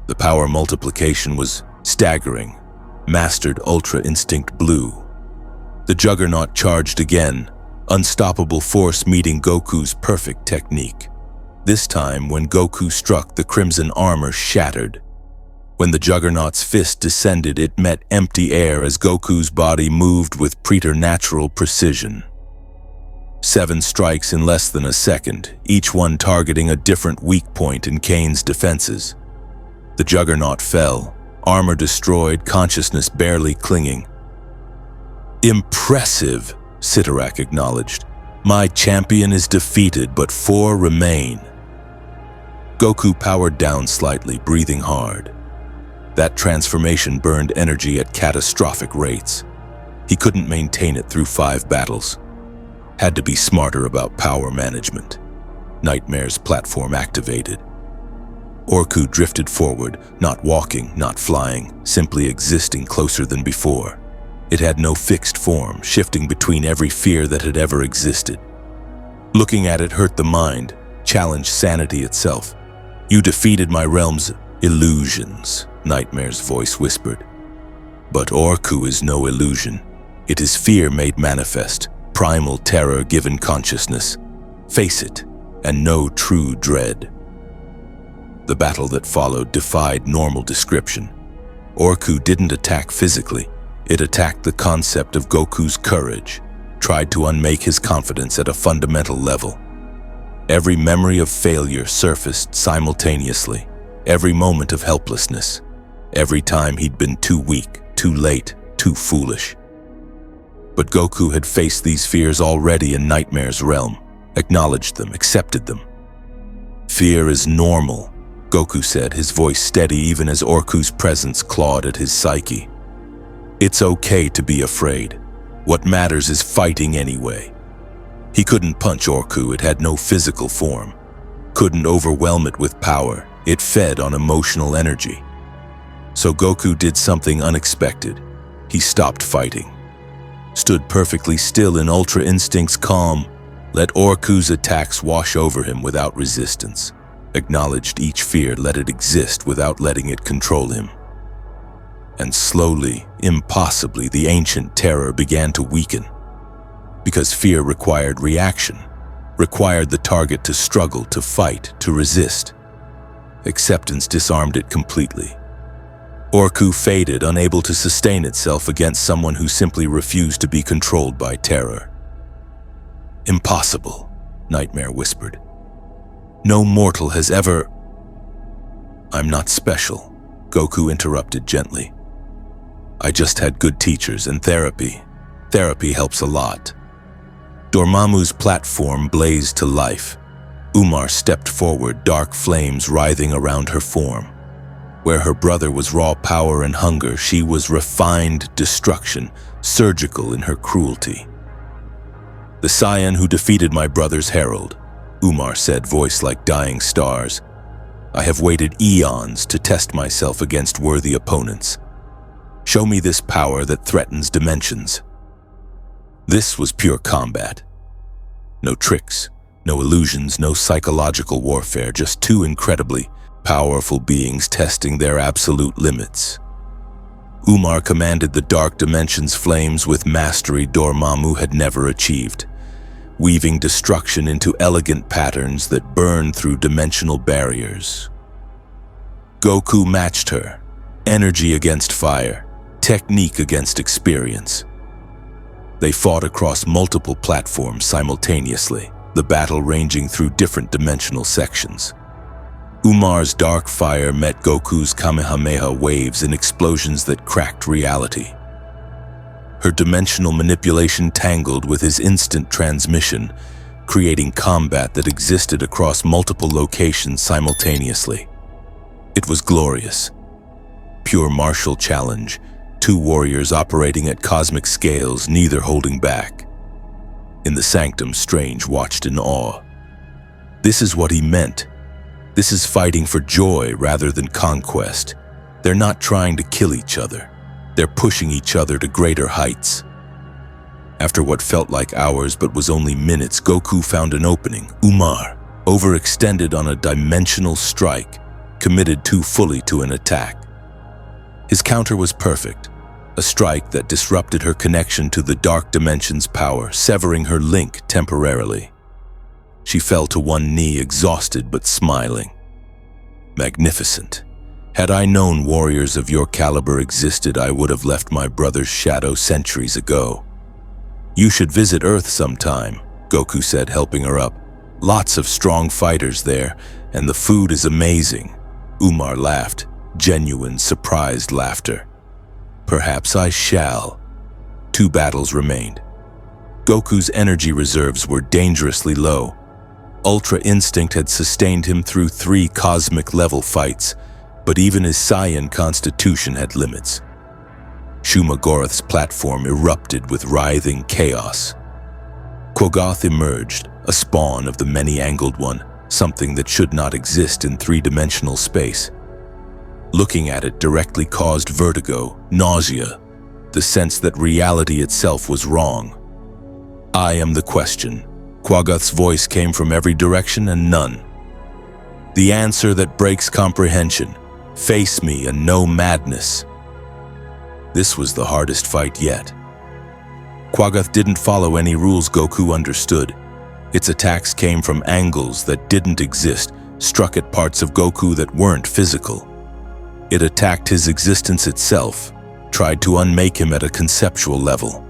The power multiplication was staggering. Mastered Ultra Instinct Blue. The Juggernaut charged again, unstoppable force meeting Goku's perfect technique. This time, when Goku struck, the crimson armor shattered. When the Juggernaut's fist descended, it met empty air as Goku's body moved with preternatural precision. 7 strikes in less than a second, each one targeting a different weak point in Kane's defenses. The Juggernaut fell, armor destroyed, consciousness barely clinging. "Impressive," Cyttorak acknowledged. "My champion is defeated, but 4 remain." Goku powered down slightly, breathing hard. That transformation burned energy at catastrophic rates. He couldn't maintain it through 5 battles. Had to be smarter about power management. Nightmare's platform activated. Orku drifted forward, not walking, not flying, simply existing closer than before. It had no fixed form, shifting between every fear that had ever existed. Looking at it hurt the mind, challenged sanity itself. "You defeated my realm's illusions," Nightmare's voice whispered. "But Orku is no illusion. It is fear made manifest, primal terror given consciousness. Face it, and know true dread." The battle that followed defied normal description. Orku didn't attack physically. It attacked the concept of Goku's courage, tried to unmake his confidence at a fundamental level. Every memory of failure surfaced simultaneously, every moment of helplessness, every time he'd been too weak, too late, too foolish. But Goku had faced these fears already in Nightmare's realm, acknowledged them, accepted them. "Fear is normal," Goku said, his voice steady even as Orku's presence clawed at his psyche. "It's okay to be afraid. What matters is fighting anyway." He couldn't punch Orku, it had no physical form. Couldn't overwhelm it with power, it fed on emotional energy. So Goku did something unexpected. He stopped fighting. Stood perfectly still in Ultra Instinct's calm, let Orku's attacks wash over him without resistance. Acknowledged each fear, let it exist without letting it control him. And slowly, impossibly, the ancient terror began to weaken. Because fear required reaction, required the target to struggle, to fight, to resist. Acceptance disarmed it completely. Orku faded, unable to sustain itself against someone who simply refused to be controlled by terror. "Impossible," Nightmare whispered. "No mortal has ever—" "I'm not special," Goku interrupted gently. "I just had good teachers and therapy. Therapy helps a lot." Dormammu's platform blazed to life. Umar stepped forward, dark flames writhing around her form. Where her brother was raw power and hunger, she was refined destruction, surgical in her cruelty. "The Saiyan who defeated my brother's herald," Umar said, voice like dying stars. "I have waited eons to test myself against worthy opponents. Show me this power that threatens dimensions." This was pure combat. No tricks, no illusions, no psychological warfare, just two incredibly powerful beings testing their absolute limits. Umar commanded the dark dimension's flames with mastery Dormammu had never achieved, weaving destruction into elegant patterns that burn through dimensional barriers. Goku matched her, energy against fire, technique against experience. They fought across multiple platforms simultaneously, the battle ranging through different dimensional sections. Umar's dark fire met Goku's Kamehameha waves in explosions that cracked reality. Her dimensional manipulation tangled with his instant transmission, creating combat that existed across multiple locations simultaneously. It was glorious. Pure martial challenge, two warriors operating at cosmic scales, neither holding back. In the sanctum, Strange watched in awe. This is what he meant. This is fighting for joy rather than conquest. They're not trying to kill each other. They're pushing each other to greater heights. After what felt like hours but was only minutes, Goku found an opening. Umar, overextended on a dimensional strike, committed too fully to an attack. His counter was perfect, a strike that disrupted her connection to the dark dimension's power, severing her link temporarily. She fell to one knee, exhausted but smiling. "Magnificent. Had I known warriors of your caliber existed, I would have left my brother's shadow centuries ago. You should visit Earth sometime," Goku said, helping her up. "Lots of strong fighters there, and the food is amazing." Umar laughed, genuine, surprised laughter. "Perhaps I shall." 2 battles remained. Goku's energy reserves were dangerously low. Ultra Instinct had sustained him through 3 cosmic-level fights, but even his Saiyan constitution had limits. Shuma-Gorath's platform erupted with writhing chaos. Goku emerged, a spawn of the many-angled one, something that should not exist in 3-dimensional space. Looking at it directly caused vertigo, nausea, the sense that reality itself was wrong. "I am the question." Goku's voice came from every direction and none. "The answer that breaks comprehension. Face me and know madness." This was the hardest fight yet. Goku didn't follow any rules Goku understood. Its attacks came from angles that didn't exist, struck at parts of Goku that weren't physical. It attacked his existence itself, tried to unmake him at a conceptual level.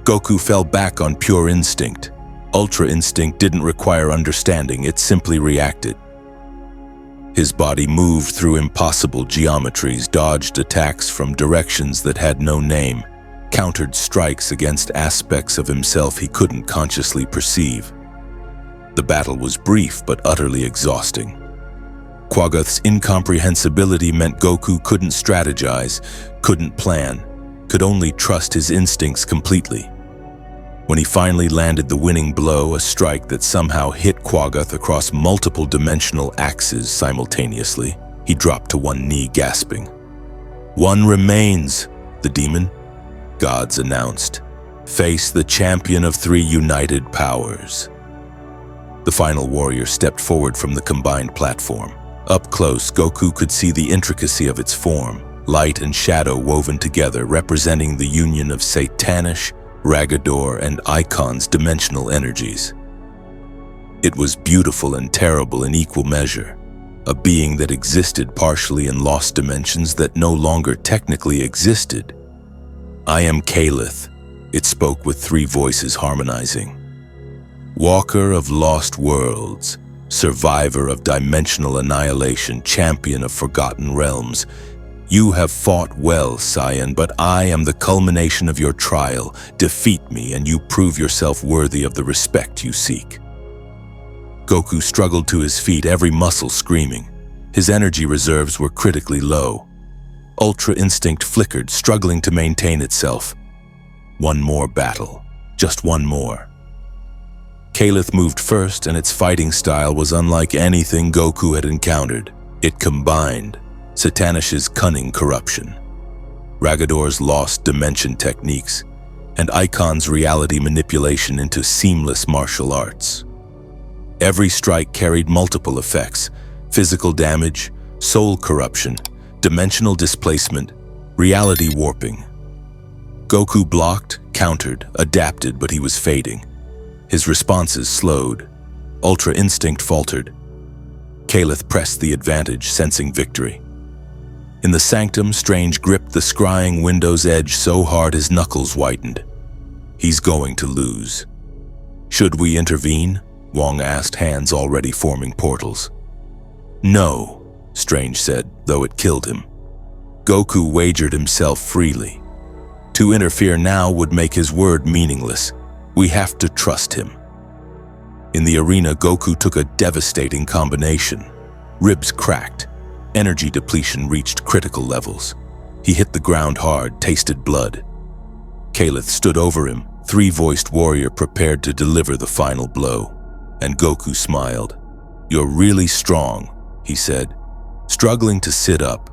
Goku fell back on pure instinct. Ultra Instinct didn't require understanding, it simply reacted. His body moved through impossible geometries, dodged attacks from directions that had no name, countered strikes against aspects of himself he couldn't consciously perceive. The battle was brief but utterly exhausting. Goku's incomprehensibility meant Goku couldn't strategize, couldn't plan, could only trust his instincts completely. When he finally landed the winning blow, a strike that somehow hit Goku across multiple dimensional axes simultaneously, he dropped to one knee, gasping. "One remains," the demon gods announced. "Face the champion of 3 united powers." The final warrior stepped forward from the combined platform. Up close, Goku could see the intricacy of its form, light and shadow woven together, representing the union of Satanish, Ragador, and Icon's dimensional energies. It was beautiful and terrible in equal measure, a being that existed partially in lost dimensions that no longer technically existed. "I am Caliph," it spoke with 3 voices harmonizing. "Walker of lost worlds, survivor of dimensional annihilation, champion of forgotten realms. "You have fought well, Saiyan, but I am the culmination of your trial. Defeat me and you prove yourself worthy of the respect you seek." Goku struggled to his feet, every muscle screaming. His energy reserves were critically low. Ultra Instinct flickered, struggling to maintain itself. One more battle. Just one more. Kalith moved first, and its fighting style was unlike anything Goku had encountered. It combined Satanish's cunning corruption, Ragador's lost dimension techniques, and Icon's reality manipulation into seamless martial arts. Every strike carried multiple effects: physical damage, soul corruption, dimensional displacement, reality warping. Goku blocked, countered, adapted, but he was fading. His responses slowed. Ultra Instinct faltered. Kalith pressed the advantage, sensing victory. In the sanctum, Strange gripped the scrying window's edge so hard his knuckles whitened. "He's going to lose." "Should we intervene?" Wong asked, hands already forming portals. "No," Strange said, though it killed him. Goku wagered himself freely. To interfere now would make his word meaningless. We have to trust him. In the arena, Goku took a devastating combination. Ribs cracked. Energy depletion reached critical levels. He hit the ground hard, tasted blood. Kalith stood over him, three-voiced warrior prepared to deliver the final blow. And Goku smiled. "You're really strong," he said, struggling to sit up.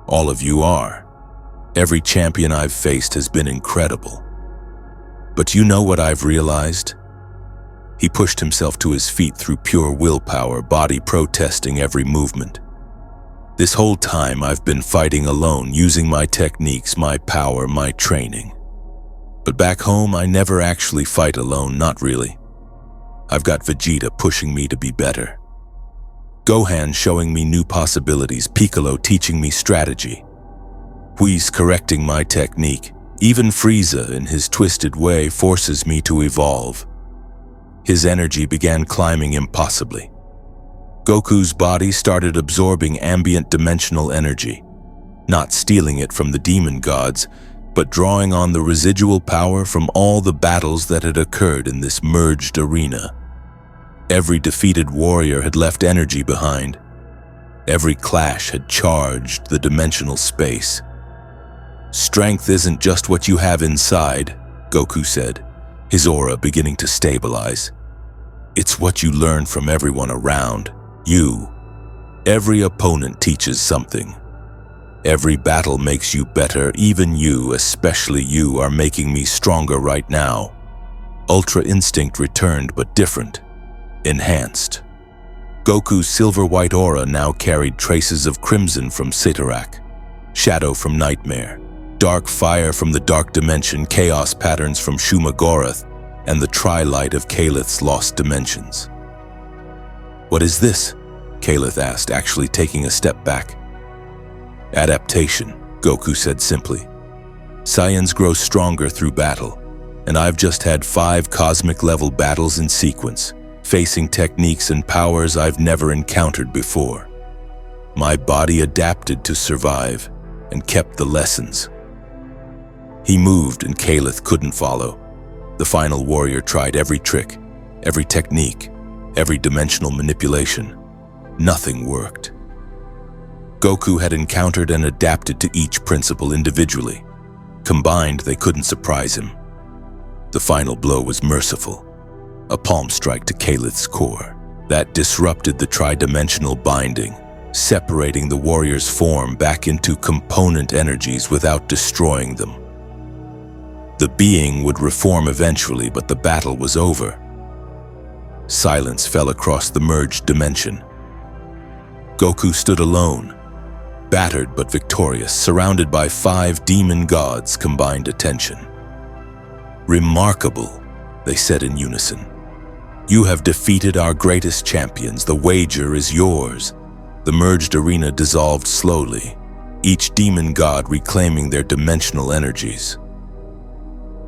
"All of you are. Every champion I've faced has been incredible. But you know what I've realized?" He pushed himself to his feet through pure willpower, body protesting every movement. "This whole time I've been fighting alone, using my techniques, my power, my training. But back home, I never actually fight alone, not really. I've got Vegeta pushing me to be better. Gohan showing me new possibilities, Piccolo teaching me strategy. Whis correcting my technique. Even Frieza, in his twisted way, forces me to evolve." His energy began climbing impossibly. Goku's body started absorbing ambient dimensional energy, not stealing it from the demon gods, but drawing on the residual power from all the battles that had occurred in this merged arena. Every defeated warrior had left energy behind. Every clash had charged the dimensional space. "Strength isn't just what you have inside," Goku said, his aura beginning to stabilize. "It's what you learn from everyone around you. Every opponent teaches something. Every battle makes you better. Even you, especially you, are making me stronger right now." Ultra Instinct returned, but different. Enhanced. Goku's silver-white aura now carried traces of crimson from Cyttorak, shadow from Nightmare, dark fire from the dark dimension, chaos patterns from Shuma-Gorath, and the tri-light of Kalith's lost dimensions. "What is this?" Kalith asked, actually taking a step back. "Adaptation," Goku said simply. "Saiyans grow stronger through battle, and I've just had 5 cosmic-level battles in sequence, facing techniques and powers I've never encountered before. My body adapted to survive and kept the lessons." He moved and Kalith couldn't follow. The final warrior tried every trick, every technique, every dimensional manipulation. Nothing worked. Goku had encountered and adapted to each principle individually. Combined, they couldn't surprise him. The final blow was merciful. A palm strike to Kalith's core. That disrupted the tri-dimensional binding, separating the warrior's form back into component energies without destroying them. The being would reform eventually, but the battle was over. Silence fell across the merged dimension. Goku stood alone, battered but victorious, surrounded by 5 demon gods' combined attention. "Remarkable," they said in unison. "You have defeated our greatest champions. The wager is yours." The merged arena dissolved slowly, each demon god reclaiming their dimensional energies.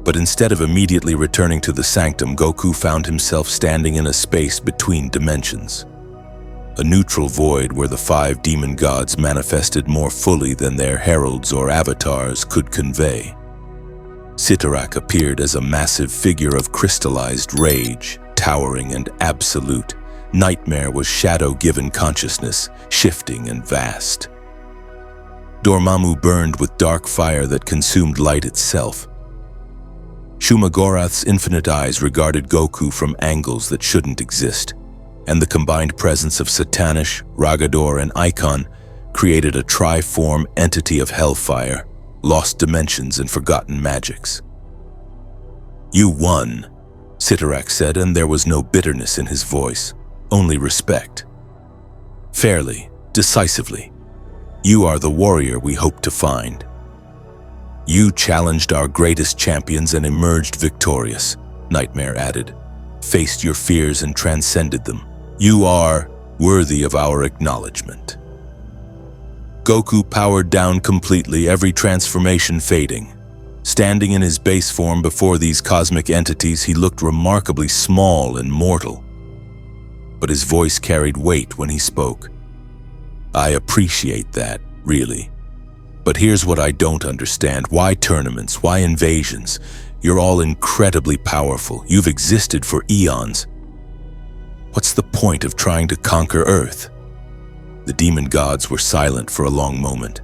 But instead of immediately returning to the sanctum, Goku found himself standing in a space between dimensions. a neutral void where the 5 demon gods manifested more fully than their heralds or avatars could convey. Cyttorak appeared as a massive figure of crystallized rage, towering and absolute. Nightmare was shadow-given consciousness, shifting and vast. Dormammu burned with dark fire that consumed light itself. Shuma-Gorath's infinite eyes regarded Goku from angles that shouldn't exist, and the combined presence of Satanish, Ragador, and Icon created a triform entity of hellfire, lost dimensions, and forgotten magics. "You won," Cyttorak said, and there was no bitterness in his voice, only respect. "Fairly, decisively. You are the warrior we hoped to find. You challenged our greatest champions and emerged victorious," Nightmare added. "Faced your fears and transcended them. You are worthy of our acknowledgement." Goku powered down completely, every transformation fading. Standing in his base form before these cosmic entities, he looked remarkably small and mortal. But his voice carried weight when he spoke. "I appreciate that, really. But here's what I don't understand. Why tournaments? Why invasions? You're all incredibly powerful. You've existed for eons. What's the point of trying to conquer Earth?" The demon gods were silent for a long moment.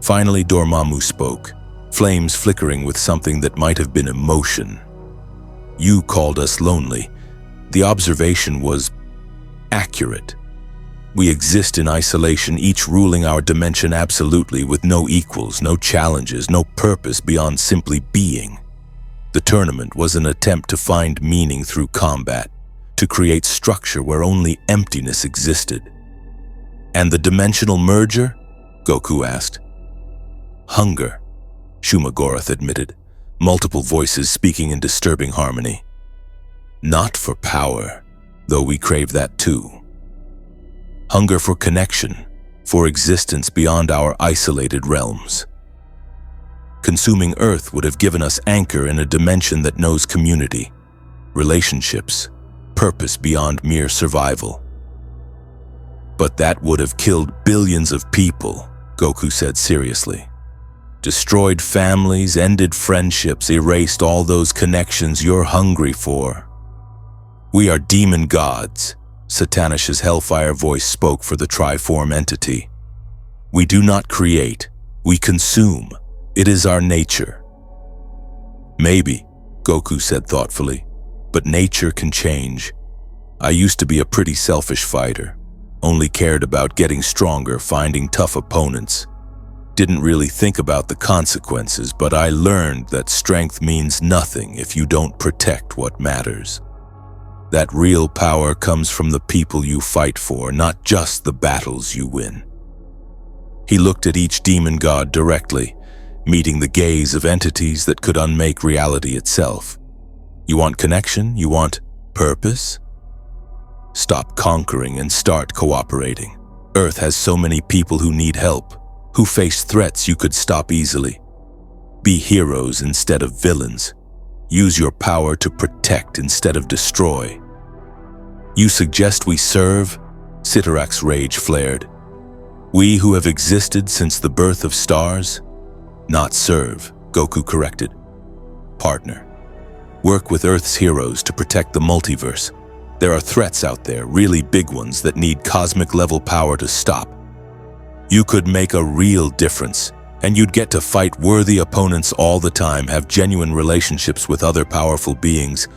Finally, Dormammu spoke, flames flickering with something that might have been emotion. "You called us lonely. The observation was accurate. We exist in isolation, each ruling our dimension absolutely, with no equals, no challenges, no purpose beyond simply being. The tournament was an attempt to find meaning through combat, to create structure where only emptiness existed." "And the dimensional merger?" Goku asked. "Hunger," Shuma-Gorath admitted, multiple voices speaking in disturbing harmony. "Not for power, though we crave that too. Hunger for connection, for existence beyond our isolated realms. Consuming Earth would have given us anchor in a dimension that knows community, relationships, purpose beyond mere survival. But that would have killed billions of people," Goku said seriously. "Destroyed families, ended friendships, erased all those connections you're hungry for. We are demon gods," Satanish's hellfire voice spoke for the triform entity. "We do not create, we consume. It is our nature." "Maybe," Goku said thoughtfully, "but nature can change. I used to be a pretty selfish fighter, only cared about getting stronger, finding tough opponents. Didn't really think about the consequences, but I learned that strength means nothing if you don't protect what matters. That real power comes from the people you fight for, not just the battles you win." He looked at each demon god directly, meeting the gaze of entities that could unmake reality itself. "You want connection? You want purpose? Stop conquering and start cooperating. Earth has so many people who need help, who face threats you could stop easily. Be heroes instead of villains. Use your power to protect instead of destroy." "You suggest we serve?" Cyttorak's rage flared. "We who have existed since the birth of stars?" "Not serve," Goku corrected. "Partner. Work with Earth's heroes to protect the multiverse. There are threats out there, really big ones, that need cosmic-level power to stop. You could make a real difference, and you'd get to fight worthy opponents all the time, have genuine relationships with other powerful beings,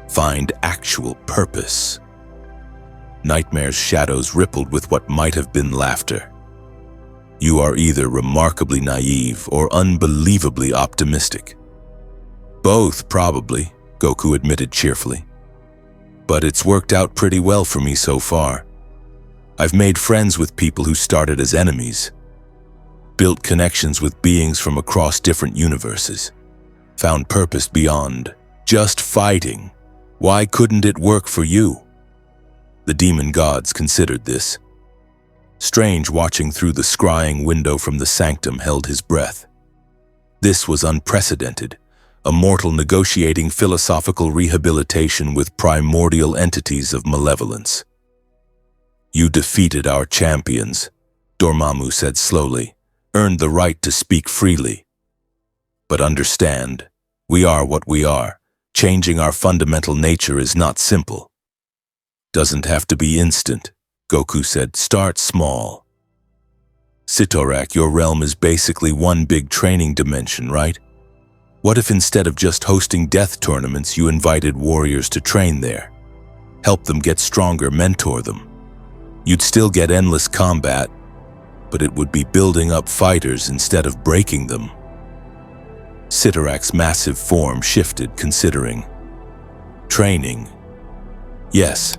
find actual purpose." Nightmare's shadows rippled with what might have been laughter. "You are either remarkably naive or unbelievably optimistic." "Both, probably," Goku admitted cheerfully. "But it's worked out pretty well for me so far. I've made friends with people who started as enemies, built connections with beings from across different universes, found purpose beyond just fighting. Why couldn't it work for you?" The demon gods considered this. Strange, watching through the scrying window from the sanctum, held his breath. This was unprecedented, a mortal negotiating philosophical rehabilitation with primordial entities of malevolence. You defeated our champions, Dormammu said slowly, earned the right to speak freely. But understand, we are what we are. Changing our fundamental nature is not simple. Doesn't have to be instant, Goku said. Start small. Cyttorak, your realm is basically one big training dimension, right? What if instead of just hosting death tournaments, you invited warriors to train there? Help them get stronger, mentor them. You'd still get endless combat, but it would be building up fighters instead of breaking them. Cyttorak's massive form shifted, considering. Training. Yes,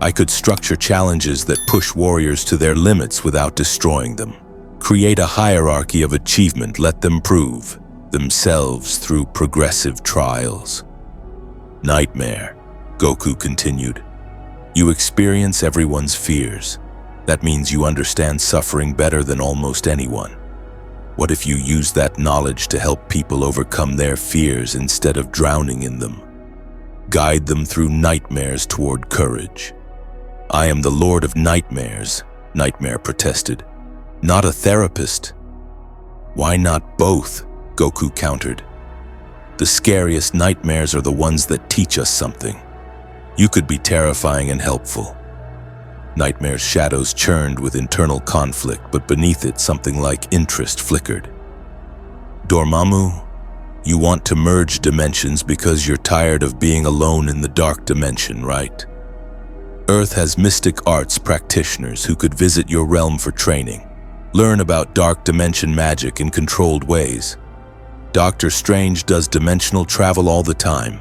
I could structure challenges that push warriors to their limits without destroying them. Create a hierarchy of achievement, let them prove themselves through progressive trials. Nightmare, Goku continued. You experience everyone's fears. That means you understand suffering better than almost anyone. What if you use that knowledge to help people overcome their fears instead of drowning in them? Guide them through nightmares toward courage. I am the Lord of Nightmares, Nightmare protested. Not a therapist. Why not both? Goku countered. The scariest nightmares are the ones that teach us something. You could be terrifying and helpful. Nightmare's shadows churned with internal conflict, but beneath it something like interest flickered. Dormammu, you want to merge dimensions because you're tired of being alone in the dark dimension, right? Earth has mystic arts practitioners who could visit your realm for training. Learn about dark dimension magic in controlled ways. Doctor Strange does dimensional travel all the time.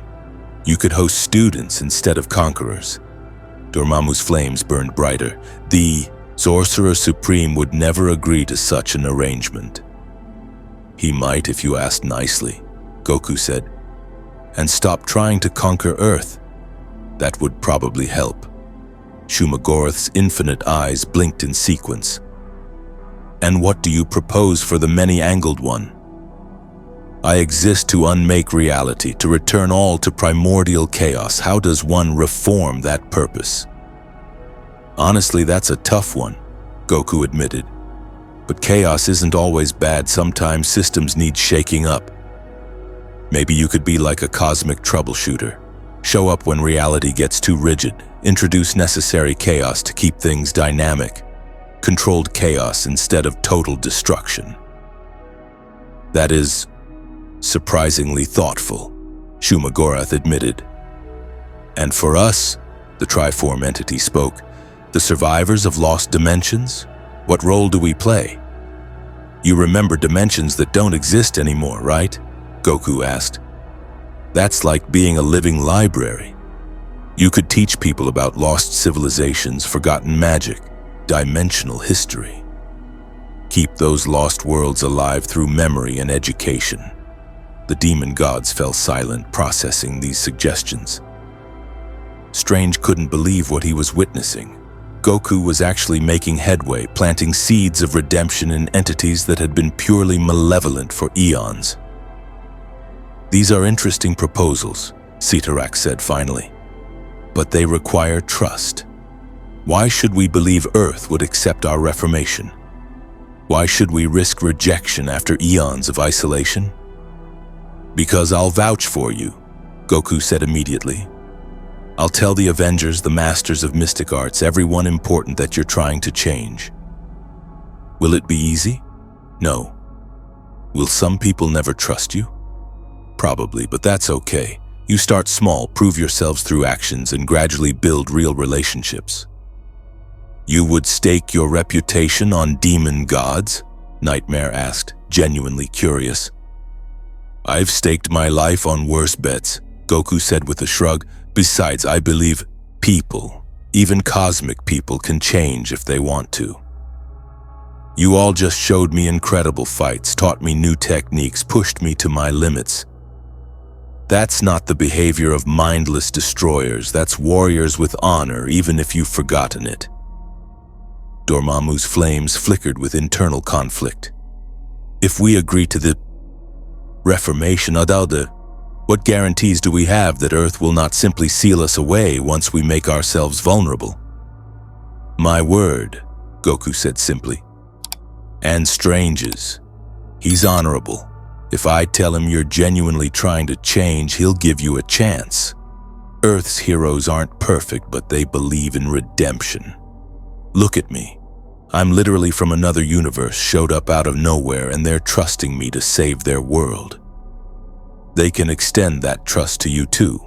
You could host students instead of conquerors. Dormammu's flames burned brighter. The Sorcerer Supreme would never agree to such an arrangement. He might if you asked nicely, Goku said. And stop trying to conquer Earth. That would probably help. Shuma-Gorath's infinite eyes blinked in sequence. And what do you propose for the many-angled one? I exist to unmake reality, to return all to primordial chaos. How does one reform that purpose? Honestly, that's a tough one, Goku admitted. But chaos isn't always bad. Sometimes systems need shaking up. Maybe you could be like a cosmic troubleshooter. Show up when reality gets too rigid. Introduce necessary chaos to keep things dynamic. Controlled chaos instead of total destruction. That is surprisingly thoughtful, Shuma-Gorath admitted. And for us, the Triform entity spoke, the survivors of lost dimensions, what role do we play? You remember dimensions that don't exist anymore, right? Goku asked. That's like being a living library. You could teach people about lost civilizations, forgotten magic, dimensional history. Keep those lost worlds alive through memory and education. The demon gods fell silent, processing these suggestions. Strange couldn't believe what he was witnessing. Goku was actually making headway, planting seeds of redemption in entities that had been purely malevolent for eons. These are interesting proposals, Cyttorak said finally. But they require trust. Why should we believe Earth would accept our reformation? Why should we risk rejection after eons of isolation? Because I'll vouch for you, Goku said immediately. I'll tell the Avengers, the masters of mystic arts, everyone important that you're trying to change. Will it be easy? No. Will some people never trust you? Probably, but that's okay. You start small, prove yourselves through actions, and gradually build real relationships. You would stake your reputation on demon gods? Nightmare asked, genuinely curious. I've staked my life on worse bets, Goku said with a shrug. Besides, I believe people, even cosmic people, can change if they want to. You all just showed me incredible fights, taught me new techniques, pushed me to my limits. That's not the behavior of mindless destroyers. That's warriors with honor, even if you've forgotten it. Dormammu's flames flickered with internal conflict. If we agree to the reformation, Adalda, what guarantees do we have that Earth will not simply seal us away once we make ourselves vulnerable? My word, Goku said simply. And Strange's. He's honorable. If I tell him you're genuinely trying to change, he'll give you a chance. Earth's heroes aren't perfect, but they believe in redemption. Look at me. I'm literally from another universe, showed up out of nowhere, and they're trusting me to save their world. They can extend that trust to you too.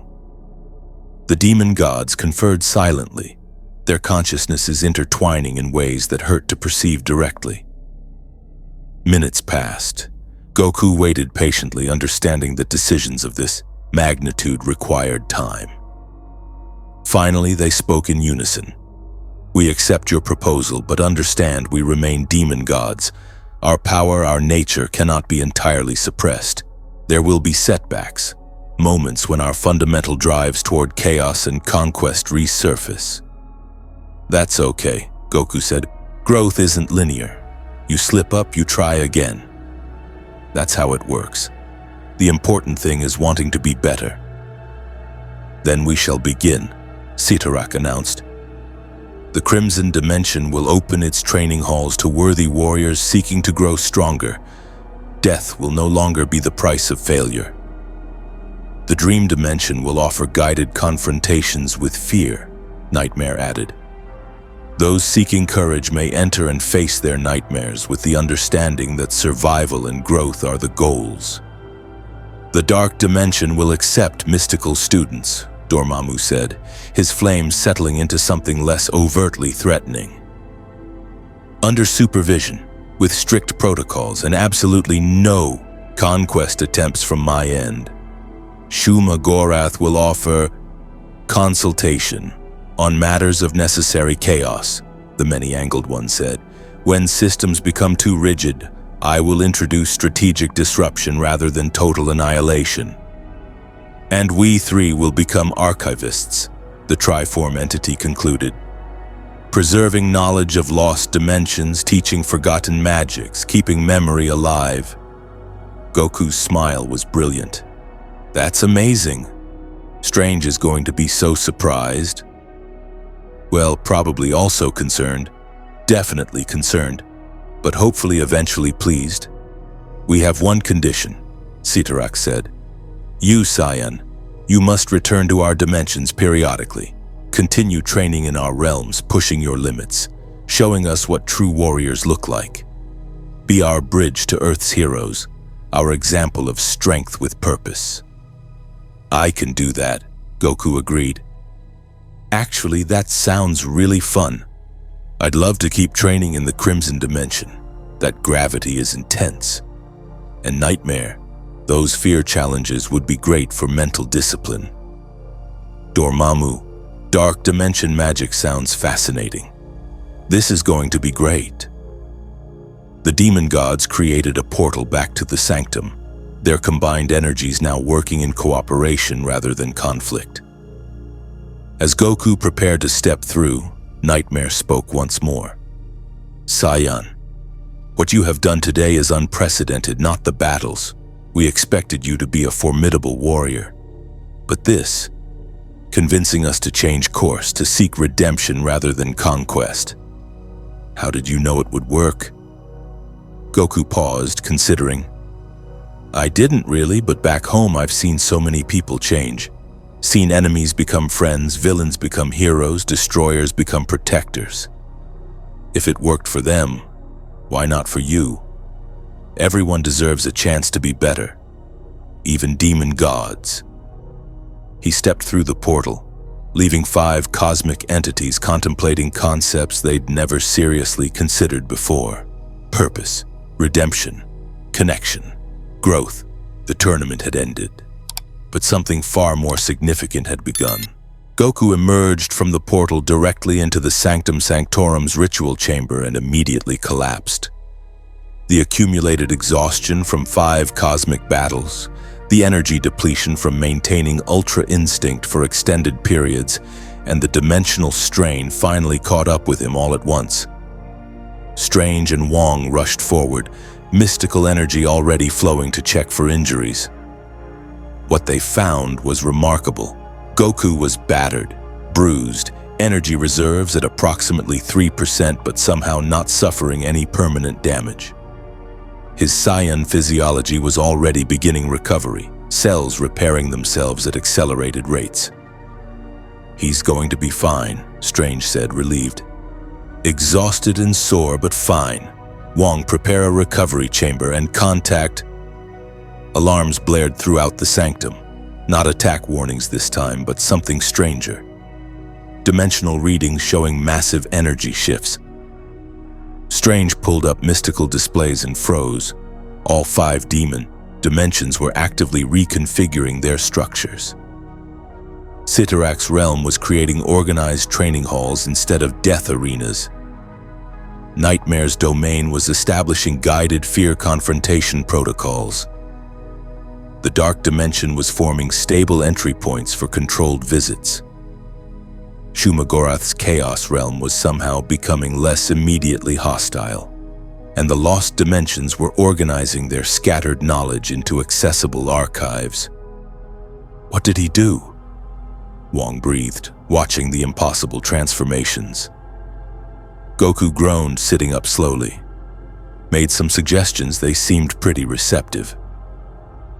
The demon gods conferred silently, their consciousnesses intertwining in ways that hurt to perceive directly. Minutes passed. Goku waited patiently, understanding that decisions of this magnitude required time. Finally, they spoke in unison. We accept your proposal, but understand we remain demon gods. Our power, our nature cannot be entirely suppressed. There will be setbacks, moments when our fundamental drives toward chaos and conquest resurface. That's okay, Goku said. Growth isn't linear. You slip up, you try again. That's how it works. The important thing is wanting to be better. Then we shall begin, Cyttorak announced. The Crimson Dimension will open its training halls to worthy warriors seeking to grow stronger. Death will no longer be the price of failure. The Dream Dimension will offer guided confrontations with fear, Nightmare added. Those seeking courage may enter and face their nightmares with the understanding that survival and growth are the goals. The Dark Dimension will accept mystical students, Dormammu said, his flames settling into something less overtly threatening. Under supervision, with strict protocols and absolutely no conquest attempts from my end, Shuma-Gorath will offer consultation on matters of necessary chaos, the many-angled one said. When systems become too rigid, I will introduce strategic disruption rather than total annihilation. And we three will become archivists, the Triform entity concluded. Preserving knowledge of lost dimensions, teaching forgotten magics, keeping memory alive. Goku's smile was brilliant. That's amazing. Strange is going to be so surprised. Well, probably also concerned. Definitely concerned. But hopefully eventually pleased. We have one condition, Cyttorak said. You, Saiyan, you must return to our dimensions periodically. Continue training in our realms, pushing your limits, showing us what true warriors look like. Be our bridge to Earth's heroes, our example of strength with purpose. I can do that, Goku agreed. Actually, that sounds really fun. I'd love to keep training in the Crimson Dimension. That gravity is intense. And Nightmare, those fear challenges would be great for mental discipline. Dormammu, Dark Dimension magic sounds fascinating. This is going to be great. The demon gods created a portal back to the sanctum, their combined energies now working in cooperation rather than conflict. As Goku prepared to step through, Nightmare spoke once more. Saiyan, what you have done today is unprecedented, not the battles. We expected you to be a formidable warrior. But this, convincing us to change course, to seek redemption rather than conquest. How did you know it would work? Goku paused, considering. I didn't really, but back home I've seen so many people change. Seen enemies become friends, villains become heroes, destroyers become protectors. If it worked for them, why not for you? Everyone deserves a chance to be better, even demon gods. He stepped through the portal, leaving 5 cosmic entities contemplating concepts they'd never seriously considered before. Purpose, redemption, connection, growth. The tournament had ended. But something far more significant had begun. Goku emerged from the portal directly into the Sanctum Sanctorum's ritual chamber and immediately collapsed. The accumulated exhaustion from 5 cosmic battles, the energy depletion from maintaining Ultra Instinct for extended periods, and the dimensional strain finally caught up with him all at once. Strange and Wong rushed forward, mystical energy already flowing to check for injuries. What they found was remarkable. Goku was battered, bruised, Energy reserves at approximately 3%, but somehow not suffering any permanent damage. His Saiyan physiology was already beginning recovery, cells repairing themselves at accelerated rates. "He's going to be fine," Strange said, relieved. "Exhausted and sore, but fine. Wong, prepare a recovery chamber and contact..." Alarms blared throughout the sanctum. Not attack warnings this time, but something stranger. Dimensional readings showing massive energy shifts. Strange pulled up mystical displays and froze. All 5 demon dimensions were actively reconfiguring their structures. Cyttorak's realm was creating organized training halls instead of death arenas. Nightmare's domain was establishing guided fear confrontation protocols. The dark dimension was forming stable entry points for controlled visits. Shuma-Gorath's chaos realm was somehow becoming less immediately hostile, and the lost dimensions were organizing their scattered knowledge into accessible archives. What did he do? Wong breathed, watching the impossible transformations. Goku groaned, sitting up slowly. Made some suggestions. They seemed pretty receptive.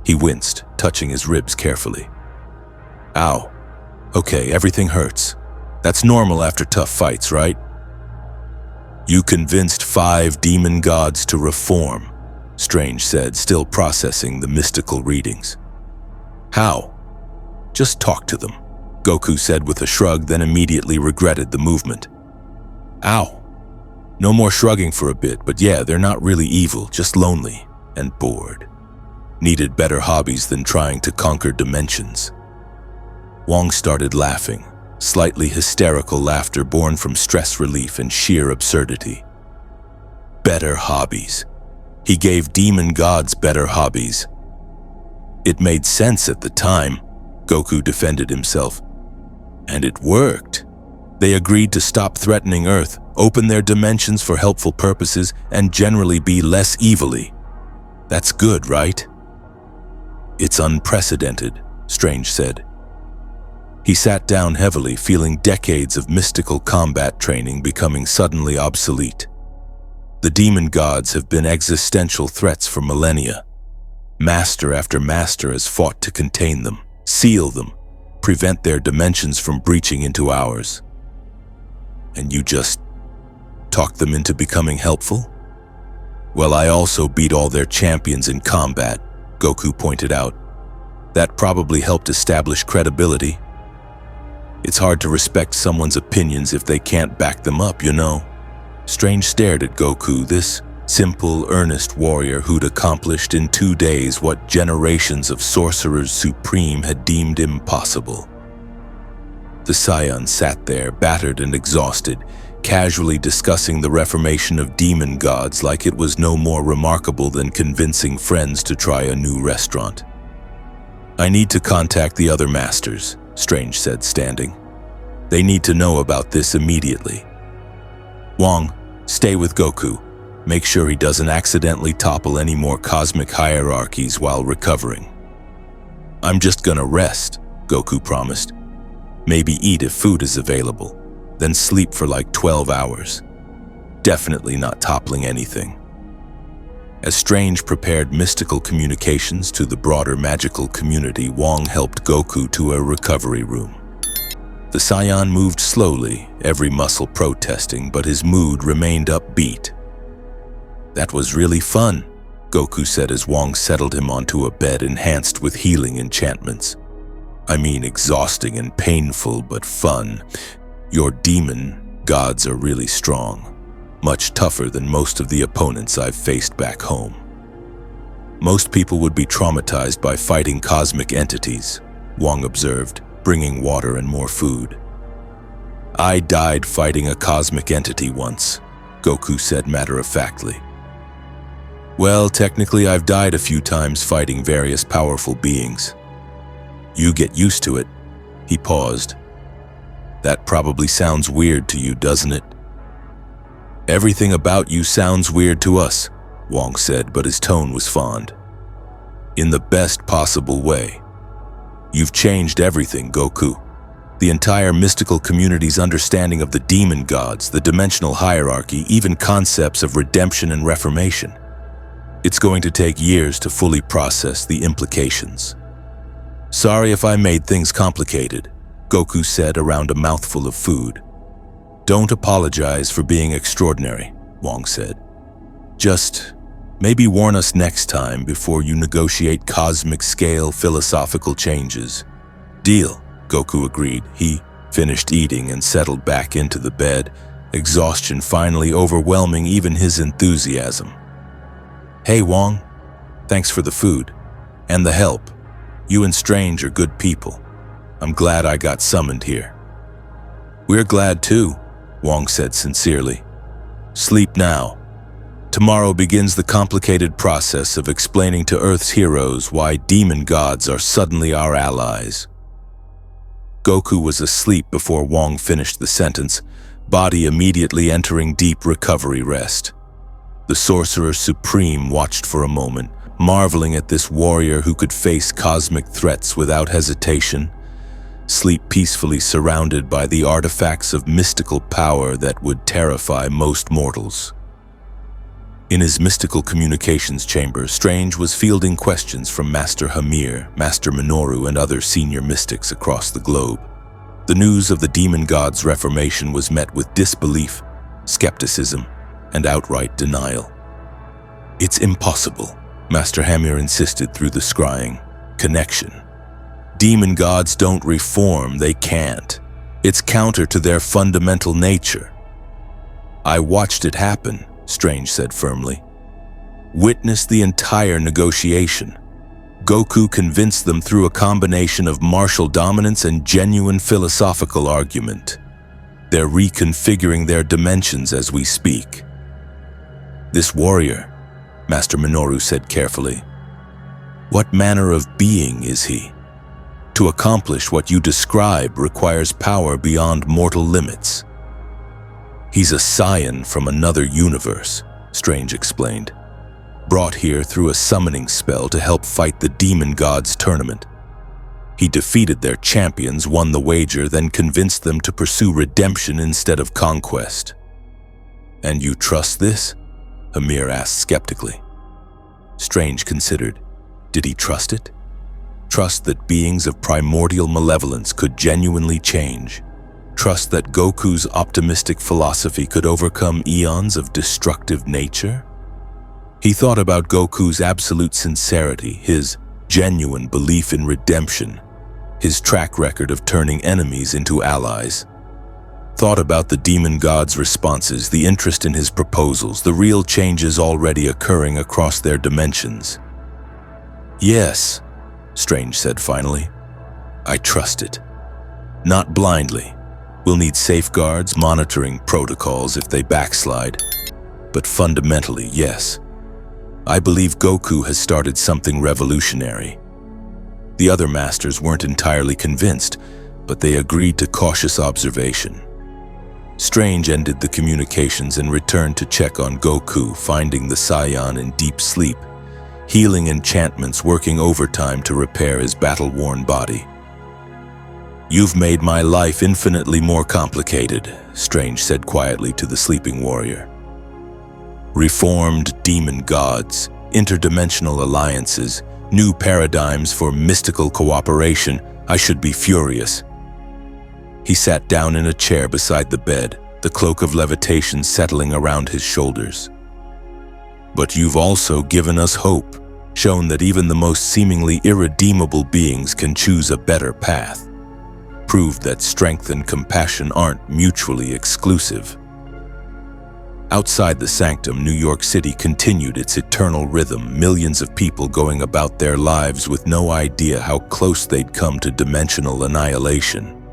He winced, touching his ribs carefully. "Ow. Okay, everything hurts. That's normal after tough fights, right?" "You convinced 5 demon gods to reform," Strange said, still processing the mystical readings. "How?" "Just talk to them," Goku said with a shrug, then immediately regretted the movement. "Ow. No more shrugging for a bit, but yeah, they're not really evil, just lonely and bored. Needed better hobbies than trying to conquer dimensions." Wong started laughing, slightly hysterical laughter born from stress relief and sheer absurdity. Better hobbies. He gave demon gods better hobbies. It made sense at the time, Goku defended himself. And it worked. They agreed to stop threatening Earth, open their dimensions for helpful purposes, and generally be less evilly. That's good, right? "It's unprecedented," Strange said. He sat down heavily, feeling decades of mystical combat training becoming suddenly obsolete. The demon gods have been existential threats for millennia. Master after master has fought to contain them, seal them, prevent their dimensions from breaching into ours. And you just talked them into becoming helpful? "Well, I also beat all their champions in combat," Goku pointed out. "That probably helped establish credibility. It's hard to respect someone's opinions if they can't back them up, you know." Strange stared at Goku, this simple, earnest warrior who'd accomplished in 2 days what generations of sorcerers supreme had deemed impossible. The Saiyan sat there, battered and exhausted, casually discussing the reformation of demon gods like it was no more remarkable than convincing friends to try a new restaurant. "I need to contact the other masters," Strange said, standing. "They need to know about this immediately. Wong, stay with Goku. Make sure he doesn't accidentally topple any more cosmic hierarchies while recovering." "I'm just gonna rest," Goku promised. "Maybe eat if food is available, then sleep for like 12 hours. Definitely not toppling anything." As Strange prepared mystical communications to the broader magical community, Wong helped Goku to a recovery room. The Saiyan moved slowly, every muscle protesting, but his mood remained upbeat. "That was really fun," Goku said as Wong settled him onto a bed enhanced with healing enchantments. "I mean, exhausting and painful, but fun. Your demon gods are really strong. Much tougher than most of the opponents I've faced back home. Most people would be traumatized by fighting cosmic entities," Wong observed, bringing water and more food. "I died fighting a cosmic entity once," Goku said matter-of-factly. "Well, technically I've died a few times fighting various powerful beings. You get used to it." He paused. "That probably sounds weird to you, doesn't it?" "Everything about you sounds weird to us," Wong said, but his tone was fond. "In the best possible way. You've changed everything, Goku. The entire mystical community's understanding of the demon gods, the dimensional hierarchy, even concepts of redemption and reformation. It's going to take years to fully process the implications. Sorry if I made things complicated, Goku said around a mouthful of food. Don't apologize for being extraordinary, Wong said. Just maybe warn us next time before you negotiate cosmic-scale philosophical changes. Deal, Goku agreed. He finished eating and settled back into the bed, exhaustion finally overwhelming even his enthusiasm. Hey Wong, thanks for the food and the help. You and Strange are good people. I'm glad I got summoned here. We're glad too, Wong said sincerely. Sleep now. Tomorrow begins the complicated process of explaining to Earth's heroes why demon gods are suddenly our allies. Goku was asleep before Wong finished the sentence, body immediately entering deep recovery rest. The Sorcerer Supreme watched for a moment, marveling at this warrior who could face cosmic threats without hesitation, sleep peacefully surrounded by the artifacts of mystical power that would terrify most mortals. In his mystical communications chamber, Strange was fielding questions from Master Hamir, Master Minoru, and other senior mystics across the globe. The news of the demon god's reformation was met with disbelief, skepticism, and outright denial. It's impossible, Master Hamir insisted through the scrying. Connection. Demon gods don't reform, they can't. It's counter to their fundamental nature. I watched it happen, Strange said firmly. Witnessed the entire negotiation. Goku convinced them through a combination of martial dominance and genuine philosophical argument. They're reconfiguring their dimensions as we speak. This warrior, Master Minoru said carefully. What manner of being is he? To accomplish what you describe requires power beyond mortal limits. He's a Saiyan from another universe, Strange explained. Brought here through a summoning spell to help fight the demon gods tournament. He defeated their champions, won the wager, then convinced them to pursue redemption instead of conquest. And you trust this? Hamir asked skeptically. Strange considered. Did he trust it? Trust that beings of primordial malevolence could genuinely change. Trust that Goku's optimistic philosophy could overcome eons of destructive nature? He thought about Goku's absolute sincerity, his genuine belief in redemption, his track record of turning enemies into allies. Thought about the demon god's responses, the interest in his proposals, the real changes already occurring across their dimensions. Yes, Strange said finally. I trust it. Not blindly. We'll need safeguards, monitoring protocols if they backslide. But fundamentally, yes. I believe Goku has started something revolutionary. The other masters weren't entirely convinced, but they agreed to cautious observation. Strange ended the communications and returned to check on Goku, finding the Saiyan in deep sleep, healing enchantments working overtime to repair his battle-worn body. You've made my life infinitely more complicated, Strange said quietly to the sleeping warrior. Reformed demon gods, interdimensional alliances, new paradigms for mystical cooperation. I should be furious. He sat down in a chair beside the bed, the cloak of levitation settling around his shoulders. But you've also given us hope, shown that even the most seemingly irredeemable beings can choose a better path. Proved that strength and compassion aren't mutually exclusive. Outside the sanctum, New York City continued its eternal rhythm, millions of people going about their lives with no idea how close they'd come to dimensional annihilation,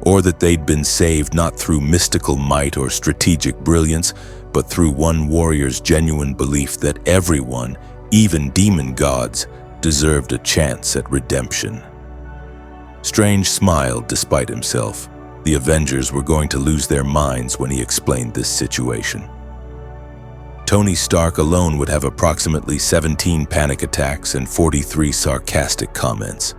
or that they'd been saved not through mystical might or strategic brilliance, but through one warrior's genuine belief that everyone, even demon gods, deserved a chance at redemption. Strange smiled despite himself. The Avengers were going to lose their minds when he explained this situation. Tony Stark alone would have approximately 17 panic attacks and 43 sarcastic comments.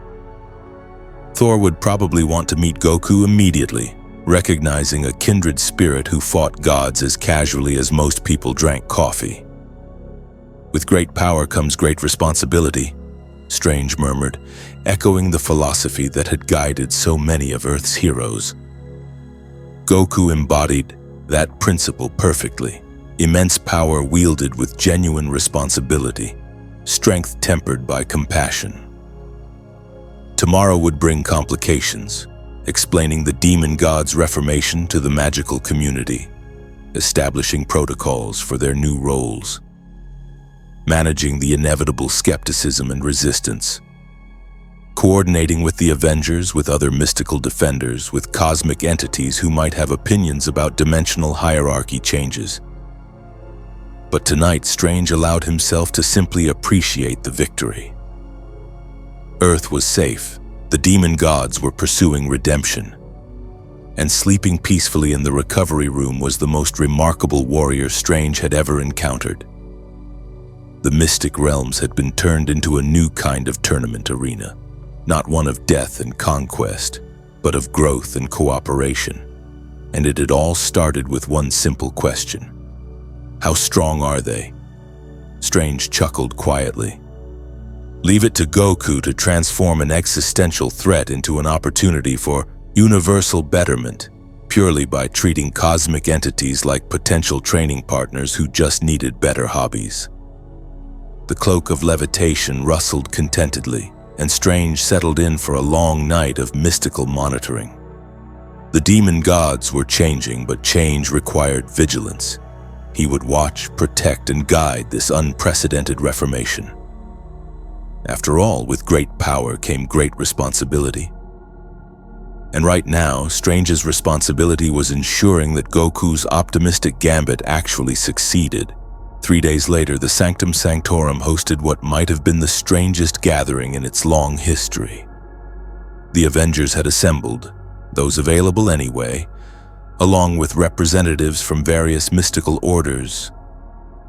Thor would probably want to meet Goku immediately, recognizing a kindred spirit who fought gods as casually as most people drank coffee. With great power comes great responsibility, Strange murmured, echoing the philosophy that had guided so many of Earth's heroes. Goku embodied that principle perfectly. Immense power wielded with genuine responsibility, strength tempered by compassion. Tomorrow would bring complications, explaining the demon god's reformation to the magical community, establishing protocols for their new roles, managing the inevitable skepticism and resistance, coordinating with the Avengers, with other mystical defenders, with cosmic entities who might have opinions about dimensional hierarchy changes. But tonight, Strange allowed himself to simply appreciate the victory. Earth was safe, the demon gods were pursuing redemption, and sleeping peacefully in the recovery room was the most remarkable warrior Strange had ever encountered. The mystic realms had been turned into a new kind of tournament arena, not one of death and conquest, but of growth and cooperation. And it had all started with one simple question. How strong are they? Strange chuckled quietly. Leave it to Goku to transform an existential threat into an opportunity for universal betterment, purely by treating cosmic entities like potential training partners who just needed better hobbies. The cloak of levitation rustled contentedly, and Strange settled in for a long night of mystical monitoring. The demon gods were changing, but change required vigilance. He would watch, protect, and guide this unprecedented reformation. After all, with great power came great responsibility. And right now, Strange's responsibility was ensuring that Goku's optimistic gambit actually succeeded. 3 days later, the Sanctum Sanctorum hosted what might have been the strangest gathering in its long history. The Avengers had assembled, those available anyway, along with representatives from various mystical orders,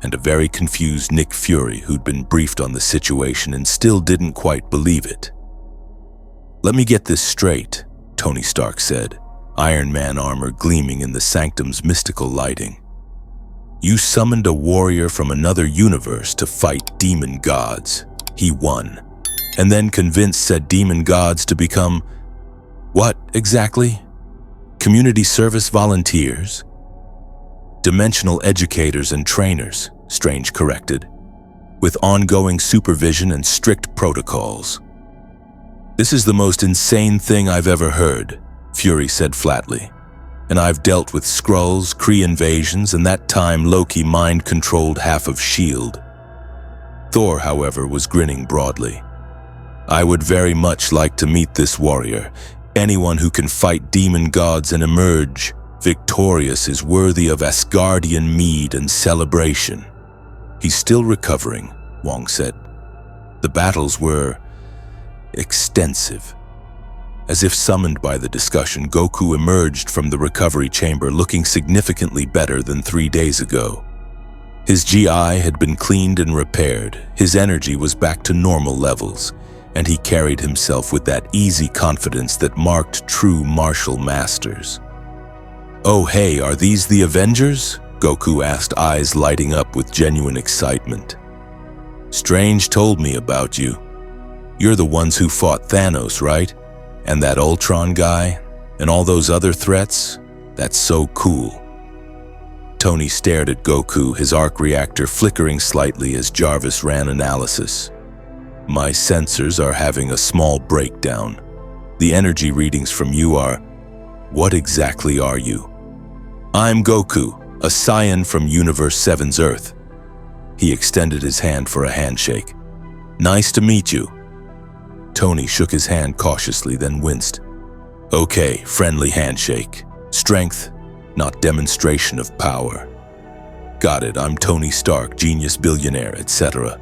and a very confused Nick Fury who'd been briefed on the situation and still didn't quite believe it. "Let me get this straight," Tony Stark said, Iron Man armor gleaming in the Sanctum's mystical lighting. "You summoned a warrior from another universe to fight demon gods. He won, and then convinced said demon gods to become, what exactly? Community service volunteers? Dimensional educators and trainers," Strange corrected, "with ongoing supervision and strict protocols." "This is the most insane thing I've ever heard," Fury said flatly. "And I've dealt with Skrulls, Kree invasions, and that time Loki mind-controlled half of S.H.I.E.L.D. Thor, however, was grinning broadly. "I would very much like to meet this warrior. Anyone who can fight demon gods and emerge victorious is worthy of Asgardian mead and celebration." "He's still recovering," Wong said. "The battles were extensive." As if summoned by the discussion, Goku emerged from the recovery chamber looking significantly better than 3 days ago. His GI had been cleaned and repaired, his energy was back to normal levels, and he carried himself with that easy confidence that marked true martial masters. "Oh hey, are these the Avengers?" Goku asked, eyes lighting up with genuine excitement. "Strange told me about you. You're the ones who fought Thanos, right? And that Ultron guy, and all those other threats? That's so cool." Tony stared at Goku, his arc reactor flickering slightly as Jarvis ran analysis. "My sensors are having a small breakdown. The energy readings from you are... What exactly are you?" "I'm Goku, a Saiyan from Universe 7's Earth." He extended his hand for a handshake. "Nice to meet you." Tony shook his hand cautiously, then winced. "Okay, friendly handshake. Strength, not demonstration of power." "Got it, I'm Tony Stark, genius billionaire, etc.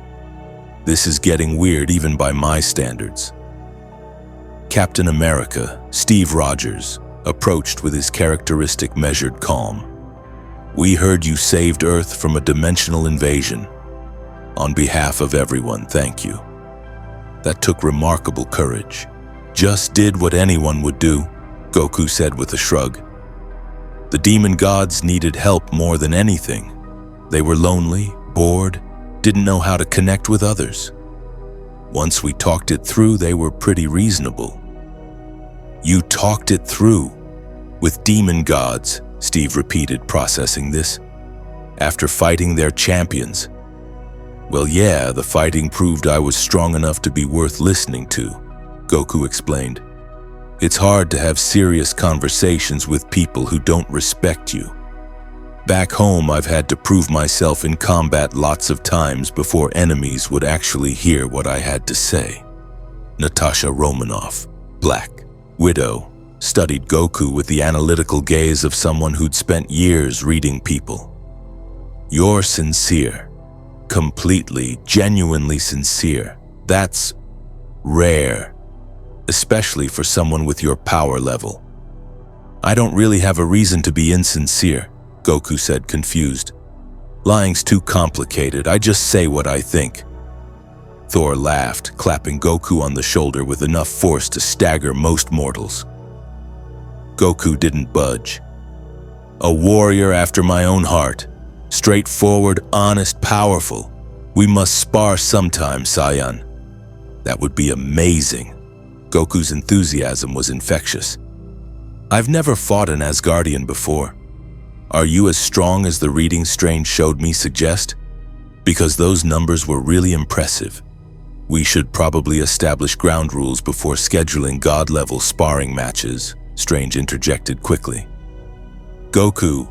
This is getting weird even by my standards." Captain America, Steve Rogers, approached with his characteristic measured calm. "We heard you saved Earth from a dimensional invasion. On behalf of everyone, thank you. That took remarkable courage. Just did what anyone would do, Goku said with a shrug. The demon gods needed help more than anything. They were lonely, bored, didn't know how to connect with others. Once we talked it through, they were pretty reasonable. You talked it through? With demon gods, Steve repeated, processing this. After fighting their champions. Well, yeah, the fighting proved I was strong enough to be worth listening to, Goku explained. It's hard to have serious conversations with people who don't respect you. Back home, I've had to prove myself in combat lots of times before enemies would actually hear what I had to say. Natasha Romanoff, Black Widow, studied Goku with the analytical gaze of someone who'd spent years reading people. You're sincere. Completely, genuinely sincere. That's rare, especially for someone with your power level. I don't really have a reason to be insincere, Goku said, confused. Lying's too complicated, I just say what I think. Thor laughed, clapping Goku on the shoulder with enough force to stagger most mortals. Goku didn't budge. A warrior after my own heart. Straightforward, honest, powerful. We must spar sometime, Saiyan. That would be amazing. Goku's enthusiasm was infectious. I've never fought an Asgardian before. Are you as strong as the reading Strange showed me suggest? Because those numbers were really impressive. We should probably establish ground rules before scheduling god-level sparring matches, Strange interjected quickly. Goku,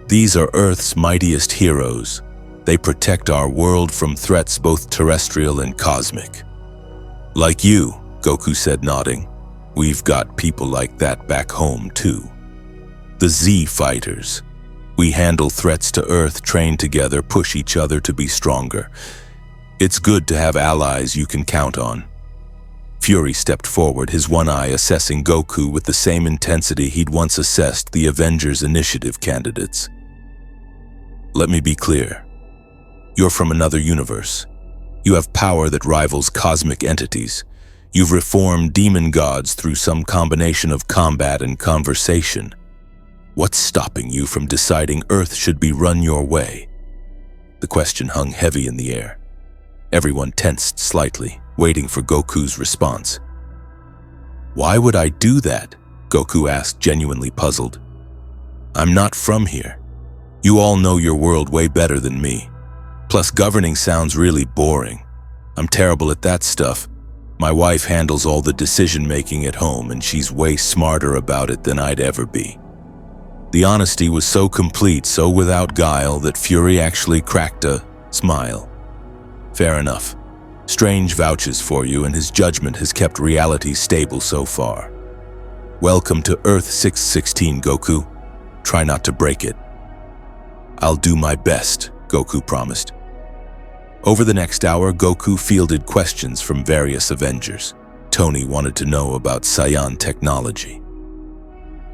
these are Earth's mightiest heroes. They protect our world from threats both terrestrial and cosmic. Like you, Goku said, nodding. We've got people like that back home too. The Z fighters. We handle threats to Earth, train together, push each other to be stronger. It's good to have allies you can count on. Fury stepped forward, his one eye assessing Goku with the same intensity he'd once assessed the Avengers Initiative candidates. Let me be clear. You're from another universe. You have power that rivals cosmic entities. You've reformed demon gods through some combination of combat and conversation. What's stopping you from deciding Earth should be run your way? The question hung heavy in the air. Everyone tensed slightly, waiting for Goku's response. Why would I do that? Goku asked, genuinely puzzled. I'm not from here. You all know your world way better than me. Plus, governing sounds really boring. I'm terrible at that stuff. My wife handles all the decision-making at home, and she's way smarter about it than I'd ever be. The honesty was so complete, so without guile, that Fury actually cracked a smile. Fair enough. Strange vouches for you, and his judgment has kept reality stable so far. Welcome to Earth 616, Goku. Try not to break it. I'll do my best, Goku promised. Over the next hour, Goku fielded questions from various Avengers. Tony wanted to know about Saiyan technology.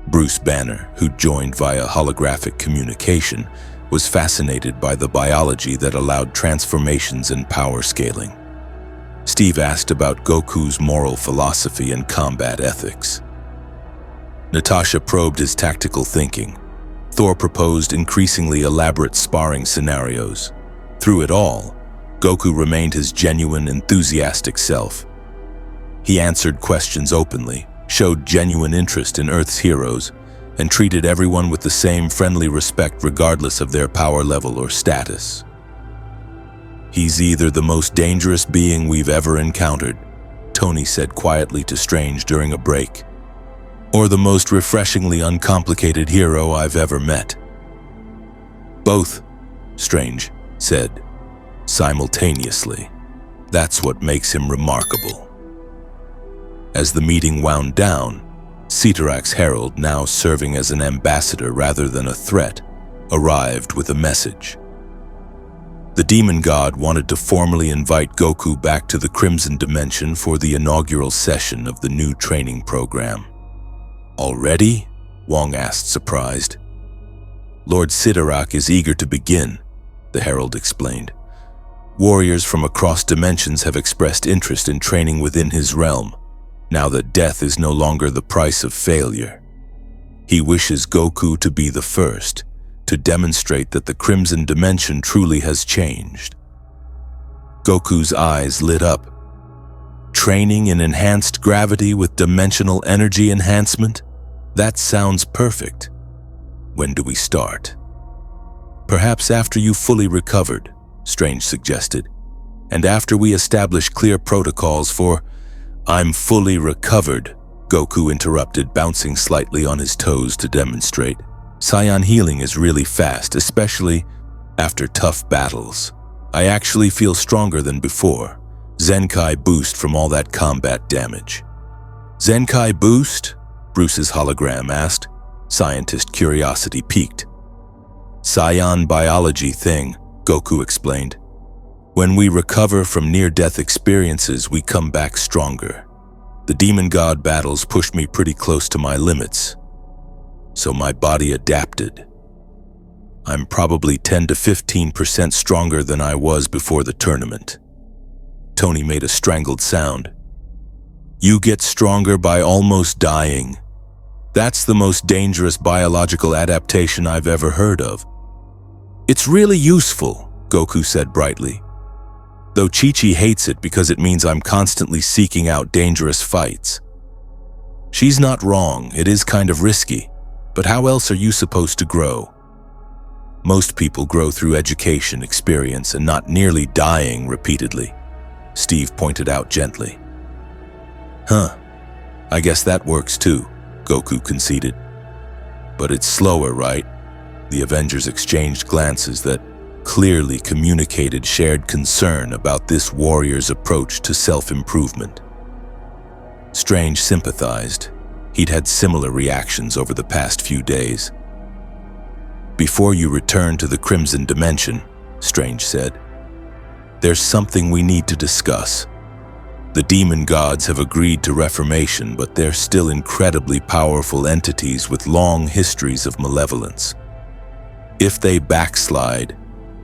Bruce Banner, who joined via holographic communication, was fascinated by the biology that allowed transformations and power scaling. Steve asked about Goku's moral philosophy and combat ethics. Natasha probed his tactical thinking. Thor proposed increasingly elaborate sparring scenarios. Through it all, Goku remained his genuine, enthusiastic self. He answered questions openly, showed genuine interest in Earth's heroes, and treated everyone with the same friendly respect regardless of their power level or status. He's either the most dangerous being we've ever encountered, Tony said quietly to Strange during a break, or the most refreshingly uncomplicated hero I've ever met. Both, Strange said, simultaneously. That's what makes him remarkable. As the meeting wound down, Cyttorak's herald, now serving as an ambassador rather than a threat, arrived with a message. The demon god wanted to formally invite Goku back to the Crimson Dimension for the inaugural session of the new training program. Already? Wong asked, surprised. Lord Cyttorak is eager to begin, the herald explained. Warriors from across dimensions have expressed interest in training within his realm. now that death is no longer the price of failure. He wishes Goku to be the first, to demonstrate that the Crimson Dimension truly has changed. Goku's eyes lit up. Training in enhanced gravity with dimensional energy enhancement? That sounds perfect. When do we start? Perhaps after you fully recovered, Strange suggested, and after we establish clear protocols for— I'm fully recovered, Goku interrupted, bouncing slightly on his toes to demonstrate. Saiyan healing is really fast, especially after tough battles. I actually feel stronger than before. Zenkai boost from all that combat damage. Zenkai boost? Bruce's hologram asked. Scientist curiosity piqued. Saiyan biology thing, Goku explained. When we recover from near-death experiences, we come back stronger. The demon god battles pushed me pretty close to my limits, so my body adapted. I'm probably 10 to 15% stronger than I was before the tournament. Tony made a strangled sound. You get stronger by almost dying. That's the most dangerous biological adaptation I've ever heard of. It's really useful, Goku said brightly. Though Chi-Chi hates it because it means I'm constantly seeking out dangerous fights. She's not wrong, it is kind of risky, but how else are you supposed to grow? Most people grow through education, experience, and not nearly dying repeatedly, Steve pointed out gently. Huh, I guess that works too, Goku conceded. But it's slower, right? The Avengers exchanged glances that clearly communicated shared concern about this warrior's approach to self-improvement. Strange sympathized. He'd had similar reactions over the past few days. Before you return to the Crimson Dimension, Strange said, there's something we need to discuss. The demon gods have agreed to reformation, but they're still incredibly powerful entities with long histories of malevolence. If they backslide,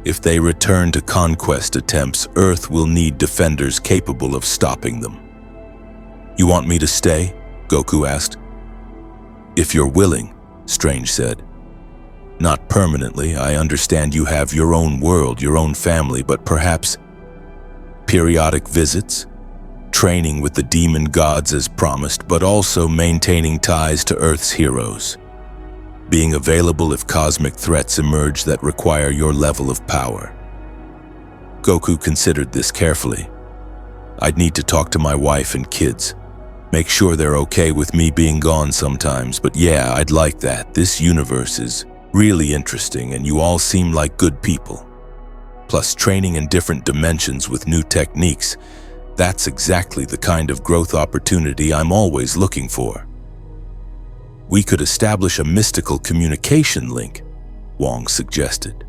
if they return to conquest attempts, Earth will need defenders capable of stopping them. You want me to stay? Goku asked. If you're willing, Strange said. Not permanently, I understand you have your own world, your own family, but perhaps periodic visits, training with the demon gods as promised, but also maintaining ties to Earth's heroes. Being available if cosmic threats emerge that require your level of power. Goku considered this carefully. I'd need to talk to my wife and kids. Make sure they're okay with me being gone sometimes, but yeah, I'd like that. This universe is really interesting and you all seem like good people. Plus training in different dimensions with new techniques. That's exactly the kind of growth opportunity I'm always looking for. We could establish a mystical communication link, Wong suggested.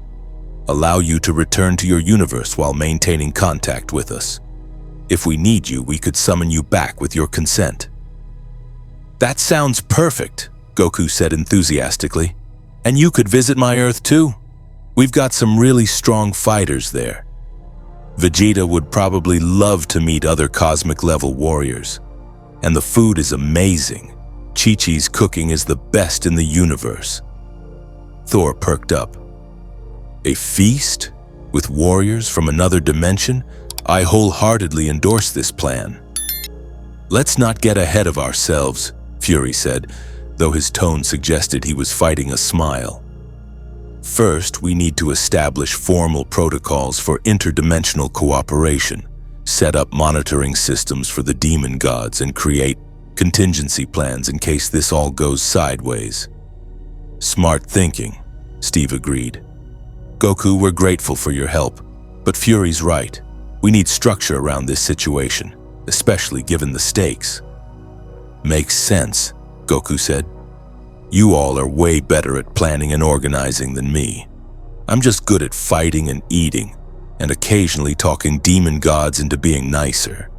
Allow you to return to your universe while maintaining contact with us. If we need you, we could summon you back with your consent. That sounds perfect, Goku said enthusiastically. And you could visit my Earth too. We've got some really strong fighters there. Vegeta would probably love to meet other cosmic-level warriors. And the food is amazing. Chi-Chi's cooking is the best in the universe. Thor perked up. A feast? With warriors from another dimension? I wholeheartedly endorse this plan. Let's not get ahead of ourselves, Fury said, though his tone suggested he was fighting a smile. First, we need to establish formal protocols for interdimensional cooperation, set up monitoring systems for the demon gods, and create contingency plans in case this all goes sideways. Smart thinking, Steve agreed. Goku, we're grateful for your help, but Fury's right. We need structure around this situation, especially given the stakes. Makes sense, Goku said. You all are way better at planning and organizing than me. I'm just good at fighting and eating, and occasionally talking demon gods into being nicer.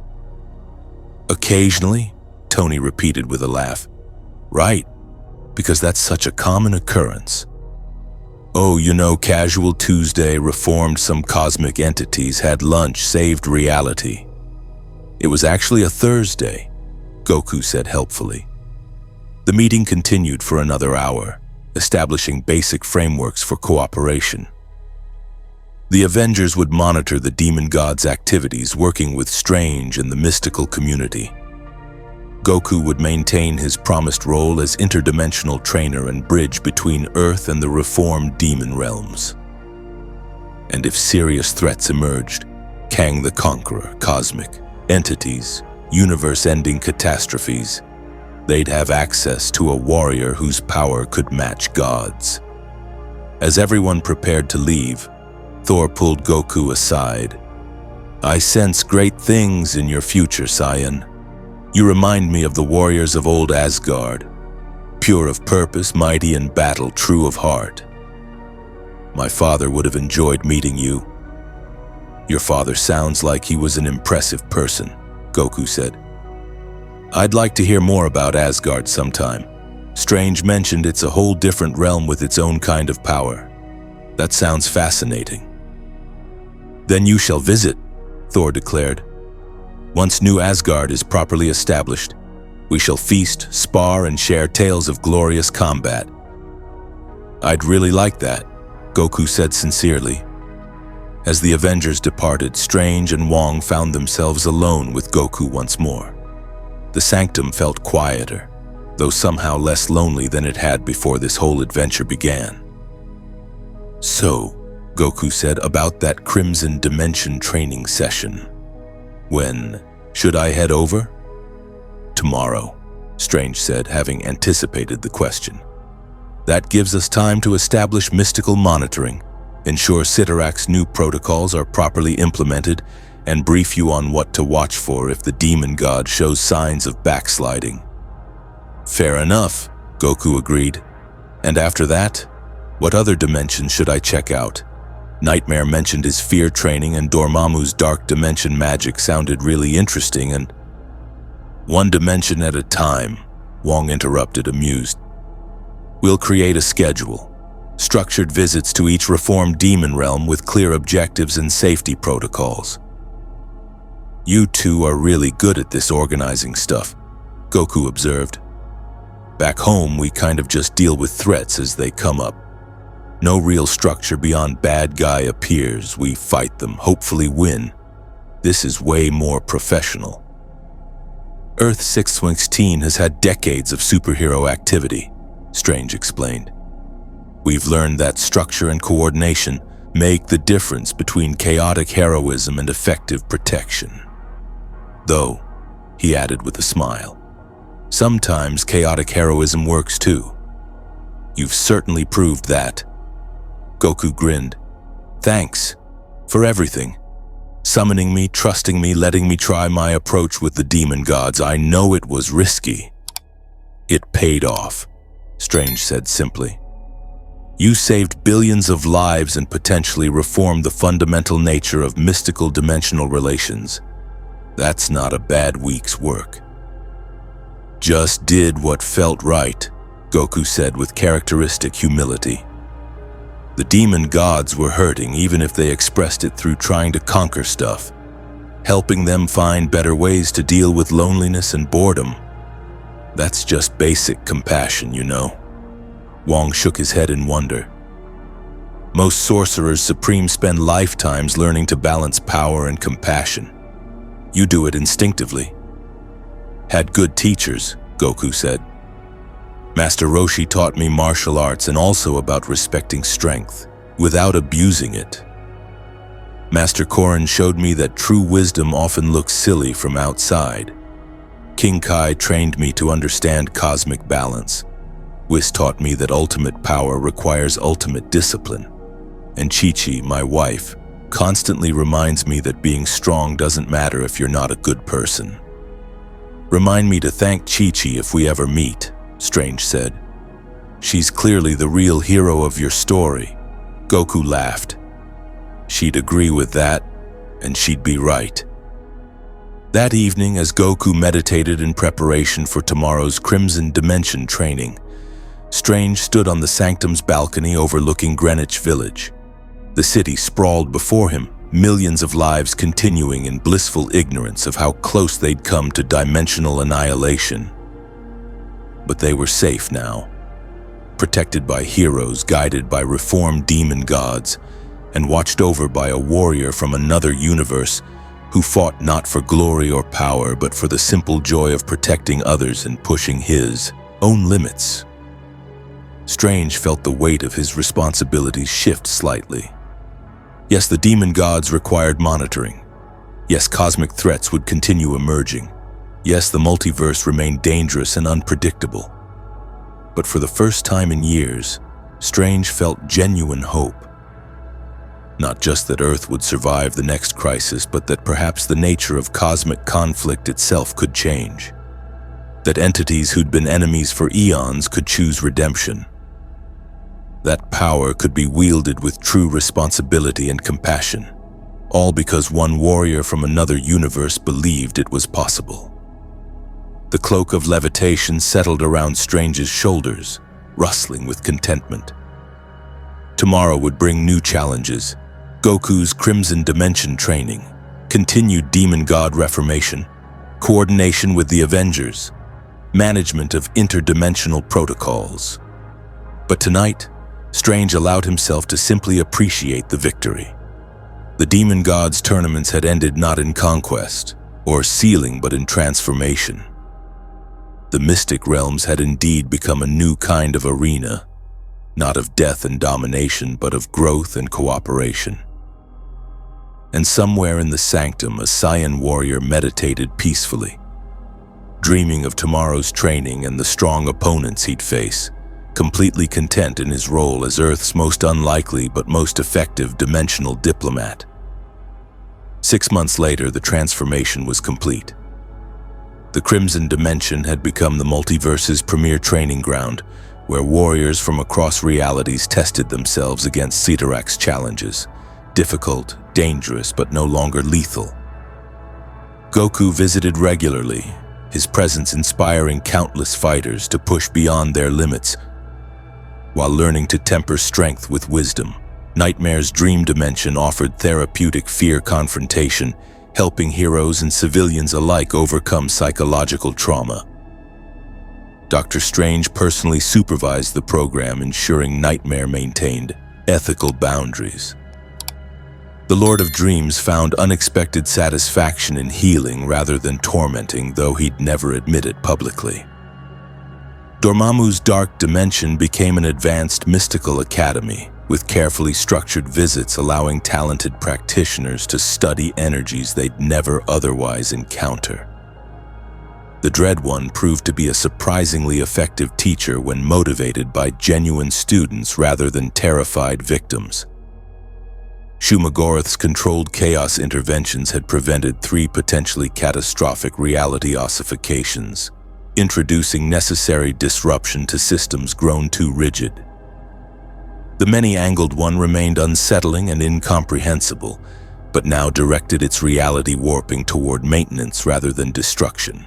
Occasionally? Tony repeated with a laugh. Right, because that's such a common occurrence. Oh, you know, casual Tuesday, reformed some cosmic entities, had lunch, saved reality. It was actually a Thursday. Goku said helpfully. The meeting continued for another hour, establishing basic frameworks for cooperation. The Avengers would monitor the demon god's activities, working with Strange and the mystical community. Goku would maintain his promised role as interdimensional trainer and bridge between Earth and the reformed demon realms. And if serious threats emerged, Kang the Conqueror, cosmic entities, universe-ending catastrophes, they'd have access to a warrior whose power could match God's. As everyone prepared to leave, Thor pulled Goku aside. "I sense great things in your future, Saiyan. You remind me of the warriors of old Asgard, pure of purpose, mighty in battle, true of heart. My father would have enjoyed meeting you." "Your father sounds like he was an impressive person," Goku said. "I'd like to hear more about Asgard sometime. Strange mentioned it's a whole different realm with its own kind of power. That sounds fascinating." "Then you shall visit," Thor declared. "Once New Asgard is properly established, we shall feast, spar, and share tales of glorious combat." "I'd really like that," Goku said sincerely. As the Avengers departed, Strange and Wong found themselves alone with Goku once more. The sanctum felt quieter, though somehow less lonely than it had before this whole adventure began. "So," Goku said, "about that Crimson Dimension training session. When should I head over?" "Tomorrow," Strange said, having anticipated the question. "That gives us time to establish mystical monitoring, ensure Cyttorak's new protocols are properly implemented, and brief you on what to watch for if the demon god shows signs of backsliding." "Fair enough," Goku agreed. "And after that, what other dimensions should I check out? Nightmare mentioned his fear training, and Dormammu's dark dimension magic sounded really interesting, and—" "One dimension at a time," Wong interrupted, amused. "We'll create a schedule. Structured visits to each reformed demon realm with clear objectives and safety protocols." "You two are really good at this organizing stuff," Goku observed. "Back home, we kind of just deal with threats as they come up. No real structure beyond bad guy appears, we fight them, hopefully win. This is way more professional." "Earth 616 has had decades of superhero activity," Strange explained. "We've learned that structure and coordination make the difference between chaotic heroism and effective protection. Though," he added with a smile, "sometimes chaotic heroism works too. You've certainly proved that." Goku grinned. "Thanks for everything. Summoning me, trusting me, letting me try my approach with the demon gods. I know it was risky. It paid off," Strange said simply. "You saved billions of lives and potentially reformed the fundamental nature of mystical dimensional relations. That's not a bad week's work." "Just did what felt right," Goku said with characteristic humility. "The demon gods were hurting, even if they expressed it through trying to conquer stuff. Helping them find better ways to deal with loneliness and boredom. That's just basic compassion, you know." Wong shook his head in wonder. "Most sorcerers supreme spend lifetimes learning to balance power and compassion. You do it instinctively." "Had good teachers," Goku said. "Master Roshi taught me martial arts and also about respecting strength, without abusing it. Master Korin showed me that true wisdom often looks silly from outside. King Kai trained me to understand cosmic balance. Whis taught me that ultimate power requires ultimate discipline. And Chi-Chi, my wife, constantly reminds me that being strong doesn't matter if you're not a good person." "Remind me to thank Chi-Chi if we ever meet," Strange said. "She's clearly the real hero of your story." Goku laughed. "She'd agree with that, and she'd be right." That evening, as Goku meditated in preparation for tomorrow's Crimson Dimension training, Strange stood on the Sanctum's balcony overlooking Greenwich Village. The city sprawled before him, millions of lives continuing in blissful ignorance of how close they'd come to dimensional annihilation. But they were safe now, protected by heroes guided by reformed demon gods, and watched over by a warrior from another universe who fought not for glory or power, but for the simple joy of protecting others and pushing his own limits. Strange felt the weight of his responsibilities shift slightly. Yes, the demon gods required monitoring. Yes, cosmic threats would continue emerging. Yes, the multiverse remained dangerous and unpredictable. But for the first time in years, Strange felt genuine hope. Not just that Earth would survive the next crisis, but that perhaps the nature of cosmic conflict itself could change. That entities who'd been enemies for eons could choose redemption. That power could be wielded with true responsibility and compassion, all because one warrior from another universe believed it was possible. The cloak of levitation settled around Strange's shoulders, rustling with contentment. Tomorrow would bring new challenges: Goku's Crimson Dimension training, continued demon god reformation, coordination with the Avengers, management of interdimensional protocols. But tonight, Strange allowed himself to simply appreciate the victory. The demon gods' tournaments had ended not in conquest or sealing, but in transformation. The mystic realms had indeed become a new kind of arena, not of death and domination, but of growth and cooperation. And somewhere in the sanctum, a Saiyan warrior meditated peacefully, dreaming of tomorrow's training and the strong opponents he'd face, completely content in his role as Earth's most unlikely but most effective dimensional diplomat. 6 months later, the transformation was complete. The Crimson Dimension had become the multiverse's premier training ground, where warriors from across realities tested themselves against Cyttorak's challenges. Difficult, dangerous, but no longer lethal. Goku visited regularly, his presence inspiring countless fighters to push beyond their limits, while learning to temper strength with wisdom. Nightmare's dream dimension offered therapeutic fear confrontation, helping heroes and civilians alike overcome psychological trauma. Dr. Strange personally supervised the program, ensuring Nightmare maintained ethical boundaries. The Lord of Dreams found unexpected satisfaction in healing rather than tormenting, though he'd never admit it publicly. Dormammu's dark dimension became an advanced mystical academy, with carefully structured visits allowing talented practitioners to study energies they'd never otherwise encounter. The Dread One proved to be a surprisingly effective teacher when motivated by genuine students rather than terrified victims. Shuma-Gorath's controlled chaos interventions had prevented 3 potentially catastrophic reality ossifications, introducing necessary disruption to systems grown too rigid. The many-angled one remained unsettling and incomprehensible, but now directed its reality warping toward maintenance rather than destruction.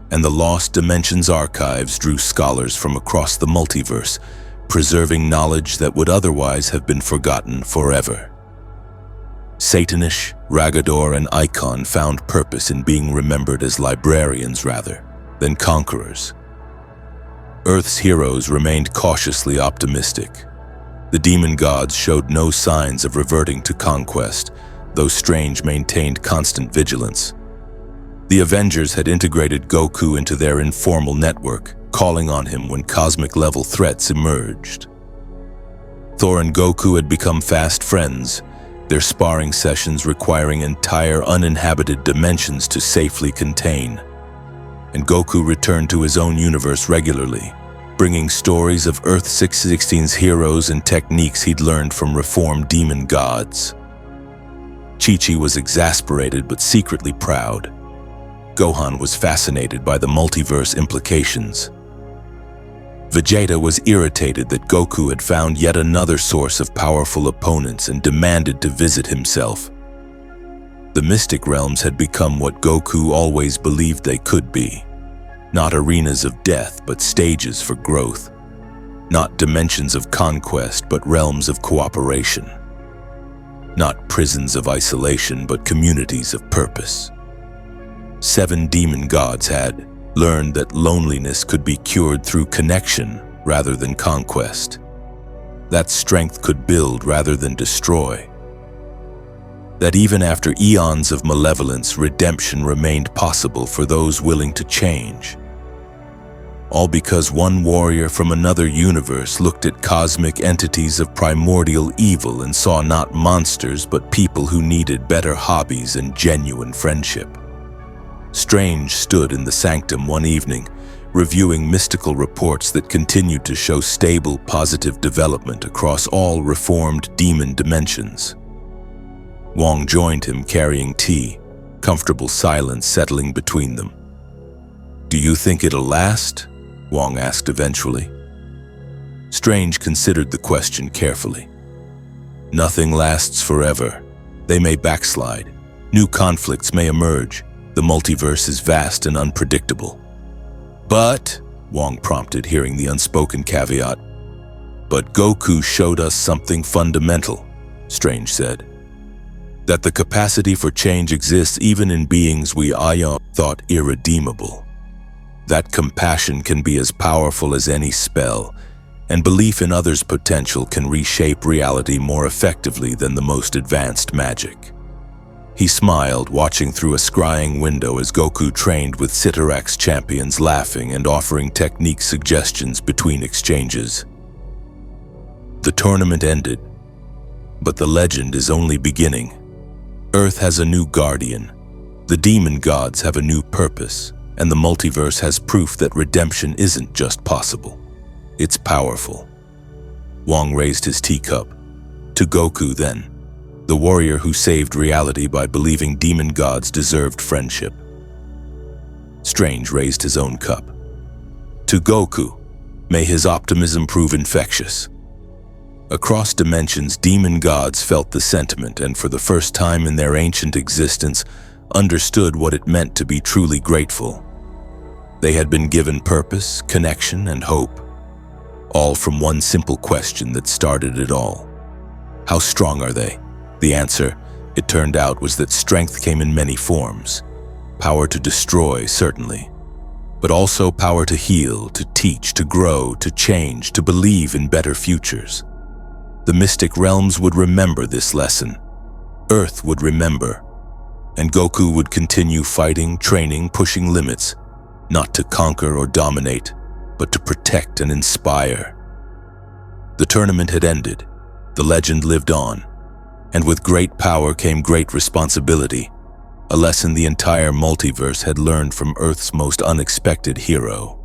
And the Lost Dimensions archives drew scholars from across the multiverse, preserving knowledge that would otherwise have been forgotten forever. Satanish, Ragador, and Icon found purpose in being remembered as librarians rather than conquerors. Earth's heroes remained cautiously optimistic. The demon gods showed no signs of reverting to conquest, though Strange maintained constant vigilance. The Avengers had integrated Goku into their informal network, calling on him when cosmic-level threats emerged. Thor and Goku had become fast friends, their sparring sessions requiring entire uninhabited dimensions to safely contain. And Goku returned to his own universe regularly, bringing stories of Earth 616's heroes and techniques he'd learned from reformed demon gods. Chi-Chi was exasperated but secretly proud. Gohan was fascinated by the multiverse implications. Vegeta was irritated that Goku had found yet another source of powerful opponents and demanded to visit himself. The mystic realms had become what Goku always believed they could be. Not arenas of death, but stages for growth. Not dimensions of conquest, but realms of cooperation. not prisons of isolation, but communities of purpose. 7 demon gods had learned that loneliness could be cured through connection rather than conquest. That strength could build rather than destroy. That even after eons of malevolence, redemption remained possible for those willing to change. All because one warrior from another universe looked at cosmic entities of primordial evil and saw not monsters but people who needed better hobbies and genuine friendship. Strange stood in the sanctum one evening, reviewing mystical reports that continued to show stable, positive development across all reformed demon dimensions. Wong joined him carrying tea, comfortable silence settling between them. "Do you think it'll last?" Wong asked eventually. Strange considered the question carefully. Nothing lasts forever. They may backslide. New conflicts may emerge. The multiverse is vast and unpredictable. "But," Wong prompted, hearing the unspoken caveat. "But Goku showed us something fundamental," Strange said. "That the capacity for change exists even in beings we thought irredeemable. That compassion can be as powerful as any spell, and belief in others' potential can reshape reality more effectively than the most advanced magic." He smiled, watching through a scrying window as Goku trained with Cyttorak's champions, laughing and offering technique suggestions between exchanges. The tournament ended, but the legend is only beginning. Earth has a new guardian, the demon gods have a new purpose, and the multiverse has proof that redemption isn't just possible, it's powerful. Wong raised his teacup. To Goku, then, the warrior who saved reality by believing demon gods deserved friendship. Strange raised his own cup. To Goku, may his optimism prove infectious. Across dimensions, demon gods felt the sentiment and for the first time in their ancient existence understood what it meant to be truly grateful. They had been given purpose, connection, and hope, all from one simple question that started it all. How strong are they? The answer, it turned out, was that strength came in many forms. Power to destroy, certainly, but also power to heal, to teach, to grow, to change, to believe in better futures. The mystic realms would remember this lesson. Earth would remember. And Goku would continue fighting, training, pushing limits, not to conquer or dominate, but to protect and inspire. The tournament had ended. The legend lived on. And with great power came great responsibility, a lesson the entire multiverse had learned from Earth's most unexpected hero.